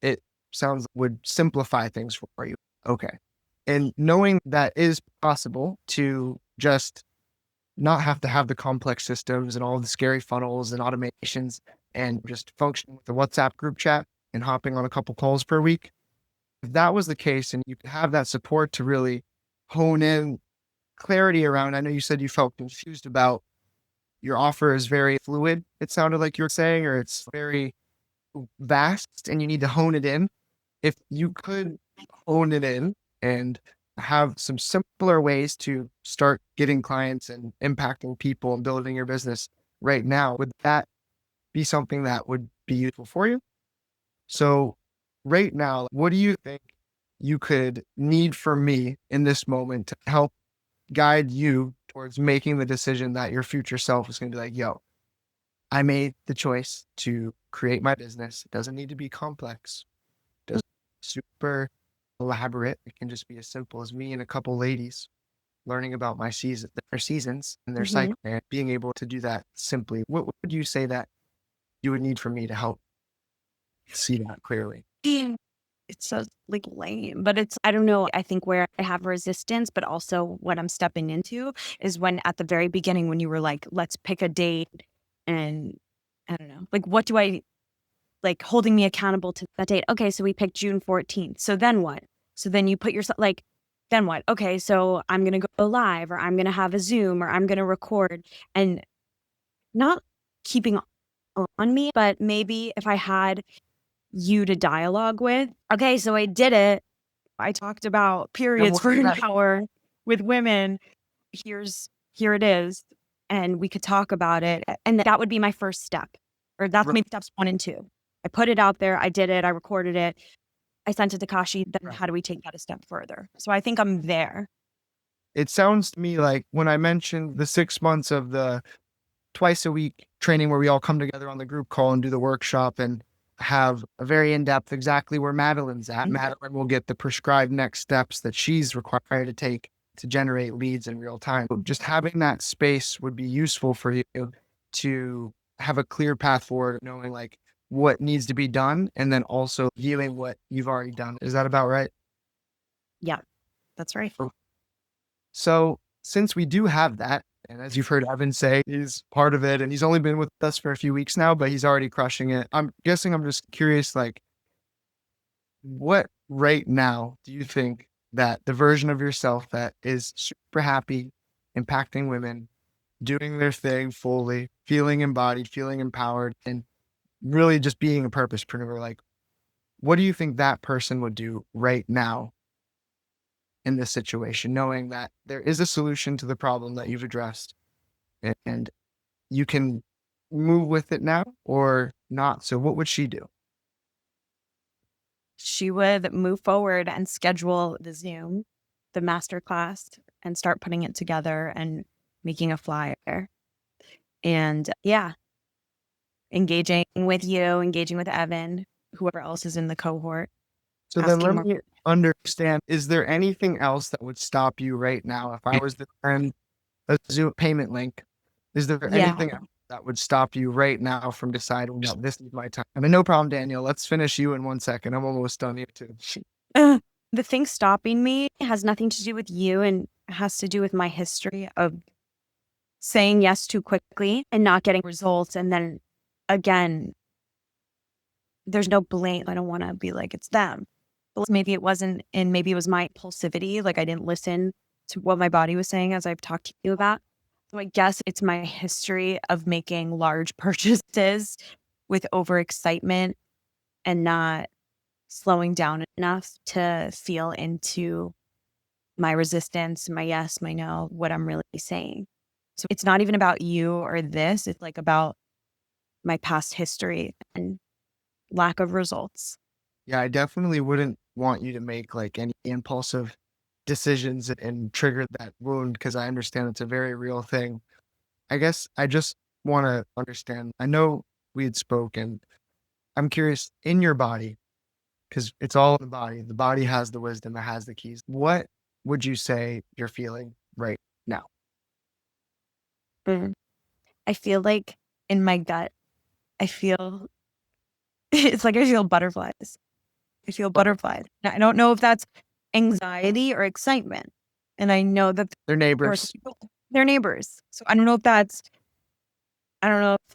Speaker 1: it sounds would simplify things for you? Okay. And knowing that is possible to just not have to have the complex systems and all the scary funnels and automations and just function with the WhatsApp group chat and hopping on a couple calls per week. If that was the case and you could have that support to really hone in clarity around, I know you said you felt confused about your offer is very fluid. It sounded like you were saying, or it's very vast and you need to hone it in. If you could hone it in and have some simpler ways to start getting clients and impacting people and building your business right now, would that be something that would be useful for you? So right now, what do you think you could need from me in this moment to help guide you towards making the decision that your future self is going to be like, yo, I made the choice to create my business. It doesn't need to be complex. It doesn't need to be super elaborate. It can just be as simple as me and a couple ladies learning about my their seasons and their cycle and being able to do that simply. What would you say that you would need from me to help see that clearly?
Speaker 9: It's so like lame, but it's, I don't know. I think where I have resistance, but also what I'm stepping into is when at the very beginning, when you were like, let's pick a date and I don't know, like, what do I like holding me accountable to that date? Okay. So we picked June 14th. So then what? So then you put yourself like, then what? Okay. So I'm going to go live or I'm going to have a Zoom or I'm going to record and not keeping on me, but maybe if I had you to dialogue with. Okay, so I did it. I talked about periods for an hour with women. Here it is. And we could talk about it. And that would be my first step. Or that's maybe steps 1 and 2. I put it out there. I did it. I recorded it. I sent it to Kashi. Then
Speaker 1: Right.
Speaker 9: how do we take that a step further? So I think I'm there.
Speaker 1: It sounds to me like when I mentioned the 6 months of the twice a week training where we all come together on the group call and do the workshop and have a very in-depth exactly where Madeline's at.
Speaker 9: Mhm.
Speaker 1: Madeline will get the prescribed next steps that she's required to take to generate leads in real time. Just having that space would be useful for you to have a clear path forward, knowing like what needs to be done and then also viewing what you've already done. Is that about right?
Speaker 9: That's right.
Speaker 1: So since we do have that, and as you've heard Evan say, he's part of it and he's only been with us for a few weeks now, but he's already crushing it. I'm guessing I'm just curious, like, what right now do you think that the version of yourself that is super happy, impacting women, doing their thing fully, feeling embodied, feeling empowered, and really just being a purposepreneur, like, what do you think that person would do right now in this situation, knowing that there is a solution to the problem that you've addressed and you can move with it now or not? So what would she do?
Speaker 9: She would move forward and schedule the Zoom, the masterclass, and start putting it together and making a flyer. And yeah, engaging with you, engaging with Evan, whoever else is in the cohort.
Speaker 1: So then
Speaker 9: Asking
Speaker 1: let
Speaker 9: more-
Speaker 1: me understand, is there anything else that would stop you right now? If I was to send a Zoom payment link, is there
Speaker 9: Yeah.
Speaker 1: anything else that would stop you right now from deciding, no, this is my time? I mean, no problem, Daniel. Let's finish you in 1 second. I'm almost done here too.
Speaker 9: The thing stopping me has nothing to do with you and has to do with my history of saying yes too quickly and not getting results. And then again, there's no blame. I don't want to be like, it's them. But maybe it wasn't, and maybe it was my impulsivity. Like I didn't listen to what my body was saying as I've talked to you about. So I guess it's my history of making large purchases with overexcitement and not slowing down enough to feel into my resistance, my yes, my no, what I'm really saying. So it's not even about you or this. It's like about my past history and lack of results.
Speaker 1: Yeah, I definitely wouldn't want you to make like any impulsive decisions and trigger that wound because I understand it's a very real thing. I guess I just want to understand. I know we had spoken. I'm curious in your body, because it's all in the body. The body has the wisdom, it has the keys. What would you say you're feeling right now?
Speaker 9: I feel like in my gut, I feel it's like I feel butterflies. I feel butterflies. Now, I don't know if that's anxiety or excitement. And I know that
Speaker 1: They're
Speaker 9: there are
Speaker 1: neighbors.
Speaker 9: people, they're neighbors. So I don't know if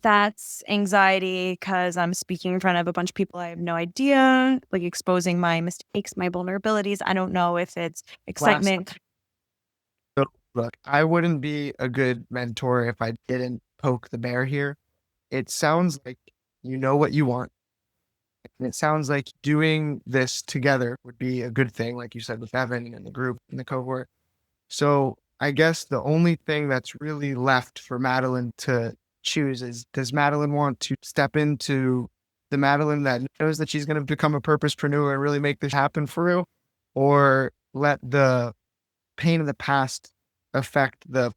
Speaker 9: that's anxiety because I'm speaking in front of a bunch of people. I have no idea, like exposing my mistakes, my vulnerabilities. I don't know if it's excitement.
Speaker 1: So, look, I wouldn't be a good mentor if I didn't poke the bear here. It sounds like you know what you want. And it sounds like doing this together would be a good thing, like you said, with Evan and the group and the cohort. So I guess the only thing that's really left for Madeline to choose is, does Madeline want to step into the Madeline that knows that she's going to become a purposepreneur and really make this happen for real? Or let the pain of the past affect the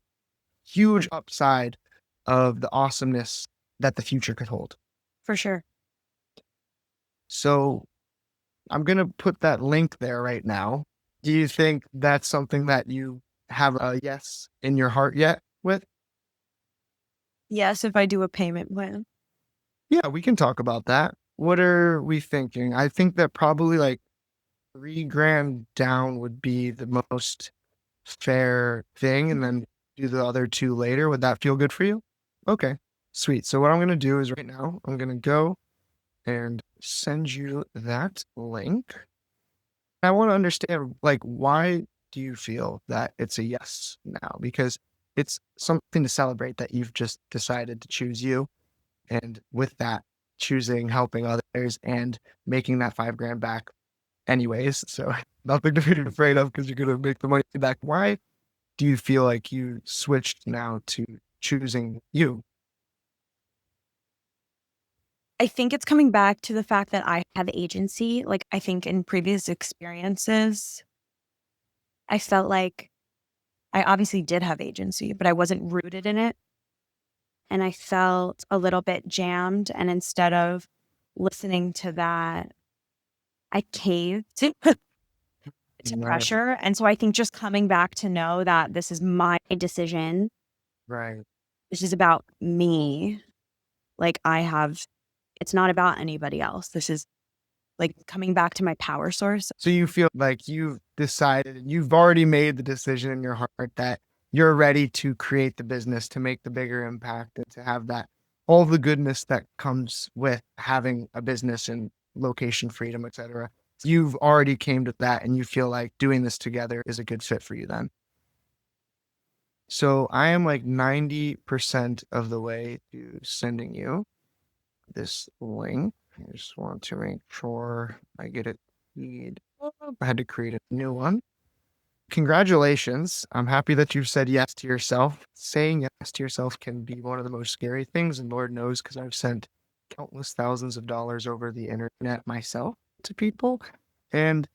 Speaker 1: huge upside of the awesomeness that the future could hold?
Speaker 9: For sure.
Speaker 1: So I'm going to put that link there right now. Do you think that's something that you have a yes in your heart yet with?
Speaker 9: Yes, if I do a payment plan.
Speaker 1: Yeah, we can talk about that. What are we thinking? I think that probably like $3,000 down would be the most fair thing, and then do the other two later. Would that feel good for you? Okay, sweet. So what I'm going to do is right now, I'm going to go and send you that link. I want to understand, like, why do you feel that it's a yes now? Because it's something to celebrate that you've just decided to choose you. And with that, choosing helping others and making that $5,000 back anyways. So nothing to be afraid of because you're going to make the money back. Why do you feel like you switched now to choosing you?
Speaker 9: I think it's coming back to the fact that I have agency. Like, I think in previous experiences, I felt like I obviously did have agency, but I wasn't rooted in it. And I felt a little bit jammed. And instead of listening to that, I caved to
Speaker 1: Right.
Speaker 9: pressure. And so I think just coming back to know that this is my decision,
Speaker 1: Right.
Speaker 9: this is about me. Like, it's not about anybody else. This is like coming back to my power source.
Speaker 1: So you feel like you've decided and you've already made the decision in your heart that you're ready to create the business, to make the bigger impact, and to have that all the goodness that comes with having a business and location freedom, etc. You've already came to that and you feel like doing this together is a good fit for you then. So I am like 90% of the way to sending you this link. I just want to make sure I get it. I had to create a new one. Congratulations. I'm happy that you've said yes to yourself. Saying yes to yourself can be one of the most scary things, and Lord knows, because I've sent countless thousands of dollars over the internet myself to people. And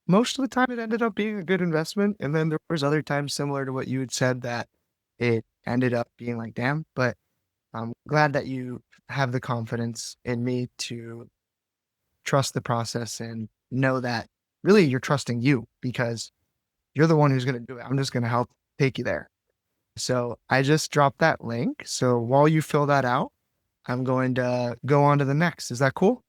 Speaker 1: most of the time it ended up being a good investment. And then there was other times similar to what you had said that it ended up being like, damn, but I'm glad that you have the confidence in me to trust the process and know that really you're trusting you because you're the one who's going to do it. I'm just going to help take you there. So I just dropped that link. So while you fill that out, I'm going to go on to the next. Is that cool?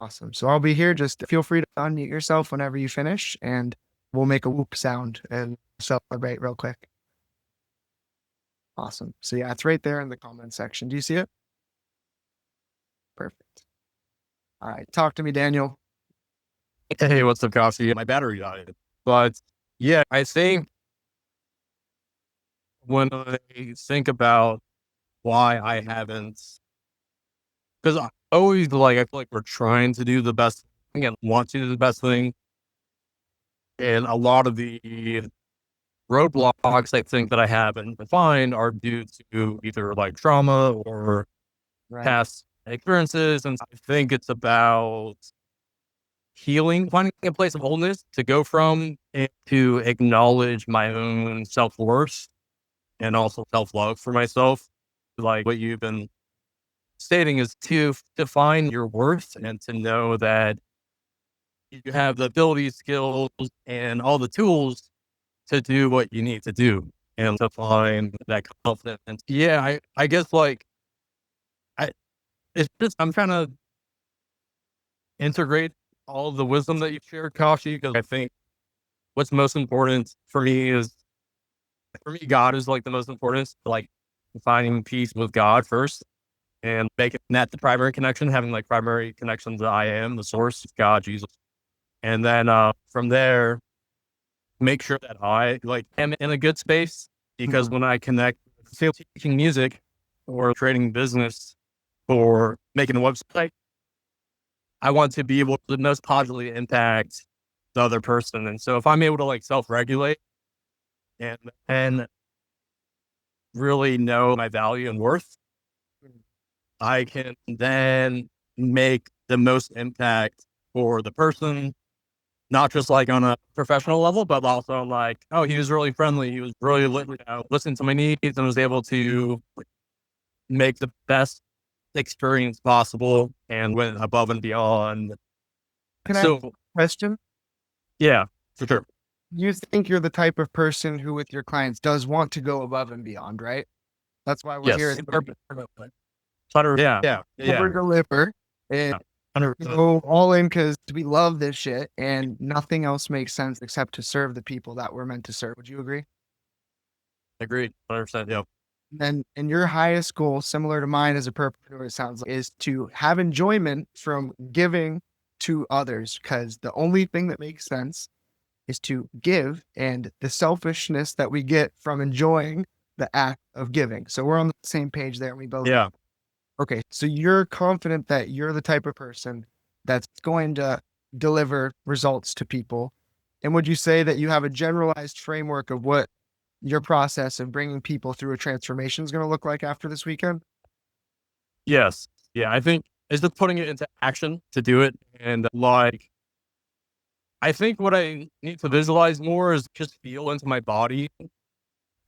Speaker 1: Awesome. So I'll be here. Just feel free to unmute yourself whenever you finish and we'll make a whoop sound and celebrate real quick. Awesome. So yeah, it's right there in the comment section. Do you see it? Perfect. All right. Talk to me, Daniel.
Speaker 8: Hey, what's up, Coffee? My battery died. But yeah, I think when I think about why I haven't, because I always I feel like we're trying to do the best thing and want to do the best thing. And a lot of the roadblocks I think that I haven't defined are due to either like trauma or
Speaker 1: Right.
Speaker 8: past experiences. And I think it's about healing, finding a place of wholeness to go from and to acknowledge my own self-worth and also self-love for myself. Like what you've been stating is to define your worth and to know that you have the ability, skills, and all the tools to do what you need to do and to find that confidence. Yeah, I guess it's just, I'm trying to integrate all of the wisdom that you've shared, Kashi, because I think what's most important for me, God is like the most important, like finding peace with God first and making that the primary connection, having like primary connections that I am, the source, God, Jesus. And then from there, make sure that I am in a good space because when I connect, say, teaching music or creating business or making a website, I want to be able to most positively impact the other person. And so if I'm able to self-regulate and really know my value and worth, I can then make the most impact for the person, not just on a professional level, but also oh, he was really friendly. He was really listening to my needs and was able to make the best experience possible and went above and beyond.
Speaker 1: Can I ask a question?
Speaker 8: Yeah, for sure.
Speaker 1: You think you're the type of person who with your clients does want to go above and beyond, right? That's why we're here.
Speaker 8: Yeah.
Speaker 1: Over deliver and go all in because we love this shit and nothing else makes sense except to serve the people that we're meant to serve. Would you agree?
Speaker 8: Agreed. 100%. Yeah.
Speaker 1: And your highest goal, similar to mine as a perpetrator, it sounds like, is to have enjoyment from giving to others, because the only thing that makes sense is to give, and the selfishness that we get from enjoying the act of giving. So we're on the same page there. And we both.
Speaker 8: Yeah.
Speaker 1: Okay. So you're confident that you're the type of person that's going to deliver results to people. And would you say that you have a generalized framework of what your process of bringing people through a transformation is going to look like after this weekend?
Speaker 8: Yes. Yeah, I think it's just putting it into action to do it. And like, I think what I need to visualize more is just feel into my body,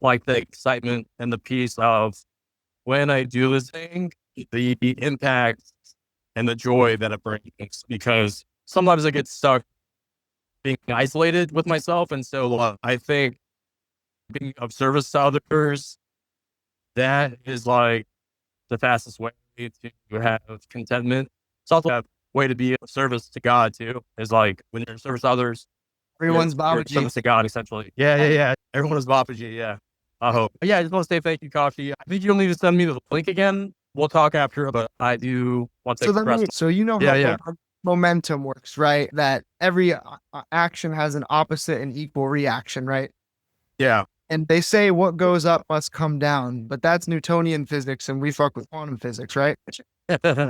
Speaker 8: like the excitement and the peace of when I do this thing, the impact and the joy that it brings. Because sometimes I get stuck being isolated with myself. And so I think being of service to others, that is like the fastest way to have contentment. It's also a way to be of service to God too. Is like when you're in service to others,
Speaker 1: Everyone's
Speaker 8: you're in
Speaker 1: Babaji.
Speaker 8: service to God essentially. Yeah. Everyone is Babaji. Yeah. I hope. Yeah, I just want to say thank you, Kashi. I think you'll need to send me the link again. We'll talk after, but I do want to
Speaker 1: So
Speaker 8: express.
Speaker 1: so you know
Speaker 8: Yeah.
Speaker 1: how momentum works, right? That every action has an opposite and equal reaction, right?
Speaker 8: Yeah.
Speaker 1: And they say what goes up must come down, but that's Newtonian physics and we fuck with quantum physics, right?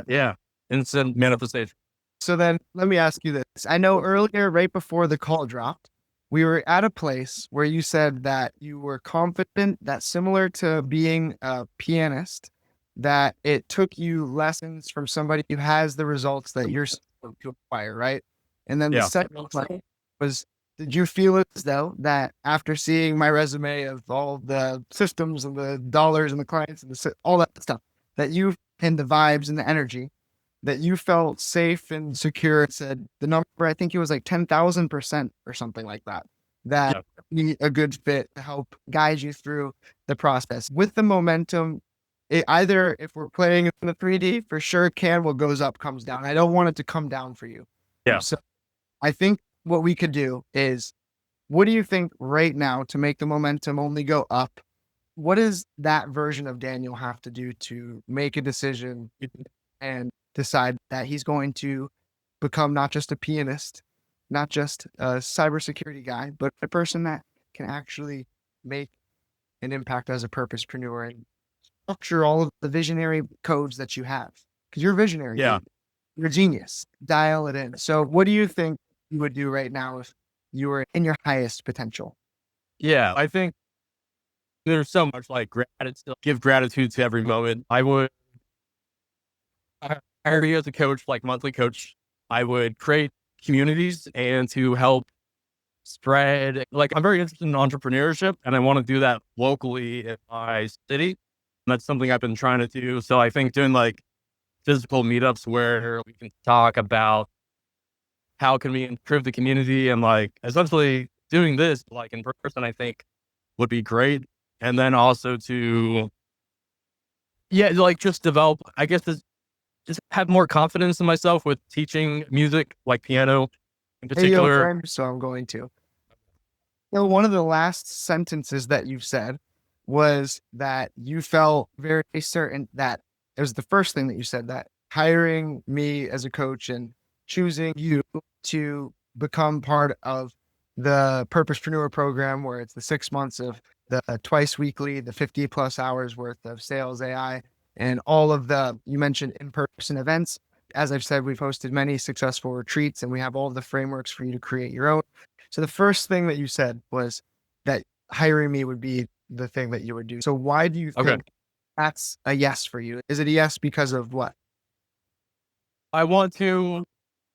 Speaker 8: Yeah. Instant manifestation.
Speaker 1: So then let me ask you this. I know earlier, right before the call dropped, we were at a place where you said that you were confident that similar to being a pianist, that it took you lessons from somebody who has the results that you're supposed to acquire, right? And then the
Speaker 8: Yeah.
Speaker 1: second part was, did you feel as though that after seeing my resume of all the systems and the dollars and the clients and all that stuff, that you and the vibes and the energy, that you felt safe and secure? It said the number, I think it was like 10,000% or something like that, that be a good fit to help guide you through the process. With the momentum, it either, if we're playing in the 3D, for sure, what goes up comes down. I don't want it to come down for you.
Speaker 8: Yeah.
Speaker 1: So I think what we could do is, what do you think right now to make the momentum only go up? What does that version of Daniel have to do to make a decision and decide that he's going to become not just a pianist, not just a cybersecurity guy, but a person that can actually make an impact as a purposepreneur and structure all of the visionary codes that you have? Because you're visionary.
Speaker 8: Yeah.
Speaker 1: You're a genius. Dial it in. So what do you think you would do right now if you were in your highest potential?
Speaker 8: Yeah. I think there's so much like gratitude, give gratitude to every moment. I would hire you as a coach, like monthly coach. I would create communities and to help spread, like I'm very interested in entrepreneurship and I want to do that locally in my city. And that's something I've been trying to do. So I think doing like physical meetups where we can talk about how can we improve the community and like essentially doing this like in person, I think would be great. And then also to, like just develop, I guess, just have more confidence in myself with teaching music, like piano in particular.
Speaker 1: Hey, yo, so I'm going to. One of the last sentences that you said was that you felt very certain that it was the first thing that you said, that hiring me as a coach and choosing you to become part of the Purposepreneur program, where it's the 6 months of the twice weekly, the 50 plus hours worth of sales AI, and all of the, you mentioned in-person events. As I've said, we've hosted many successful retreats and we have all of the frameworks for you to create your own. So the first thing that you said was that hiring me would be the thing that you would do. So why do you think that's a yes for you? Is it a yes because of what?
Speaker 8: I want to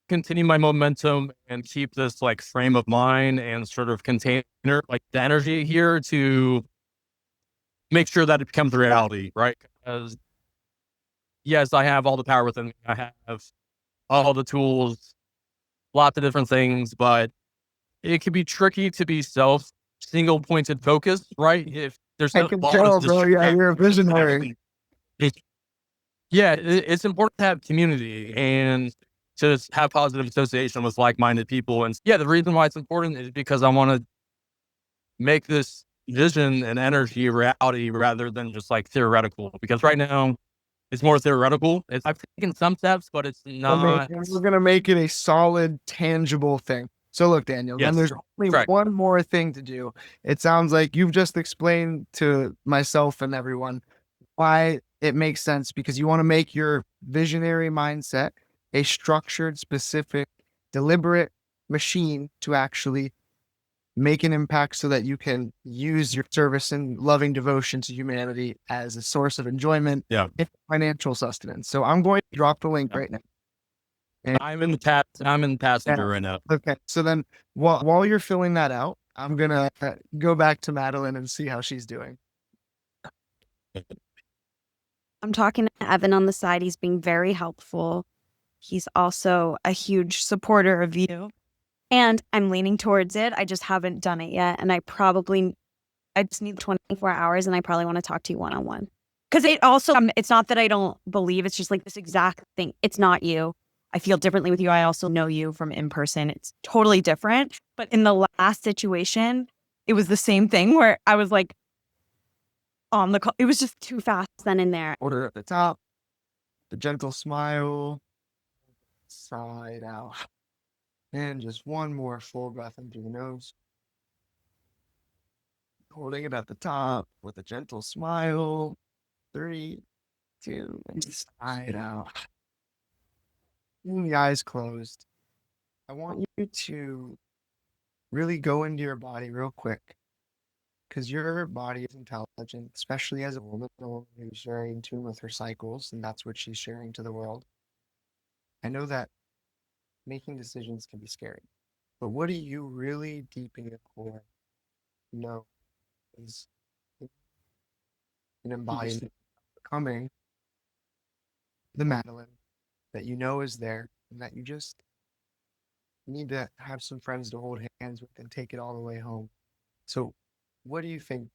Speaker 8: continue my momentum and keep this like frame of mind and sort of container, like the energy here to make sure that it becomes a reality, right? Because yes, I have all the power within me. I have all the tools, lots of different things, but it can be tricky to be single pointed focused, right? If there's
Speaker 1: I can tell, bro. Yeah, you're a visionary.
Speaker 8: It's important to have community and to have positive association with like-minded people. And the reason why it's important is because I want to make this vision and energy reality rather than just like theoretical. Because right now it's more theoretical. I've taken some steps, but it's not.
Speaker 1: We're going to make it a solid, tangible thing. So look, Daniel, then there's only one more thing to do. It sounds like you've just explained to myself and everyone why it makes sense, because you want to make your visionary mindset a structured, specific, deliberate machine to actually make an impact so that you can use your service and loving devotion to humanity as a source of enjoyment
Speaker 8: Yeah.
Speaker 1: and financial sustenance. So I'm going to drop the link
Speaker 8: Yeah.
Speaker 1: right now.
Speaker 8: I'm in the passenger right now.
Speaker 1: Okay. So then while you're filling that out, I'm going to go back to Madeline and see how she's doing.
Speaker 9: I'm talking to Evan on the side. He's being very helpful. He's also a huge supporter of you. And I'm leaning towards it. I just haven't done it yet. And I just need 24 hours and I probably want to talk to you one-on-one. Because it's not that I don't believe, it's just like this exact thing. It's not you. I feel differently with you. I also know you from in person. It's totally different. But in the last situation, it was the same thing where I was like on the call. It was just too fast then and there.
Speaker 1: Order at the top, the gentle smile, side out. And just one more full breath in through the nose. Holding it at the top with a gentle smile. 3, 2, and side out. And the eyes closed. I want you to really go into your body real quick. Because your body is intelligent, especially as a woman who's very in tune with her cycles, and that's what she's sharing to the world. I know that making decisions can be scary, but what do you really deep in your core know is an embodiment of becoming the Madeline that you know is there, and that you just need to have some friends to hold hands with and take it all the way home. So what do you think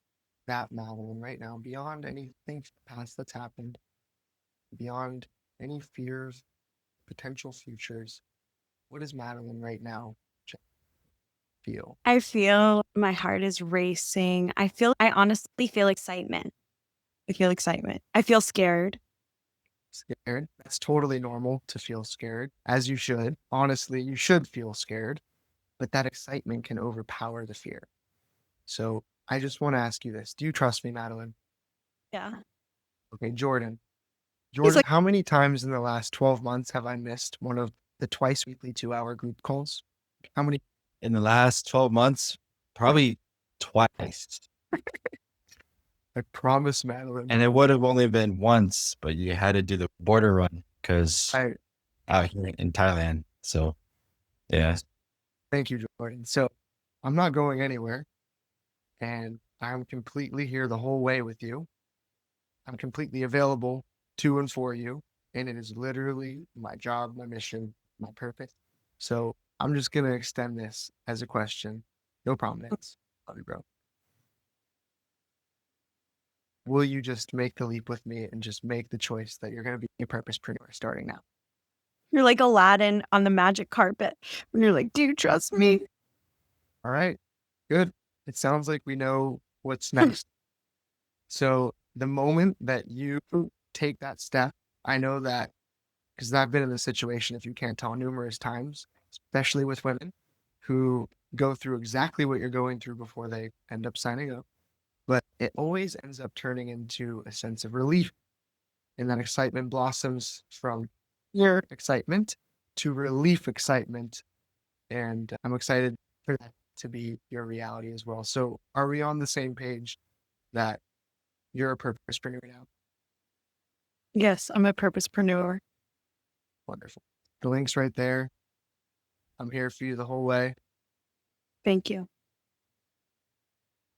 Speaker 1: that Madeline right now, beyond anything past that's happened, beyond any fears, potential futures, what does Madeline right now feel?
Speaker 9: I feel my heart is racing. I honestly feel excitement. I feel excitement. I feel scared.
Speaker 1: Scared? That's totally normal to feel scared, as you should. Honestly, you should feel scared, but that excitement can overpower the fear. So I just want to ask you this. Do you trust me, Madeline?
Speaker 9: Yeah.
Speaker 1: Okay, Jordan.
Speaker 9: like-
Speaker 1: How many times in the last 12 months have I missed one of the twice weekly 2-hour group calls? How many?
Speaker 2: In the last 12 months, probably twice.
Speaker 1: I promise, Madeline.
Speaker 2: And it would have only been once, but you had to do the border run because
Speaker 1: I
Speaker 2: out here in Thailand. So, yeah.
Speaker 1: thank you, Jordan. So I'm not going anywhere, and I'm completely here the whole way with you. I'm completely available to and for you, and it is literally my job, my mission, my purpose. So I'm just gonna extend this as a question. No problem, Nance. Love you, bro. Will you just make the leap with me and just make the choice that you're gonna be a purposepreneur starting now?
Speaker 9: You're like Aladdin on the magic carpet. When you're like, do you trust me?
Speaker 1: All right, good. It sounds like we know what's next. So the moment that you take that step, I know that because I've been in this situation, if you can't tell, numerous times, especially with women who go through exactly what you're going through before they end up signing up. But it always ends up turning into a sense of relief. And that excitement blossoms from your excitement to relief excitement. And I'm excited for that to be your reality as well. So are we on the same page that you're a purposepreneur now?
Speaker 9: Yes, I'm a purposepreneur.
Speaker 1: Wonderful. The link's right there. I'm here for you the whole way.
Speaker 9: Thank you.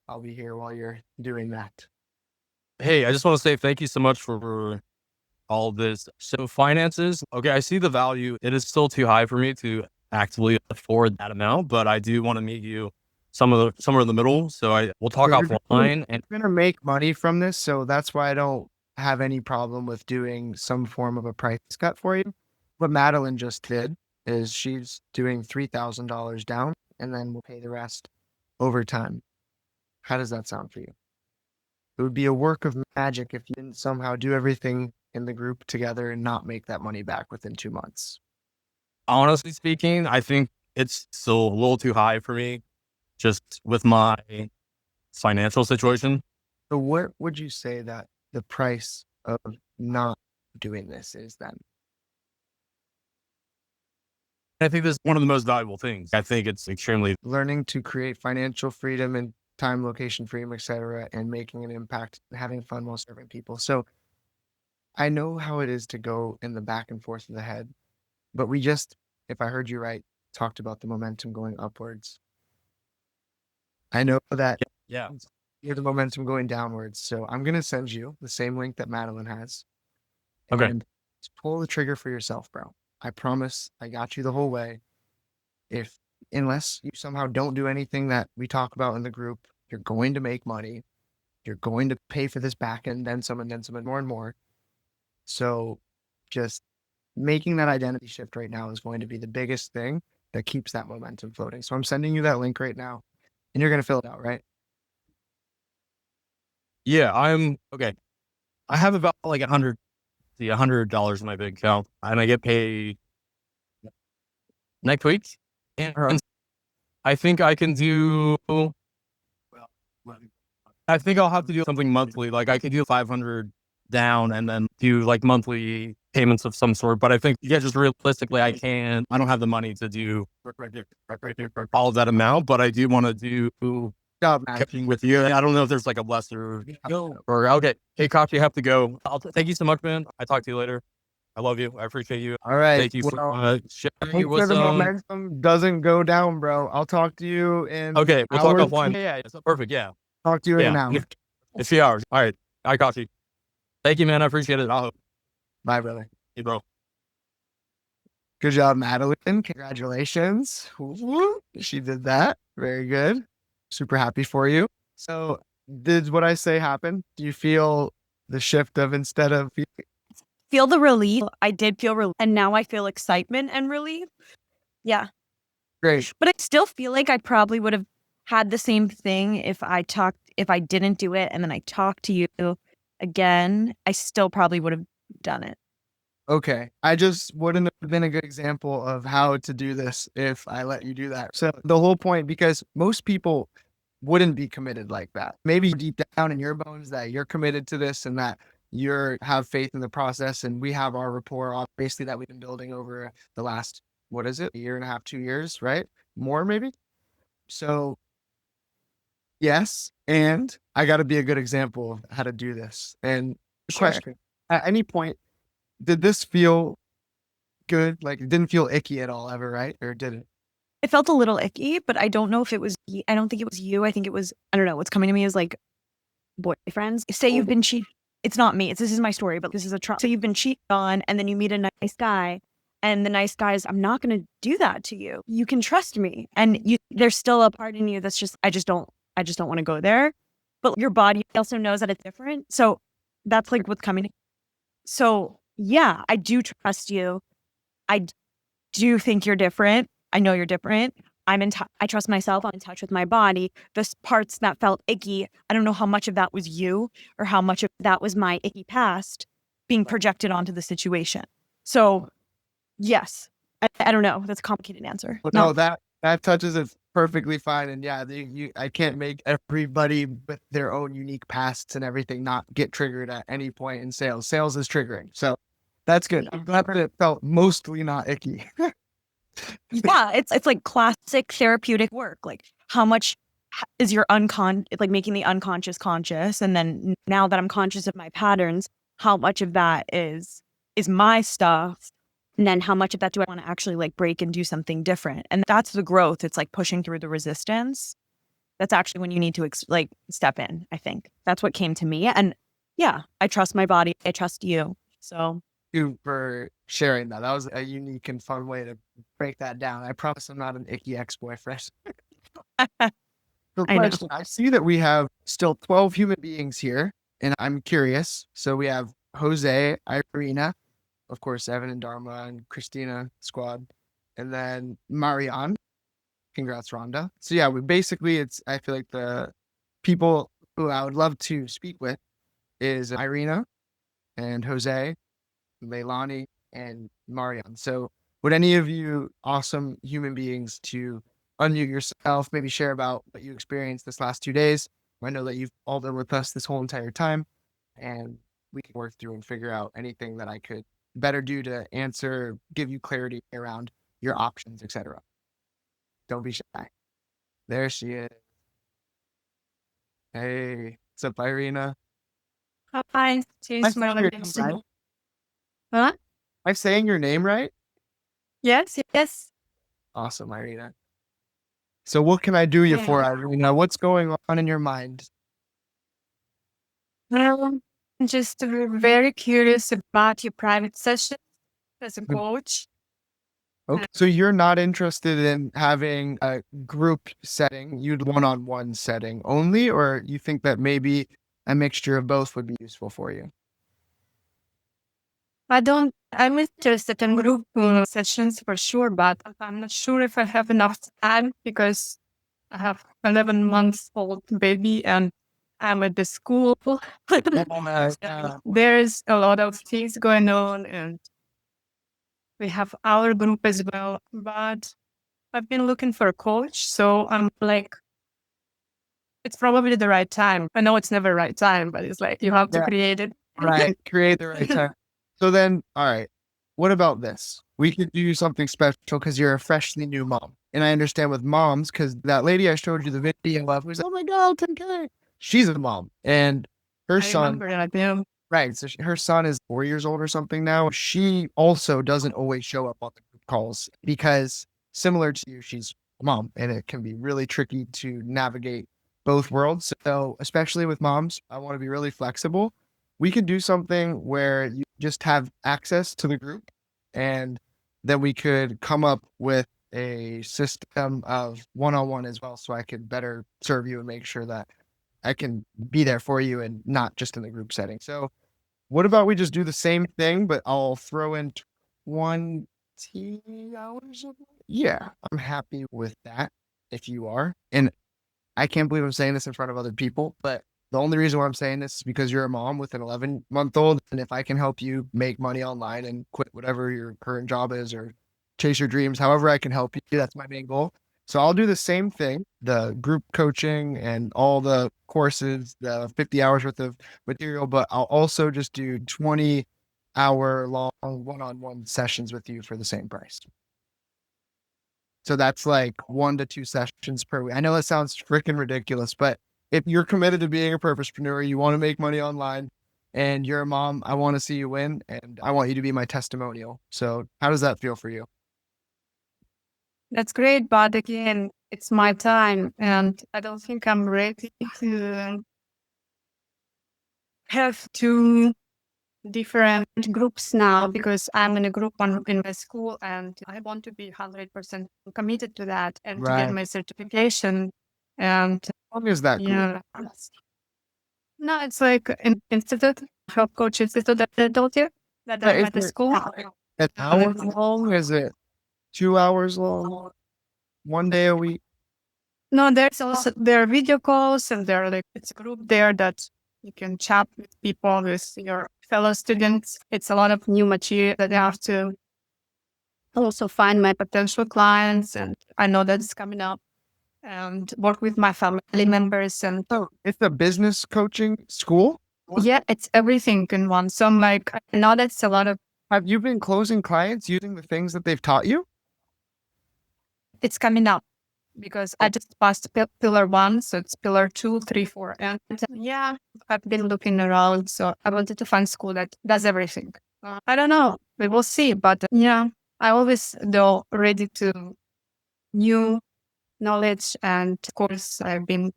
Speaker 1: I'll be here while you're doing that.
Speaker 8: Hey, I just want to say thank you so much for all of this. So finances, okay, I see the value. It is still too high for me to actively afford that amount, but I do want to meet you somewhere in the middle. So we'll talk
Speaker 1: You're
Speaker 8: offline. And
Speaker 1: going to make money from this, so that's why I don't have any problem with doing some form of a price cut for you. What Madeline just did is she's doing $3,000 down, and then we'll pay the rest over time. How does that sound for you? It would be a work of magic if you didn't somehow do everything in the group together and not make that money back within 2 months.
Speaker 8: honestly speaking, I think it's still a little too high for me just with my financial situation.
Speaker 1: So what would you say that the price of not doing this is then?
Speaker 8: I think this is one of the most valuable things. I think it's extremely
Speaker 1: Learning to create financial freedom and time, location freedom, etc., and making an impact, having fun while serving people. So I know how it is to go in the back and forth of the head, but we just, if I heard you right, talked about the momentum going upwards. I know that
Speaker 8: yeah.
Speaker 1: you have the momentum going downwards. So I'm going to send you the same link that Madeline has.
Speaker 8: Okay.
Speaker 1: And just pull the trigger for yourself, bro. I promise I got you the whole way. Unless you somehow don't do anything that we talk about in the group, you're going to make money. You're going to pay for this back end, then some, and more and more. So just making that identity shift right now is going to be the biggest thing that keeps that momentum floating. So I'm sending you that link right now and you're going to fill it out, right?
Speaker 8: Yeah, I'm okay. I have about like $100 in my bank account, and I get paid next week. And I think I can do. I think I'll have to do something monthly. Like I could do 500 down and then do like monthly payments of some sort. But I think, yeah, just realistically, I don't have the money to do all of that amount, but I do want to do cooking with you. I don't know if there's like a lesser or okay. Hey, Koch, you have to go. Thank you so much, man. I talk to you later. I love you. I appreciate you.
Speaker 1: All right.
Speaker 8: Thank you for sharing
Speaker 1: Hope the momentum doesn't go down, bro. I'll talk to you in
Speaker 8: okay, we'll talk
Speaker 1: hours.
Speaker 8: offline. Yeah, perfect. Yeah.
Speaker 1: Talk to you in an hour.
Speaker 8: It's 3 hours. All right. I got you. Thank you, man. I appreciate it. I'll
Speaker 1: Bye, brother.
Speaker 8: hey, bro.
Speaker 1: Good job, Madeline. Congratulations. She did that. Very good. Super happy for you. So did what I say happen? Do you feel the shift of instead of
Speaker 9: Feel the relief. I did feel relief. And now I feel excitement and relief. Yeah.
Speaker 1: great?
Speaker 9: But I still feel like I probably would have had the same thing if I didn't do it and then I talked to you again. I still probably would have done it.
Speaker 1: Okay. I just wouldn't have been a good example of how to do this if I let you do that. So the whole point, because most people wouldn't be committed like that. Maybe deep down in your bones that you're committed to this and that you have faith in the process, and we have our rapport obviously that we've been building over the last, what is it, a year and a half, 2 years, right? More maybe. So yes, and I got to be a good example of how to do this. And the question, at any point, did this feel good? Like it didn't feel icky at all ever, right? Or did it?
Speaker 9: It felt a little icky, but I don't know if it was, I don't think it was you. I think it was, I don't know. What's coming to me is like boyfriends. Say you've been cheated. It's not me. This is my story, but this is a trauma. So you've been cheated on and then you meet a nice guy and the nice guy is, I'm not going to do that to you. You can trust me. And there's still a part in you that's just, I just don't want to go there. But your body also knows that it's different. So that's like what's coming. So yeah, I do trust you. I do think you're different. I know you're different. I trust myself. I'm in touch with my body. The parts that felt icky, I don't know how much of that was you or how much of that was my icky past being projected onto the situation. So yes, I don't know. That's a complicated answer.
Speaker 1: Well, no, that touches it perfectly fine. And yeah, I can't make everybody with their own unique pasts and everything not get triggered at any point in sales. Sales is triggering. So that's good. I'm glad that it felt mostly not icky.
Speaker 9: Yeah, it's like classic therapeutic work. Like how much is your like making the unconscious conscious, and then now that I'm conscious of my patterns, how much of that is my stuff, and then how much of that do I want to actually like break and do something different? And that's the growth. It's like pushing through the resistance. That's actually when you need to like step in. I think that's what came to me. And yeah, I trust my body. I trust you. So.
Speaker 1: You for sharing that. That was a unique and fun way to break that down. I promise I'm not an icky ex-boyfriend. I see that we have still 12 human beings here, and I'm curious. So we have Jose, Irina, of course, Evan and Dharma and Christina squad, and then Marianne. Congrats, Rhonda. So yeah, I feel like the people who I would love to speak with is Irina and Jose, Leilani, and Marianne. So would any of you awesome human beings to unmute yourself, maybe share about what you experienced this last 2 days? I know that you've all been with us this whole entire time, and we can work through and figure out anything that I could better do to answer, give you clarity around your options, etc. Don't be shy. There she is. Hey, what's up, Irina?
Speaker 5: Hi,
Speaker 1: Am I
Speaker 5: change my
Speaker 1: saying your name
Speaker 5: location.
Speaker 1: right?
Speaker 5: Huh?
Speaker 1: Am I saying your name right?
Speaker 5: Yes, yes.
Speaker 1: Awesome, Irina. So what can I do you for,
Speaker 5: Yeah.
Speaker 1: Irina? What's going on in your mind?
Speaker 5: I'm just very curious about your private session as a
Speaker 1: Mm.
Speaker 5: coach.
Speaker 1: Okay. So you're not interested in having a group setting, you'd one-on-one setting only, or you think that maybe a mixture of both would be useful for you?
Speaker 5: I'm interested in group sessions for sure, but I'm not sure if I have enough time because I have 11 months old baby and I'm at the school. There's a lot of things going on and we have our group as well, but I've been looking for a coach. So I'm like, it's probably the right time. I know it's never right time, but it's like you have to
Speaker 1: Yeah.
Speaker 5: create it.
Speaker 1: Right. Create the right time. So then, all right, what about this? We could do something special because you're a freshly new mom. And I understand with moms, because that lady I showed you the video of who's like, oh my God, 10K. She's a mom. And her
Speaker 5: I
Speaker 1: son,
Speaker 5: remember that, yeah.
Speaker 1: right. So her son is 4 years old or something now. She also doesn't always show up on the group calls because similar to you, she's a mom and it can be really tricky to navigate both worlds. So especially with moms, I want to be really flexible. We could do something where you just have access to the group and then we could come up with a system of one-on-one as well. So I could better serve you and make sure that I can be there for you and not just in the group setting. So what about we just do the same thing, but I'll throw in 20 hours? Yeah, I'm happy with that if you are. And I can't believe I'm saying this in front of other people, but the only reason why I'm saying this is because you're a mom with an 11-month-old. And if I can help you make money online and quit whatever your current job is or chase your dreams, however I can help you, that's my main goal. So I'll do the same thing, the group coaching and all the courses, the 50 hours worth of material, but I'll also just do 20-hour long one-on-one sessions with you for the same price. So that's like 1 to 2 sessions per week. I know that sounds freaking ridiculous, but if you're committed to being a purposepreneur, you want to make money online and you're a mom, I want to see you win and I want you to be my testimonial. So how does that feel for you?
Speaker 5: That's great, but again, it's my time, and I don't think I'm ready to have two different groups now because I'm in a group in my school, and I want to be 100% committed to that and to get
Speaker 1: Right.
Speaker 5: my certification. And
Speaker 1: How long is that?
Speaker 5: yeah, no, it's like an institute, health coach institute that I told you that
Speaker 1: But
Speaker 5: I'm
Speaker 1: is
Speaker 5: at the
Speaker 1: it
Speaker 5: school.
Speaker 1: an hour long? Is it 2 hours long? 1 day a week?
Speaker 5: No, there are video calls and there are like it's a group there that you can chat with people, with your fellow students. It's a lot of new material that I have to also find my potential clients, and I know that's coming up, and work with my family members. And
Speaker 1: Oh, it's a business coaching school?
Speaker 5: yeah, it's everything in one. So I'm like, I know that's a lot of.
Speaker 1: Have you been closing clients using the things that they've taught you?
Speaker 5: It's coming up because I just passed pillar 1, so it's pillar 2, 3, 4, and yeah, I've been looking around, so I wanted to find school that does everything. I don't know, we will see, but yeah, I always though ready to new knowledge, and of course I've been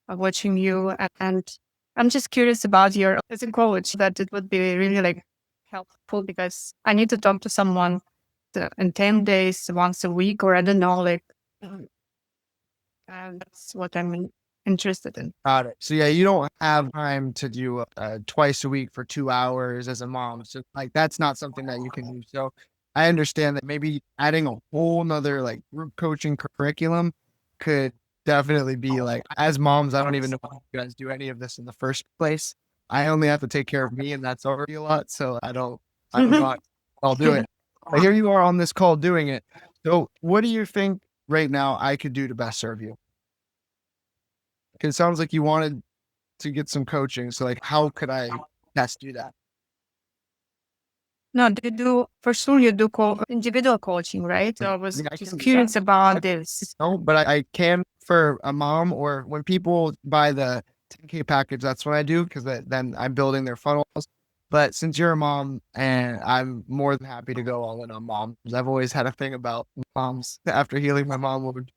Speaker 5: watching you, and I'm just curious about your as a coach that it would be really like helpful because I need to talk to someone in 10 days, once a week, or I don't know, like. And that's what I'm interested in.
Speaker 1: Got it. So yeah, you don't have time to do twice a week for 2 hours as a mom. So like that's not something that you can do. So I understand that maybe adding a whole nother like group coaching curriculum could definitely be like as moms, I don't even know how you guys do any of this in the first place. I only have to take care of me and that's already a lot. So I don't know how I'll do it. But here you are on this call doing it. So what do you think right now I could do to best serve you? Because it sounds like you wanted to get some coaching. So like, how could I best do that?
Speaker 5: No, they do, for sure you do individual coaching, right? So I was
Speaker 1: Yeah, I
Speaker 5: just
Speaker 1: can-
Speaker 5: curious about this.
Speaker 1: No, but I can for a mom, or when people buy the 10K package, that's what I do because then I'm building their funnels. But since you're a mom, and I'm more than happy to go all in on moms. I've always had a thing about moms after healing my mom wound.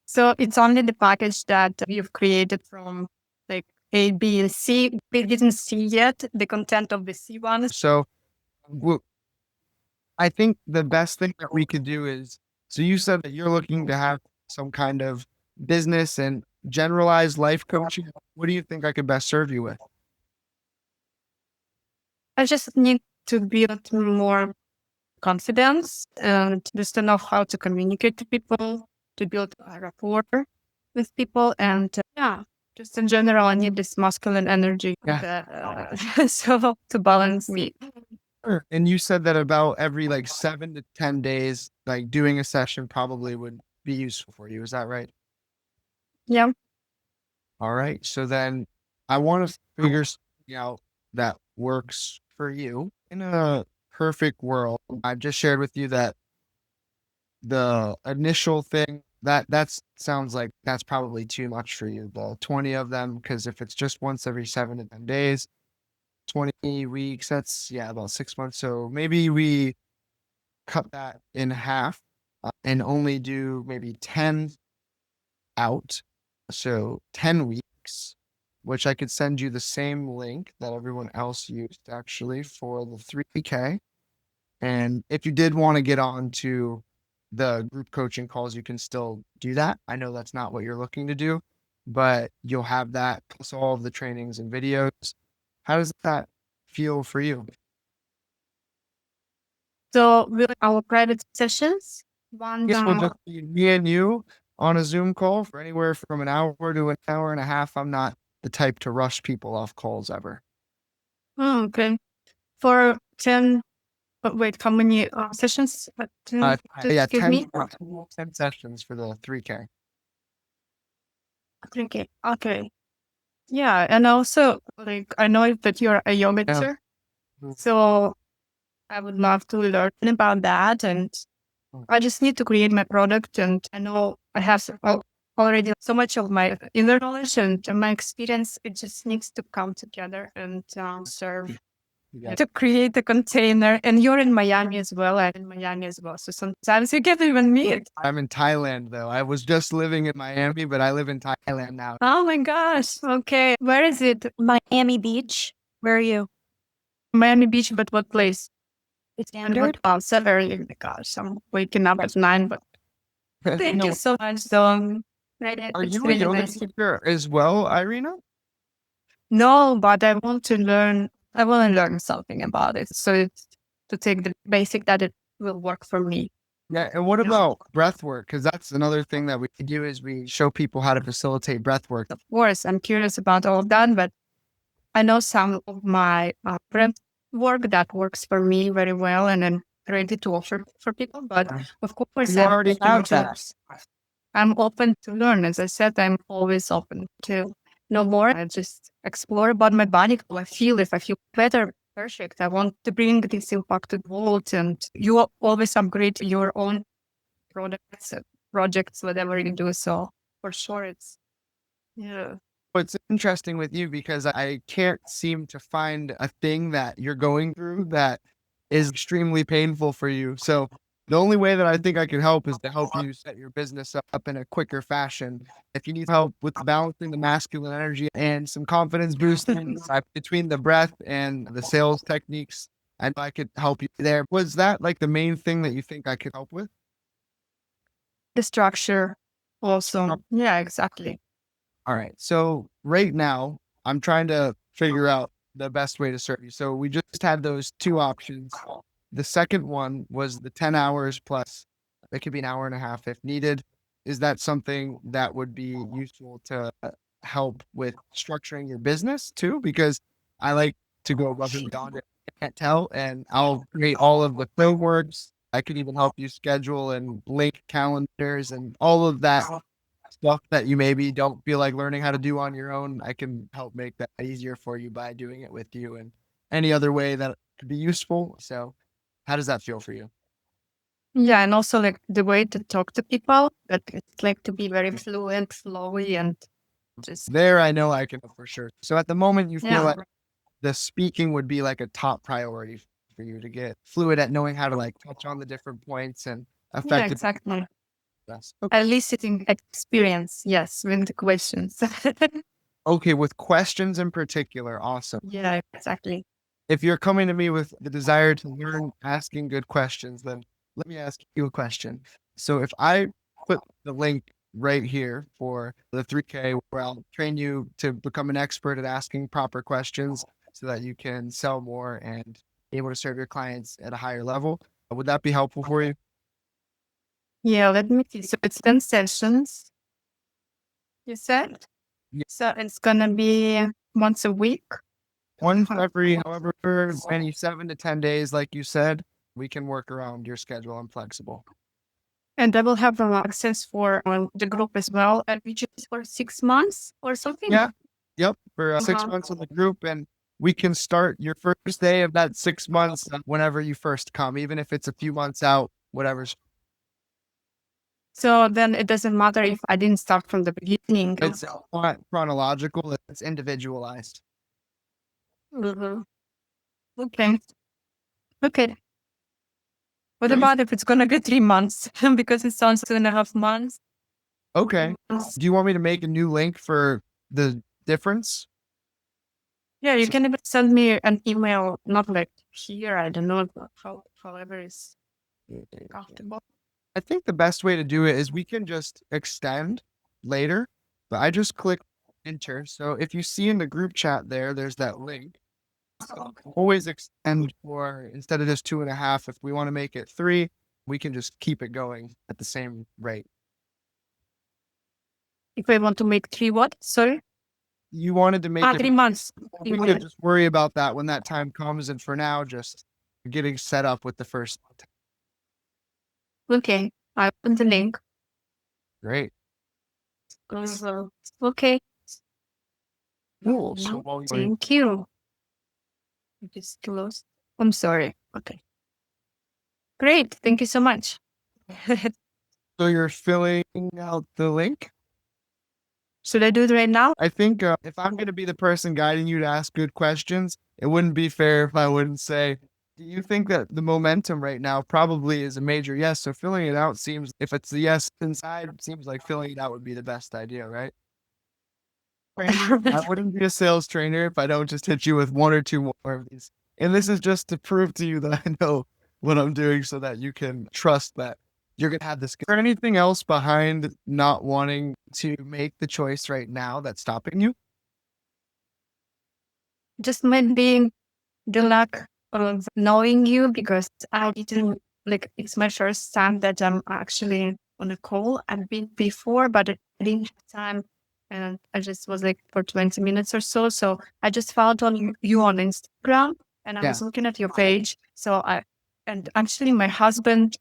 Speaker 5: So it's only the package that you've created from like A, B, and C. We didn't see yet the content of the C one.
Speaker 1: So I think the best thing that we could do is, so you said that you're looking to have some kind of business and generalized life coaching. What do you think I could best serve you with?
Speaker 5: I just need to build more confidence and just to know how to communicate to people, to build a rapport with people. And yeah, just in general, I need this masculine energy so to balance me.
Speaker 1: Sure. And you said that about every like 7 to 10 days, like doing a session probably would be useful for you. Is that right?
Speaker 5: Yeah.
Speaker 1: All right. So then I want to figure something out that works for you. In a perfect world, I've just shared with you that the initial thing that sounds like that's probably too much for you. The 20 of them, because if it's just once every 7 to 10 days, 20 weeks, that's about 6 months. So maybe we cut that in half and only do maybe 10 out. So 10 weeks, which I could send you the same link that everyone else used actually for the 3K. And if you did want to get on to the group coaching calls, you can still do that. I know that's not what you're looking to do, but you'll have that plus all of the trainings and videos. How does that feel for you?
Speaker 5: So with our private sessions, one
Speaker 1: Yes, we'll just be me and you on a Zoom call for anywhere from an hour to an hour and a half. I'm not the type to rush people off calls ever.
Speaker 5: okay. For 10, wait, how many sessions? 10,
Speaker 1: Yeah,
Speaker 5: excuse
Speaker 1: 10,
Speaker 5: me?
Speaker 1: 10 sessions for the 3K.
Speaker 5: Okay. Okay. Yeah. And also, like, I know that you're a yoga teacher.
Speaker 1: Mhm.
Speaker 5: So I would love to learn about that. And I just need to create my product. And I know I have already so much of my inner knowledge and my experience. It just needs to come together and serve
Speaker 1: Yeah.
Speaker 5: to create a container. And you're in Miami as well. I'm in Miami as well. So sometimes you can't even meet.
Speaker 1: I'm in Thailand though. I was just living in Miami, but I live in Thailand now.
Speaker 5: Oh my gosh. Okay. Where is it?
Speaker 9: Miami Beach. Where are you?
Speaker 5: Miami Beach, but what place?
Speaker 9: It's standard.
Speaker 5: Oh, so early. Oh my gosh. I'm waking up at 9, but thank
Speaker 1: No,
Speaker 5: you so much, Dawn.
Speaker 1: are
Speaker 5: It's
Speaker 1: you a
Speaker 5: really
Speaker 1: yoga
Speaker 5: nice.
Speaker 1: teacher as well, Irina?
Speaker 5: No, but I want to learn. I want to learn something about it. So it's to take the basic that it will work for me.
Speaker 1: Yeah. And what about breath work? Because that's another thing that we do is we show people how to facilitate breath work.
Speaker 5: Of course, I'm curious about all of that, but I know some of my breath work that works for me very well, and I'm ready to offer for people. But of course,
Speaker 1: You already have
Speaker 5: I'm open to learn. As I said, I'm always open to know more. I just explore about my body, how I feel. If I feel better, perfect. I want to bring this impact to the world, and you always upgrade your own products, projects, whatever you do. So for sure, it's yeah.
Speaker 1: It's interesting with you because I can't seem to find a thing that you're going through that is extremely painful for you. So the only way that I think I can help is to help you set your business up in a quicker fashion. If you need help with balancing the masculine energy and some confidence boosting between the breath and the sales techniques, and I could help you there. Was that like the main thing that you think I could help with?
Speaker 5: The structure also. Yeah, exactly.
Speaker 1: All right. So right now, I'm trying to figure out the best way to serve you. So we just had those two options. The second one was the 10 hours plus. It could be an hour and a half if needed. Is that something that would be useful to help with structuring your business too? Because I like to go above and beyond it. I can't tell, and I'll create all of the frameworks. I could even help you schedule and link calendars and all of that stuff that you maybe don't feel like learning how to do on your own. I can help make that easier for you by doing it with you. And any other way that to be useful. So how does that feel for you?
Speaker 5: Yeah, and also like the way to talk to people, that it's like to be very fluent, flowy, and just
Speaker 1: There, I know I can for sure. So at the moment, you feel
Speaker 5: yeah,
Speaker 1: like the speaking would be like a top priority for you to get fluid at knowing how to like touch on the different points and
Speaker 5: yeah,
Speaker 1: effectively.
Speaker 5: exactly.
Speaker 1: Yes. Okay.
Speaker 5: Eliciting experience, yes, with the questions.
Speaker 1: Okay, with questions in particular, awesome.
Speaker 5: Yeah, exactly.
Speaker 1: If you're coming to me with the desire to learn asking good questions, then let me ask you a question. So if I put the link right here for the 3K where I'll train you to become an expert at asking proper questions so that you can sell more and be able to serve your clients at a higher level, would that be helpful for you?
Speaker 5: Yeah, let me see. So it's 10 sessions, you said?
Speaker 1: Yeah.
Speaker 5: So it's gonna be once a week.
Speaker 1: One every, however many, 7 to 10 days, like you said, we can work around your schedule. I'm flexible.
Speaker 5: And I will have access for the group as well, and which is for 6 months or something.
Speaker 1: Yeah. Yep. For 6
Speaker 5: Uh-huh.
Speaker 1: months of the group. And we can start your first day of that 6 months whenever you first come, even if it's a few months out, whatever's.
Speaker 5: So then it doesn't matter if I didn't start from the beginning.
Speaker 1: It's not chronological, it's individualized.
Speaker 5: Mhm. Okay. Okay. What
Speaker 1: Great.
Speaker 5: about if it's gonna be 3 months? Because it sounds 2.5 months.
Speaker 1: Okay. Do you want me to make a new link for the difference?
Speaker 5: Yeah, you can even send me an email, not like here, I don't know, however is comfortable.
Speaker 1: I think the best way to do it is we can just extend later, but I just click enter. So if you see in the group chat there, there's that link. Always extend for instead of just 2.5. If we want to make it 3, we can just keep it going at the same rate.
Speaker 5: If I want to make 3 what? Sorry?
Speaker 1: You wanted to make it
Speaker 5: 3 months.
Speaker 1: we can just worry about that when that time comes. And for now, just getting set up with the first.
Speaker 5: Okay, I put the link.
Speaker 1: Great.
Speaker 5: Okay,
Speaker 1: Cool. So while you're,
Speaker 5: thank you. Just close. I'm sorry. Okay. Great. Thank you so much.
Speaker 1: so you're filling out the link.
Speaker 5: Should I do it right now?
Speaker 1: I think if I'm going to be the person guiding you to ask good questions, it wouldn't be fair if I wouldn't say, do you think that the momentum right now probably is a major yes? So filling it out seems, if it's a yes inside, it seems like filling it out would be the best idea, right? I wouldn't be a sales trainer if I don't just hit you with 1 or 2 more of these. And this is just to prove to you that I know what I'm doing so that you can trust that you're going to have this. Is there anything else behind not wanting to make the choice right now that's stopping you?
Speaker 5: Just maybe the lack of knowing you, because I didn't like, it's my first time that I'm actually on a call. I've been before, but I didn't have time. And I just was like for 20 minutes or so. So I just found you on Instagram, and I was looking at your page. So and actually my husband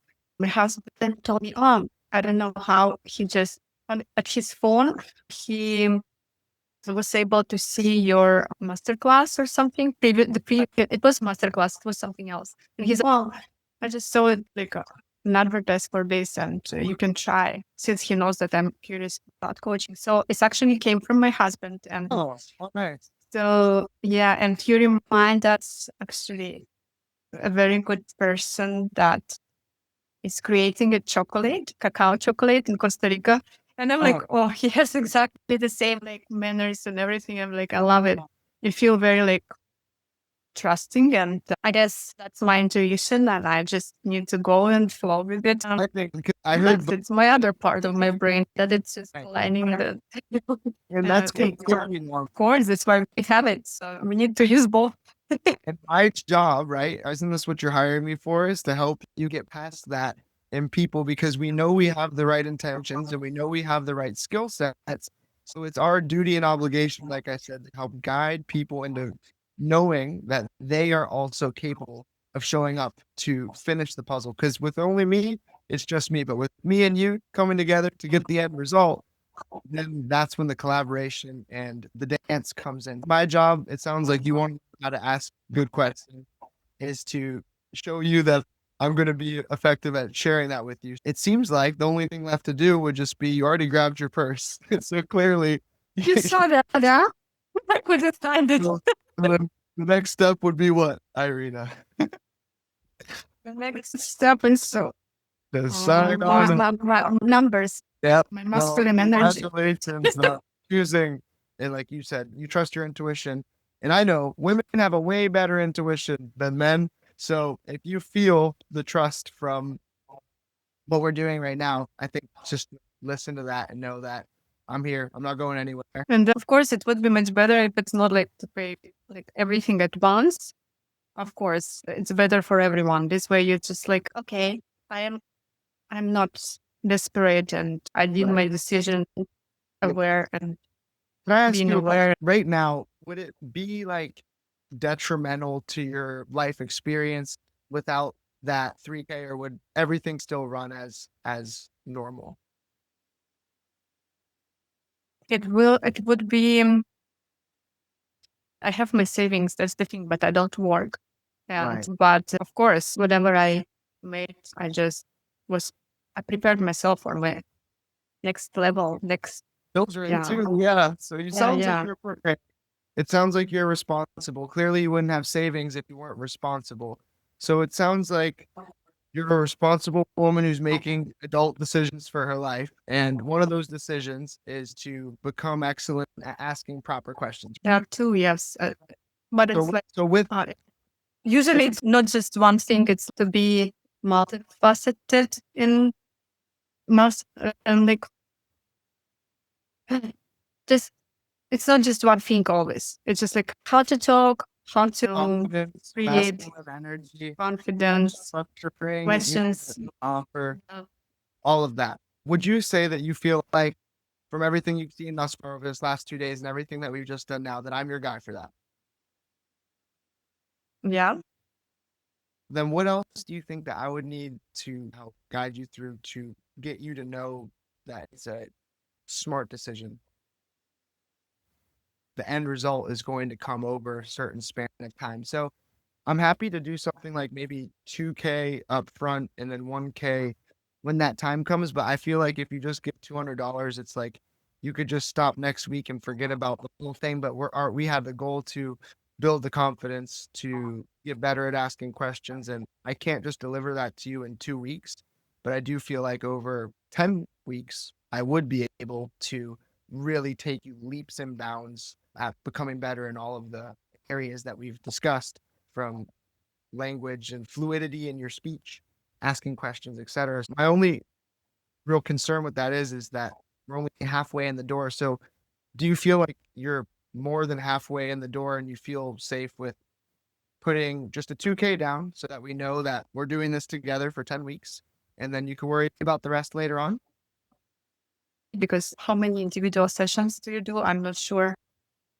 Speaker 5: told me, I don't know how he just, at his phone, he was able to see your masterclass or something. It was masterclass, it was something else. And he's, I just saw it like an advertise for this, and you can try, since he knows that I'm curious about coaching. So it's actually came from my husband. And
Speaker 1: Nice.
Speaker 5: so, yeah, and you remind us actually a very good person that is creating a cacao chocolate in Costa Rica. And I'm like, he has exactly the same like manners and everything. I'm like, I love it. You feel very like trusting, and I guess that's my intuition, and I just need to go and flow with it.
Speaker 1: I think I heard,
Speaker 5: It's my other part of my brain that it's just aligning the.
Speaker 1: and that's
Speaker 5: Okay.
Speaker 1: completely normal.
Speaker 5: Of course, that's why we have it. So we need to use both.
Speaker 1: And my job, right? Isn't this what you're hiring me for? Is to help you get past that in people, because we know we have the right intentions and we know we have the right skill sets. So it's our duty and obligation, like I said, to help guide people into knowing that they are also capable of showing up to finish the puzzle. Because with only me, it's just me. But with me and you coming together to get the end result, then that's when the collaboration and the dance comes in. My job, it sounds like you want how to ask good questions. is to show you that I'm going to be effective at sharing that with you. It seems like the only thing left to do would just be you already grabbed your purse. So clearly,
Speaker 5: You saw that, huh? I couldn't find it.
Speaker 1: the next step would be what, Irina?
Speaker 5: The next step is so
Speaker 1: The sign on.
Speaker 5: numbers.
Speaker 1: Yep.
Speaker 5: My
Speaker 1: Well,
Speaker 5: masculine energy.
Speaker 1: congratulations on choosing. And like you said, you trust your intuition. And I know women have a way better intuition than men. So if you feel the trust from what we're doing right now, I think just listen to that and know that I'm here. I'm not going anywhere.
Speaker 5: And of course, it would be much better if it's not like to pay like everything at once. Of course, it's better for everyone. This way, you're just like, okay, I'm not desperate, and I did my decision aware and
Speaker 1: Can I ask
Speaker 5: being
Speaker 1: you
Speaker 5: aware.
Speaker 1: right now, would it be like detrimental to your life experience without that 3K, or would everything still run as normal?
Speaker 5: It would be. I have my savings. That's the thing, but I don't work. And
Speaker 1: Right.
Speaker 5: but of course, whatever I made, I prepared myself for my next level.
Speaker 1: Bills are in
Speaker 5: Yeah.
Speaker 1: too. Yeah. So you
Speaker 5: Yeah,
Speaker 1: sounds
Speaker 5: yeah.
Speaker 1: like you're prepared. It sounds like you're responsible. Clearly, you wouldn't have savings if you weren't responsible. So it sounds like you're a responsible woman who's making adult decisions for her life. And one of those decisions is to become excellent at asking proper questions.
Speaker 5: That too, yes. But it's
Speaker 1: So,
Speaker 5: like
Speaker 1: so with
Speaker 5: usually it's not just one thing. It's to be multifaceted in and like just it's not just one thing always. It's just like how to talk, how to
Speaker 1: confidence,
Speaker 5: create
Speaker 1: masculine energy,
Speaker 5: confidence,
Speaker 1: structuring,
Speaker 5: questions.
Speaker 1: offer,
Speaker 5: Oh.
Speaker 1: all of that. Would you say that you feel like, from everything you've seen thus far over this last 2 days and everything that we've just done now, that I'm your guy for that?
Speaker 5: Yeah.
Speaker 1: Then what else do you think that I would need to help guide you through to get you to know that it's a smart decision? The end result is going to come over a certain span of time. So I'm happy to do something like maybe 2K up front and then 1K when that time comes. But I feel like if you just give $200, it's like you could just stop next week and forget about the whole thing. But we have the goal to build the confidence to get better at asking questions. And I can't just deliver that to you in 2 weeks, but I do feel like over 10 weeks, I would be able to really take you leaps and bounds at becoming better in all of the areas that we've discussed, from language and fluidity in your speech, asking questions, etc. My only real concern with that is that we're only halfway in the door. So do you feel like you're more than halfway in the door and you feel safe with putting just a 2K down so that we know that we're doing this together for 10 weeks and then you can worry about the rest later on?
Speaker 5: Because how many individual sessions do you do? I'm not sure.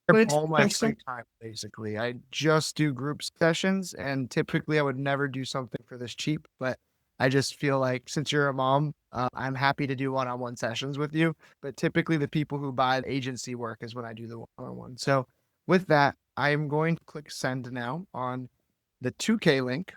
Speaker 5: Good
Speaker 1: All my
Speaker 5: question.
Speaker 1: free time, basically. I just do group sessions, and typically I would never do something for this cheap, but I just feel like since you're a mom, I'm happy to do one-on-one sessions with you. But typically the people who buy the agency work is when I do the one-on-one. So with that, I am going to click send now on the 2K link.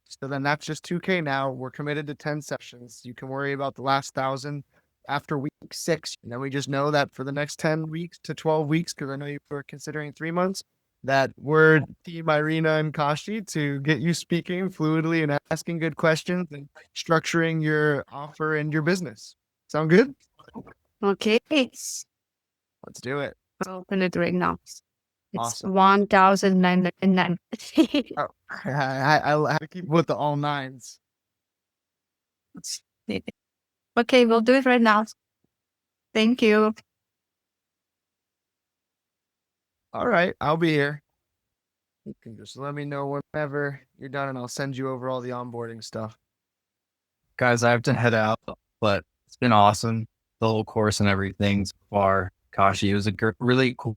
Speaker 1: So then that's just 2K now. We're committed to 10 sessions. You can worry about the last 1,000 after week 6. And then we just know that for the next 10 weeks to 12 weeks, because I know you were considering 3 months, that we're Team Irina and Kashi to get you speaking fluidly and asking good questions and structuring your offer and your business. Sound good?
Speaker 5: Okay.
Speaker 1: Let's do it.
Speaker 5: I'll open it right now. It's
Speaker 1: Awesome.
Speaker 5: 1,909.
Speaker 1: Oh, I'll have to keep with the all nines.
Speaker 5: Okay, we'll do it right now. Thank you.
Speaker 1: All right, I'll be here. You can just let me know whenever you're done and I'll send you over all the onboarding stuff.
Speaker 2: Guys, I have to head out, but it's been awesome. The whole course and everything so far. Kashi, it was really cool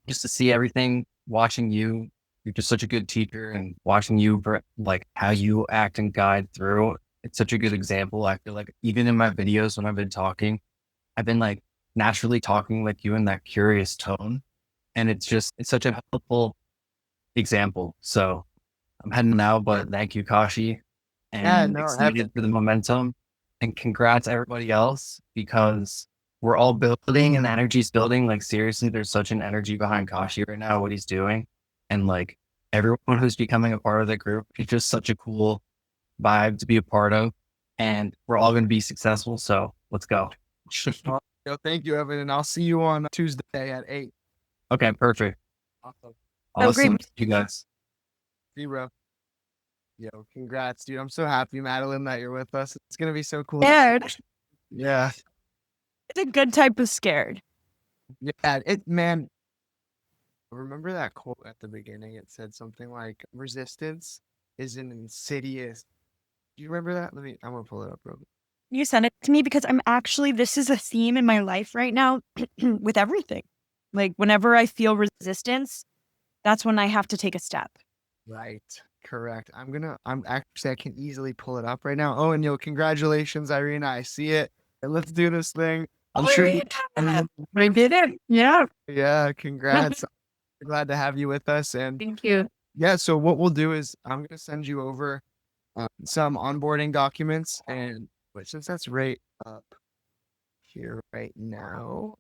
Speaker 2: just to see everything, watching you. You're just such a good teacher, and watching you for like how you act and guide through. It's such a good example. I feel like even in my videos when I've been talking, I've been like naturally talking like you in that curious tone. And it's such a helpful example. So I'm heading out, but thank you, Kashi. And
Speaker 1: Yeah,
Speaker 2: I'm
Speaker 1: no,
Speaker 2: excited for the momentum. And congrats everybody else because we're all building and the energy's building. Like seriously, there's such an energy behind Kashi right now, what he's doing. And like everyone who's becoming a part of the group, it's just such a cool vibe to be a part of. And we're all going to be successful. So let's go.
Speaker 1: Yo, thank you, Evan, and I'll see you on Tuesday at 8.
Speaker 2: Okay, perfect.
Speaker 1: Awesome.
Speaker 9: Oh, great.
Speaker 2: Awesome. You guys.
Speaker 1: See you, bro. Yo, congrats, dude. I'm so happy, Madeline, that you're with us. It's gonna be so cool.
Speaker 9: Scared.
Speaker 1: Yeah.
Speaker 9: It's a good type of scared.
Speaker 1: Yeah, man. Remember that quote at the beginning? It said something like resistance is an insidious. Do you remember that? I'm gonna pull it up real quick.
Speaker 9: You sent it to me because this is a theme in my life right now with everything. Like whenever I feel resistance, that's when I have to take a step.
Speaker 1: Right. Correct. I can easily pull it up right now. Oh, and yo, congratulations, Irina. I see it. And let's do this thing. I'm sure you.
Speaker 5: We did it. Yeah.
Speaker 1: Yeah, congrats. Glad to have you with us. And
Speaker 5: Thank you.
Speaker 1: yeah, so what we'll do is I'm going to send you over some onboarding documents. And but since that's right up here right now,